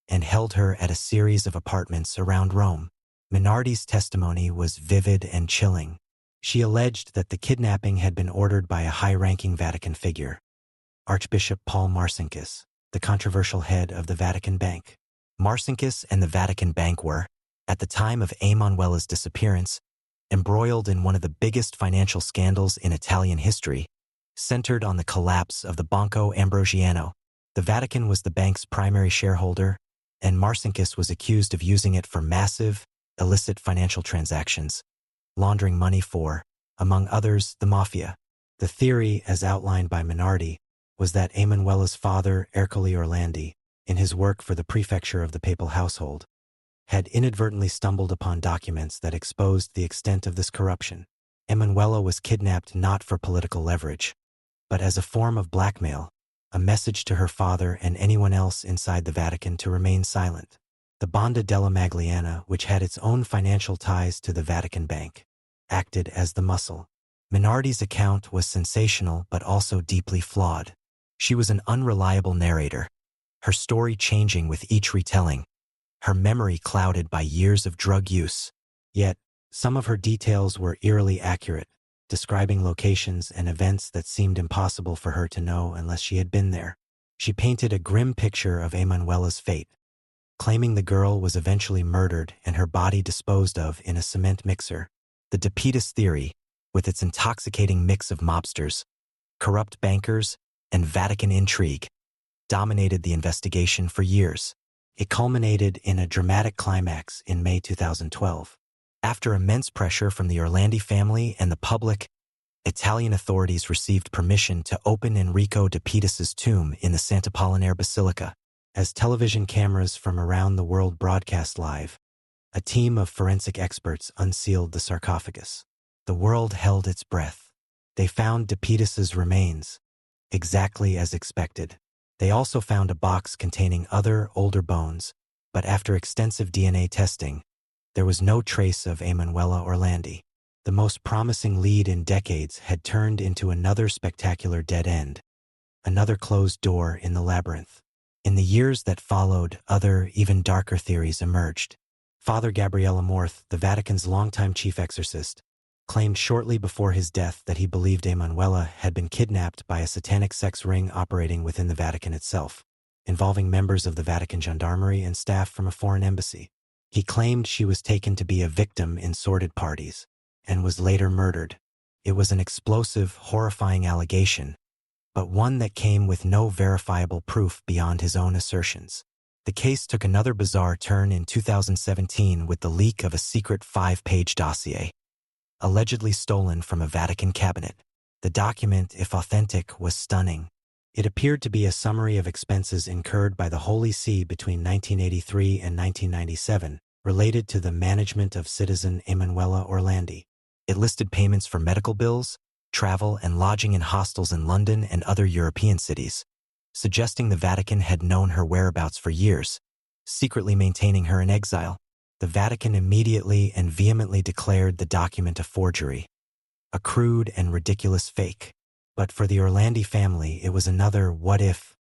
and held her at a series of apartments around Rome. Minardi's testimony was vivid and chilling. She alleged that the kidnapping had been ordered by a high-ranking Vatican figure, Archbishop Paul Marcinkus, the controversial head of the Vatican Bank. Marcinkus and the Vatican Bank were, at the time of Emanuela's disappearance, embroiled in one of the biggest financial scandals in Italian history, centered on the collapse of the Banco Ambrosiano. The Vatican was the bank's primary shareholder, and Marcinkus was accused of using it for massive, illicit financial transactions, laundering money for, among others, the mafia. The theory, as outlined by Minardi, was that Emanuela's father, Ercole Orlandi, in his work for the prefecture of the papal household, had inadvertently stumbled upon documents that exposed the extent of this corruption. Emanuela was kidnapped not for political leverage, but as a form of blackmail, a message to her father and anyone else inside the Vatican to remain silent. The Banda della Magliana, which had its own financial ties to the Vatican Bank, acted as the muscle. Minardi's account was sensational but also deeply flawed. She was an unreliable narrator, her story changing with each retelling, her memory clouded by years of drug use. Yet, some of her details were eerily accurate, describing locations and events that seemed impossible for her to know unless she had been there. She painted a grim picture of Emanuela's fate, claiming the girl was eventually murdered and her body disposed of in a cement mixer. The Depitas theory, with its intoxicating mix of mobsters, corrupt bankers, and Vatican intrigue, dominated the investigation for years. It culminated in a dramatic climax in May 2012. After immense pressure from the Orlandi family and the public, Italian authorities received permission to open Enrico Depitas' tomb in the Sant'Apollinare Basilica. As television cameras from around the world broadcast live, a team of forensic experts unsealed the sarcophagus. The world held its breath. They found Depitas' remains, exactly as expected. They also found a box containing other, older bones, but after extensive DNA testing, there was no trace of Emanuela Orlandi. The most promising lead in decades had turned into another spectacular dead end, another closed door in the labyrinth. In the years that followed, other, even darker theories emerged. Father Gabriele Amorth, the Vatican's longtime chief exorcist, claimed shortly before his death that he believed Emanuela had been kidnapped by a satanic sex ring operating within the Vatican itself, involving members of the Vatican Gendarmerie and staff from a foreign embassy. He claimed she was taken to be a victim in sordid parties, and was later murdered. It was an explosive, horrifying allegation, but one that came with no verifiable proof beyond his own assertions. The case took another bizarre turn in 2017 with the leak of a secret 5-page dossier, allegedly stolen from a Vatican cabinet. The document, if authentic, was stunning. It appeared to be a summary of expenses incurred by the Holy See between 1983 and 1997, related to the management of citizen Emanuela Orlandi. It listed payments for medical bills, travel, and lodging in hostels in London and other European cities, suggesting the Vatican had known her whereabouts for years, secretly maintaining her in exile. The Vatican immediately and vehemently declared the document a forgery, a crude and ridiculous fake. But for the Orlandi family, it was another what if,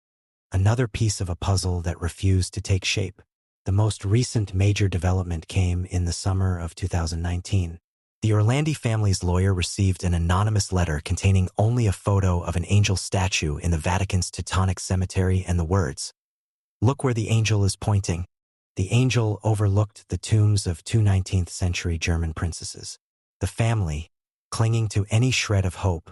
another piece of a puzzle that refused to take shape. The most recent major development came in the summer of 2019. The Orlandi family's lawyer received an anonymous letter containing only a photo of an angel statue in the Vatican's Teutonic Cemetery and the words, "Look where the angel is pointing." The angel overlooked the tombs of two 19th-century German princesses. The family, clinging to any shred of hope,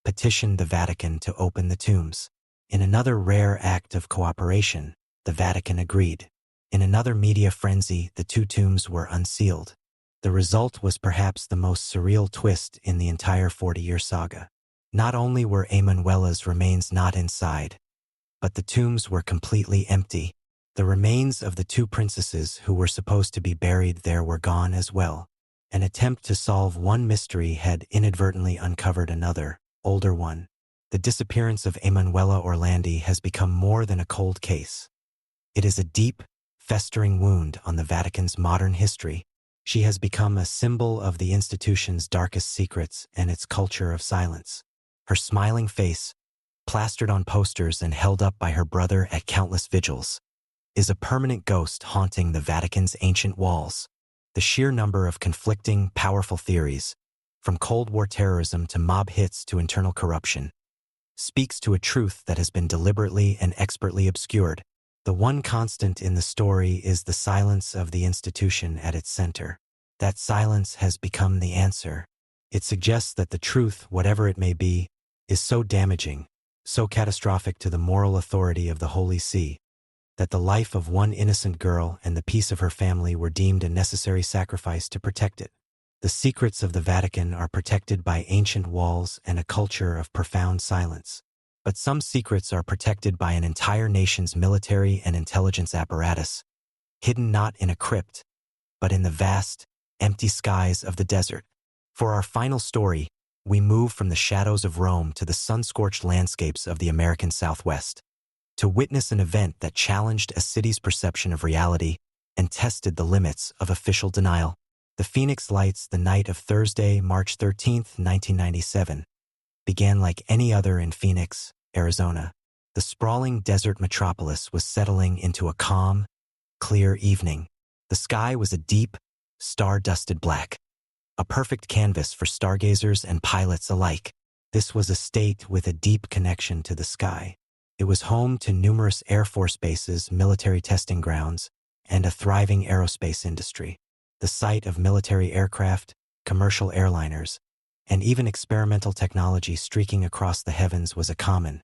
petitioned the Vatican to open the tombs. In another rare act of cooperation, the Vatican agreed. In another media frenzy, the two tombs were unsealed. The result was perhaps the most surreal twist in the entire 40-year saga. Not only were Emanuela's remains not inside, but the tombs were completely empty. The remains of the two princesses who were supposed to be buried there were gone as well. An attempt to solve one mystery had inadvertently uncovered another, older one. The disappearance of Emanuela Orlandi has become more than a cold case. It is a deep, festering wound on the Vatican's modern history. She has become a symbol of the institution's darkest secrets and its culture of silence. Her smiling face, plastered on posters and held up by her brother at countless vigils, is a permanent ghost haunting the Vatican's ancient walls. The sheer number of conflicting, powerful theories, from Cold War terrorism to mob hits to internal corruption, speaks to a truth that has been deliberately and expertly obscured. The one constant in the story is the silence of the institution at its center. That silence has become the answer. It suggests that the truth, whatever it may be, is so damaging, so catastrophic to the moral authority of the Holy See, that the life of one innocent girl and the peace of her family were deemed a necessary sacrifice to protect it. The secrets of the Vatican are protected by ancient walls and a culture of profound silence. But some secrets are protected by an entire nation's military and intelligence apparatus, hidden not in a crypt, but in the vast, empty skies of the desert. For our final story, we move from the shadows of Rome to the sun-scorched landscapes of the American Southwest, to witness an event that challenged a city's perception of reality and tested the limits of official denial. The Phoenix Lights, the night of Thursday, March 13, 1997, began like any other in Phoenix, Arizona. The sprawling desert metropolis was settling into a calm, clear evening. The sky was a deep, star-dusted black, a perfect canvas for stargazers and pilots alike. This was a state with a deep connection to the sky. It was home to numerous Air Force bases, military testing grounds, and a thriving aerospace industry. The sight of military aircraft, commercial airliners, and even experimental technology streaking across the heavens was a common,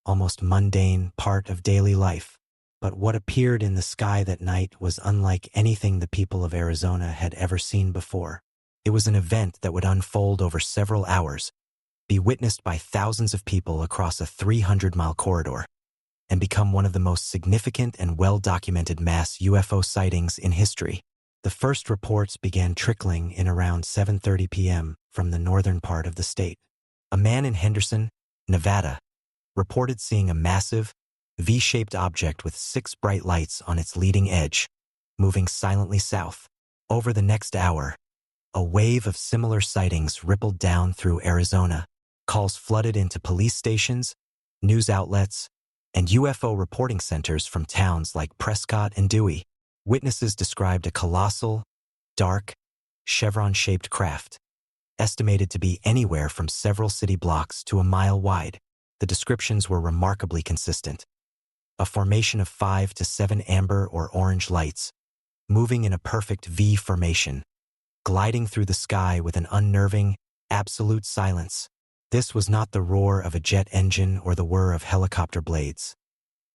almost mundane part of daily life. But what appeared in the sky that night was unlike anything the people of Arizona had ever seen before. It was an event that would unfold over several hours, be witnessed by thousands of people across a 300-mile corridor, and become one of the most significant and well-documented mass UFO sightings in history. The first reports began trickling in around 7:30 p.m. from the northern part of the state. A man in Henderson, Nevada, reported seeing a massive, V-shaped object with 6 bright lights on its leading edge, moving silently south. Over the next hour, a wave of similar sightings rippled down through Arizona. Calls flooded into police stations, news outlets, and UFO reporting centers from towns like Prescott and Dewey. Witnesses described a colossal, dark, chevron-shaped craft, estimated to be anywhere from several city blocks to a mile wide. The descriptions were remarkably consistent. A formation of 5 to 7 amber or orange lights, moving in a perfect V formation, gliding through the sky with an unnerving, absolute silence. This was not the roar of a jet engine or the whir of helicopter blades.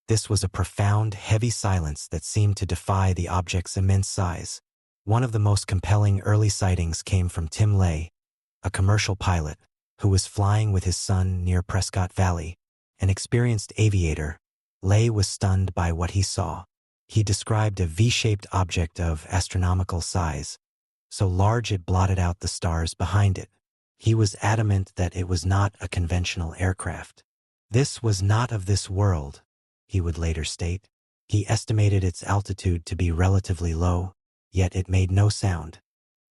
This was a profound, heavy silence that seemed to defy the object's immense size. One of the most compelling early sightings came from Tim Lay, a commercial pilot who was flying with his son near Prescott Valley. An experienced aviator, Lay was stunned by what he saw. He described a V-shaped object of astronomical size, so large it blotted out the stars behind it. He was adamant that it was not a conventional aircraft. This was not of this world, he would later state. He estimated its altitude to be relatively low, yet it made no sound.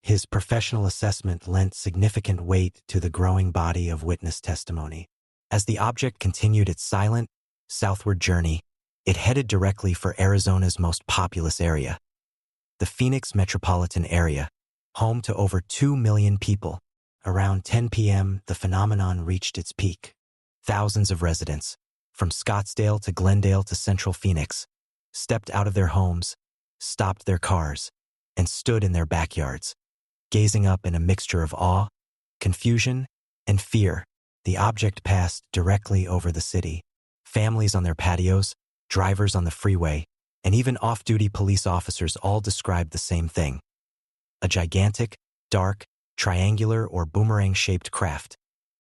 His professional assessment lent significant weight to the growing body of witness testimony. As the object continued its silent, southward journey, it headed directly for Arizona's most populous area, the Phoenix metropolitan area, home to over 2 million people. Around 10 p.m., the phenomenon reached its peak. Thousands of residents, from Scottsdale to Glendale to Central Phoenix, stepped out of their homes, stopped their cars, and stood in their backyards, gazing up in a mixture of awe, confusion, and fear. The object passed directly over the city. Families on their patios, drivers on the freeway, and even off-duty police officers all described the same thing. A gigantic, dark, triangular or boomerang-shaped craft,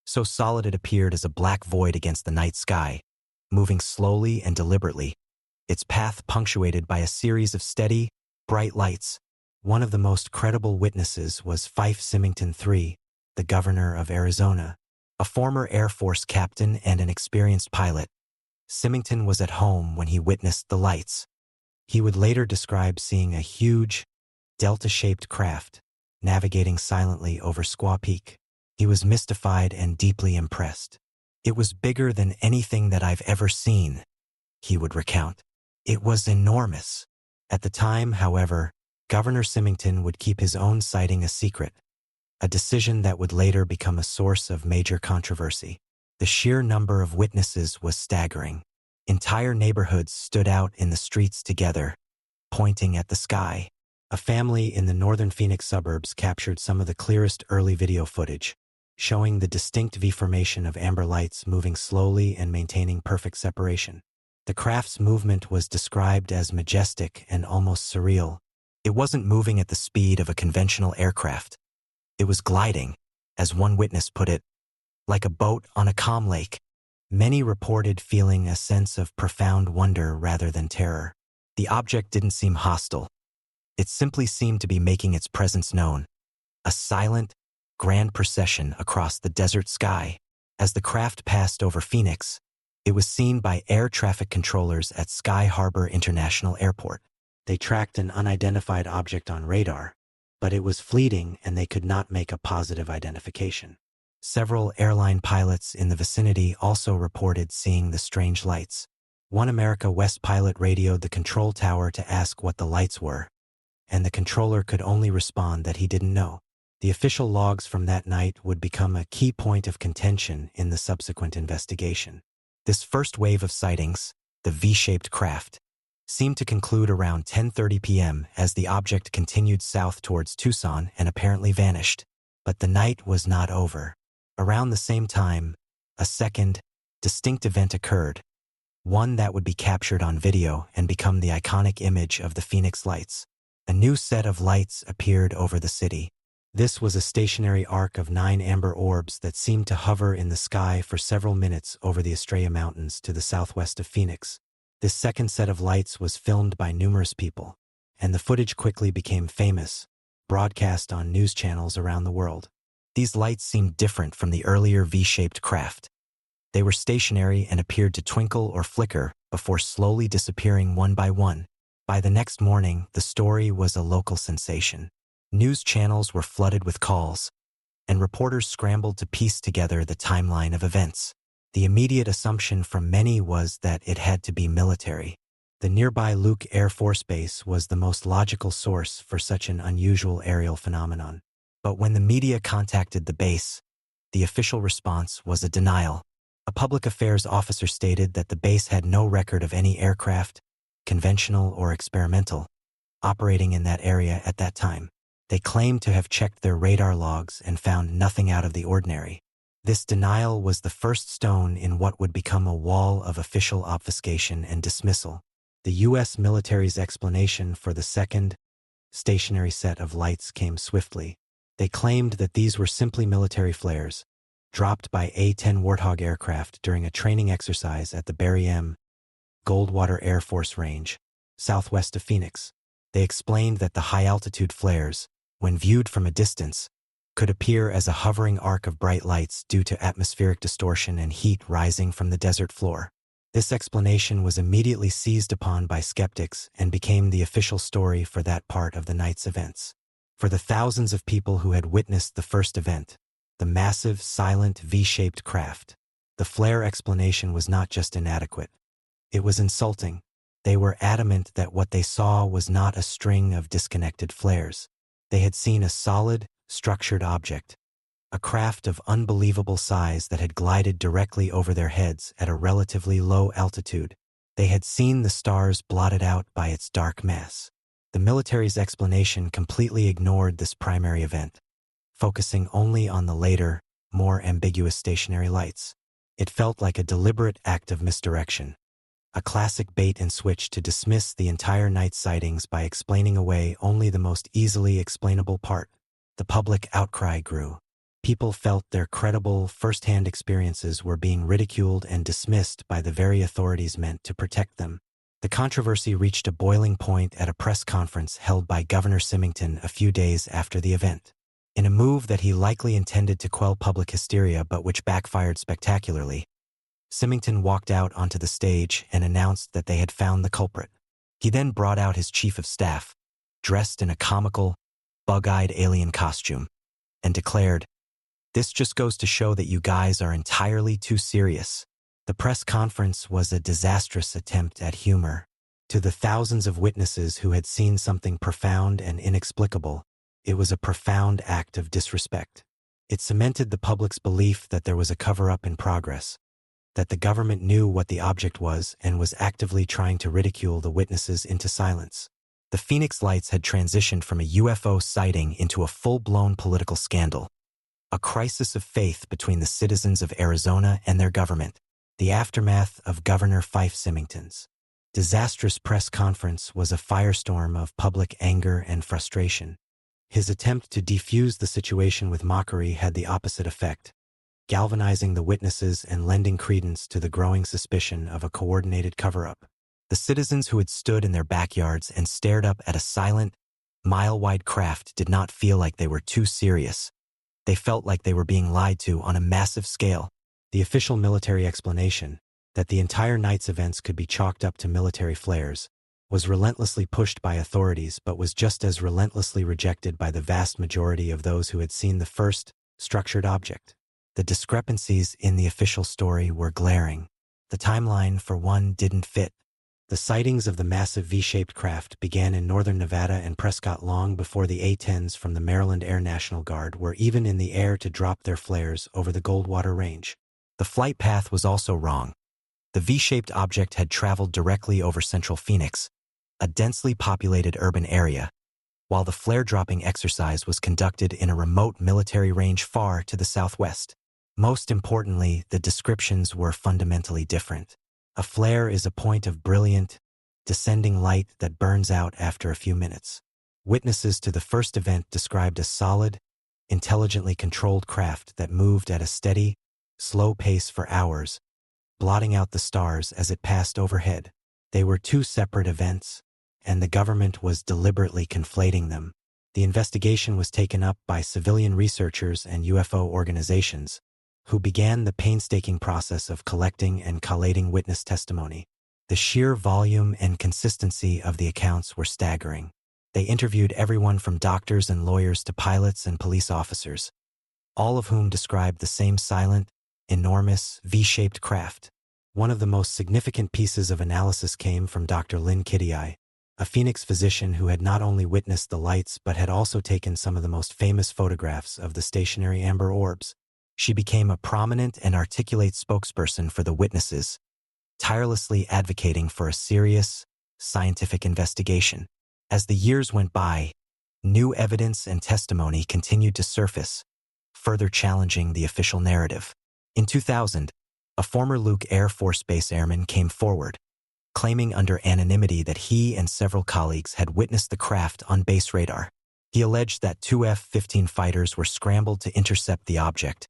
so solid it appeared as a black void against the night sky, moving slowly and deliberately, its path punctuated by a series of steady, bright lights. One of the most credible witnesses was Fife Symington III, the governor of Arizona, a former Air Force captain and an experienced pilot. Symington was at home when he witnessed the lights. He would later describe seeing a huge, delta-shaped craft navigating silently over Squaw Peak. He was mystified and deeply impressed. "It was bigger than anything that I've ever seen," he would recount. "It was enormous." At the time, however, Governor Symington would keep his own sighting a secret, a decision that would later become a source of major controversy. The sheer number of witnesses was staggering. Entire neighborhoods stood out in the streets together, pointing at the sky. A family in the northern Phoenix suburbs captured some of the clearest early video footage, showing the distinct V formation of amber lights moving slowly and maintaining perfect separation. The craft's movement was described as majestic and almost surreal. It wasn't moving at the speed of a conventional aircraft. It was gliding, as one witness put it, like a boat on a calm lake. Many reported feeling a sense of profound wonder rather than terror. The object didn't seem hostile. It simply seemed to be making its presence known. A silent, grand procession across the desert sky. As the craft passed over Phoenix, it was seen by air traffic controllers at Sky Harbor International Airport. They tracked an unidentified object on radar, but it was fleeting and they could not make a positive identification. Several airline pilots in the vicinity also reported seeing the strange lights. One America West pilot radioed the control tower to ask what the lights were, and the controller could only respond that he didn't know. The official logs from that night would become a key point of contention in the subsequent investigation. This first wave of sightings, the V-shaped craft, seemed to conclude around 10:30 p.m. as the object continued south towards Tucson and apparently vanished. But the night was not over. Around the same time, a second, distinct event occurred, one that would be captured on video and become the iconic image of the Phoenix lights. A new set of lights appeared over the city. This was a stationary arc of 9 amber orbs that seemed to hover in the sky for several minutes over the Estrella Mountains to the southwest of Phoenix. This second set of lights was filmed by numerous people, and the footage quickly became famous, broadcast on news channels around the world. These lights seemed different from the earlier V-shaped craft. They were stationary and appeared to twinkle or flicker before slowly disappearing one by one. By the next morning, the story was a local sensation. News channels were flooded with calls, and reporters scrambled to piece together the timeline of events. The immediate assumption from many was that it had to be military. The nearby Luke Air Force Base was the most logical source for such an unusual aerial phenomenon. But when the media contacted the base, the official response was a denial. A public affairs officer stated that the base had no record of any aircraft, conventional or experimental, operating in that area at that time. They claimed to have checked their radar logs and found nothing out of the ordinary. This denial was the first stone in what would become a wall of official obfuscation and dismissal. The U.S. military's explanation for the second, stationary set of lights came swiftly. They claimed that these were simply military flares, dropped by A-10 Warthog aircraft during a training exercise at the Barry M. Goldwater Air Force Range, southwest of Phoenix. They explained that the high-altitude flares, when viewed from a distance, could appear as a hovering arc of bright lights due to atmospheric distortion and heat rising from the desert floor. This explanation was immediately seized upon by skeptics and became the official story for that part of the night's events. For the thousands of people who had witnessed the first event, the massive, silent V-shaped craft, the flare explanation was not just inadequate. It was insulting. They were adamant that what they saw was not a string of disconnected flares. They had seen a solid, structured object, a craft of unbelievable size that had glided directly over their heads at a relatively low altitude. They had seen the stars blotted out by its dark mass. The military's explanation completely ignored this primary event, focusing only on the later, more ambiguous stationary lights. It felt like a deliberate act of misdirection, a classic bait and switch to dismiss the entire night's sightings by explaining away only the most easily explainable part. The public outcry grew. People felt their credible, first-hand experiences were being ridiculed and dismissed by the very authorities meant to protect them. The controversy reached a boiling point at a press conference held by Governor Symington a few days after the event. In a move that he likely intended to quell public hysteria but which backfired spectacularly, Symington walked out onto the stage and announced that they had found the culprit. He then brought out his chief of staff, dressed in a comical, bug-eyed alien costume, and declared, "This just goes to show that you guys are entirely too serious." The press conference was a disastrous attempt at humor. To the thousands of witnesses who had seen something profound and inexplicable, it was a profound act of disrespect. It cemented the public's belief that there was a cover-up in progress, that the government knew what the object was and was actively trying to ridicule the witnesses into silence. The Phoenix Lights had transitioned from a UFO sighting into a full-blown political scandal, a crisis of faith between the citizens of Arizona and their government. The aftermath of Governor Fife Symington's disastrous press conference was a firestorm of public anger and frustration. His attempt to defuse the situation with mockery had the opposite effect, galvanizing the witnesses and lending credence to the growing suspicion of a coordinated cover-up. The citizens who had stood in their backyards and stared up at a silent, mile-wide craft did not feel like they were too serious. They felt like they were being lied to on a massive scale. The official military explanation, that the entire night's events could be chalked up to military flares, was relentlessly pushed by authorities but was just as relentlessly rejected by the vast majority of those who had seen the first structured object. The discrepancies in the official story were glaring. The timeline, for one, didn't fit. The sightings of the massive V-shaped craft began in northern Nevada and Prescott long before the A-10s from the Maryland Air National Guard were even in the air to drop their flares over the Goldwater Range. The flight path was also wrong. The V-shaped object had traveled directly over central Phoenix, a densely populated urban area, while the flare-dropping exercise was conducted in a remote military range far to the southwest. Most importantly, the descriptions were fundamentally different. A flare is a point of brilliant, descending light that burns out after a few minutes. Witnesses to the first event described a solid, intelligently controlled craft that moved at a steady, slow pace for hours, blotting out the stars as it passed overhead. They were two separate events, and the government was deliberately conflating them. The investigation was taken up by civilian researchers and UFO organizations, who began the painstaking process of collecting and collating witness testimony. The sheer volume and consistency of the accounts were staggering. They interviewed everyone from doctors and lawyers to pilots and police officers, all of whom described the same silent, enormous, V-shaped craft. One of the most significant pieces of analysis came from Dr. Lynn Kitty, a Phoenix physician who had not only witnessed the lights but had also taken some of the most famous photographs of the stationary amber orbs. She became a prominent and articulate spokesperson for the witnesses, tirelessly advocating for a serious, scientific investigation. As the years went by, new evidence and testimony continued to surface, further challenging the official narrative. In 2000, a former Luke Air Force Base airman came forward, claiming under anonymity that he and several colleagues had witnessed the craft on base radar. He alleged that two F-15 fighters were scrambled to intercept the object,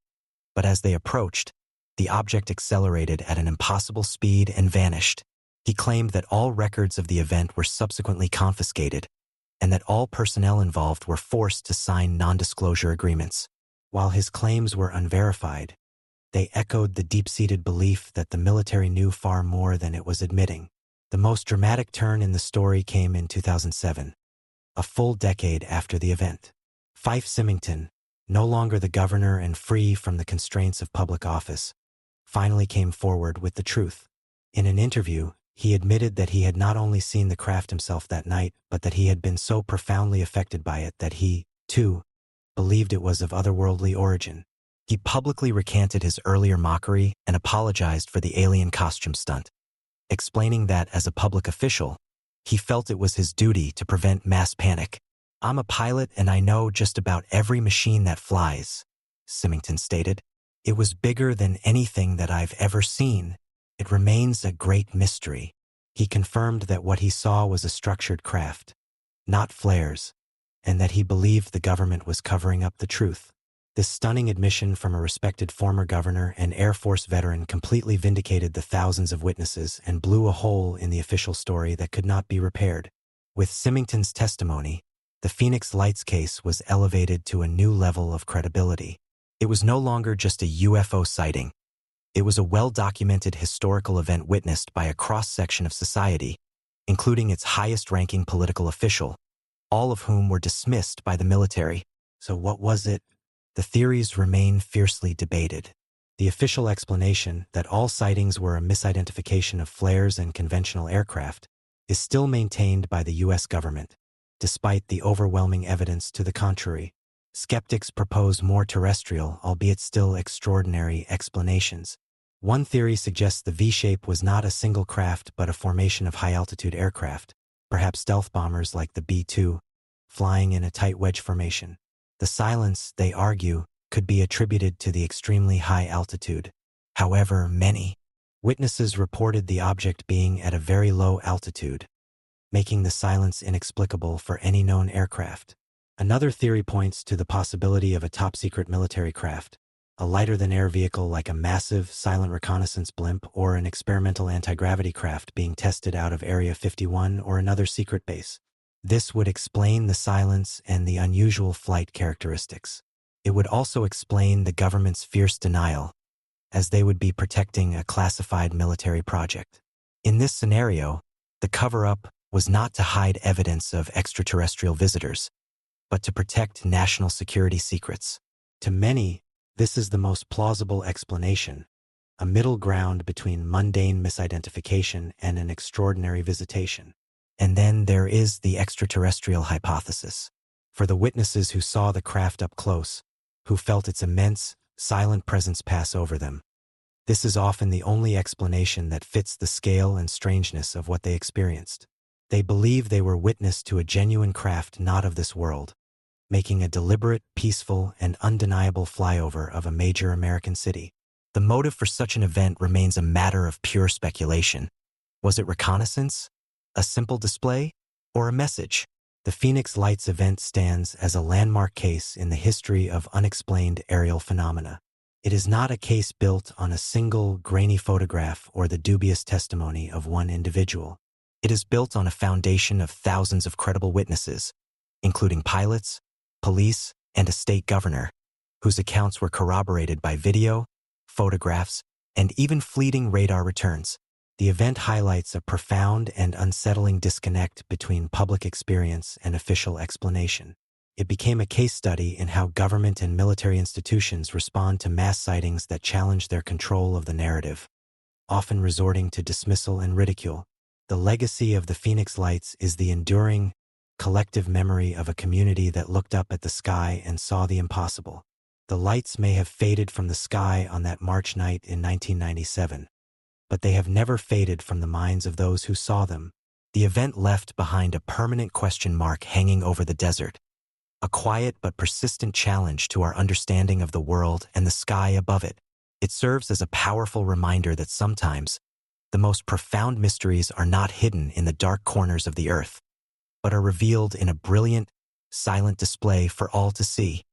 but as they approached, the object accelerated at an impossible speed and vanished. He claimed that all records of the event were subsequently confiscated, and that all personnel involved were forced to sign non-disclosure agreements. While his claims were unverified, they echoed the deep-seated belief that the military knew far more than it was admitting. The most dramatic turn in the story came in 2007, a full decade after the event. Fife Symington, no longer the governor and free from the constraints of public office, finally came forward with the truth. In an interview, he admitted that he had not only seen the craft himself that night, but that he had been so profoundly affected by it that he, too, believed it was of otherworldly origin. He publicly recanted his earlier mockery and apologized for the alien costume stunt, explaining that as a public official, he felt it was his duty to prevent mass panic. "I'm a pilot and I know just about every machine that flies," Symington stated. "It was bigger than anything that I've ever seen. It remains a great mystery." He confirmed that what he saw was a structured craft, not flares, and that he believed the government was covering up the truth. This stunning admission from a respected former governor and Air Force veteran completely vindicated the thousands of witnesses and blew a hole in the official story that could not be repaired. With Symington's testimony, the Phoenix Lights case was elevated to a new level of credibility. It was no longer just a UFO sighting. It was a well-documented historical event witnessed by a cross-section of society, including its highest-ranking political official, all of whom were dismissed by the military. So what was it? The theories remain fiercely debated. The official explanation that all sightings were a misidentification of flares and conventional aircraft is still maintained by the U.S. government, despite the overwhelming evidence to the contrary. Skeptics propose more terrestrial, albeit still extraordinary, explanations. One theory suggests the V-shape was not a single craft but a formation of high-altitude aircraft, perhaps stealth bombers like the B-2, flying in a tight wedge formation. The silence, they argue, could be attributed to the extremely high altitude. However, many witnesses reported the object being at a very low altitude, making the silence inexplicable for any known aircraft. Another theory points to the possibility of a top-secret military craft, a lighter-than-air vehicle like a massive, silent reconnaissance blimp or an experimental anti-gravity craft being tested out of Area 51 or another secret base. This would explain the silence and the unusual flight characteristics. It would also explain the government's fierce denial, as they would be protecting a classified military project. In this scenario, the cover-up was not to hide evidence of extraterrestrial visitors, but to protect national security secrets. To many, this is the most plausible explanation, a middle ground between mundane misidentification and an extraordinary visitation. And then there is the extraterrestrial hypothesis. For the witnesses who saw the craft up close, who felt its immense, silent presence pass over them, this is often the only explanation that fits the scale and strangeness of what they experienced. They believe they were witness to a genuine craft not of this world, making a deliberate, peaceful, and undeniable flyover of a major American city. The motive for such an event remains a matter of pure speculation. Was it reconnaissance, a simple display, or a message? The Phoenix Lights event stands as a landmark case in the history of unexplained aerial phenomena. It is not a case built on a single, grainy photograph or the dubious testimony of one individual. It is built on a foundation of thousands of credible witnesses, including pilots, police, and a state governor, whose accounts were corroborated by video, photographs, and even fleeting radar returns. The event highlights a profound and unsettling disconnect between public experience and official explanation. It became a case study in how government and military institutions respond to mass sightings that challenge their control of the narrative, often resorting to dismissal and ridicule. The legacy of the Phoenix Lights is the enduring, collective memory of a community that looked up at the sky and saw the impossible. The lights may have faded from the sky on that March night in 1997, but they have never faded from the minds of those who saw them. The event left behind a permanent question mark hanging over the desert, a quiet but persistent challenge to our understanding of the world and the sky above it. It serves as a powerful reminder that sometimes the most profound mysteries are not hidden in the dark corners of the earth, but are revealed in a brilliant, silent display for all to see.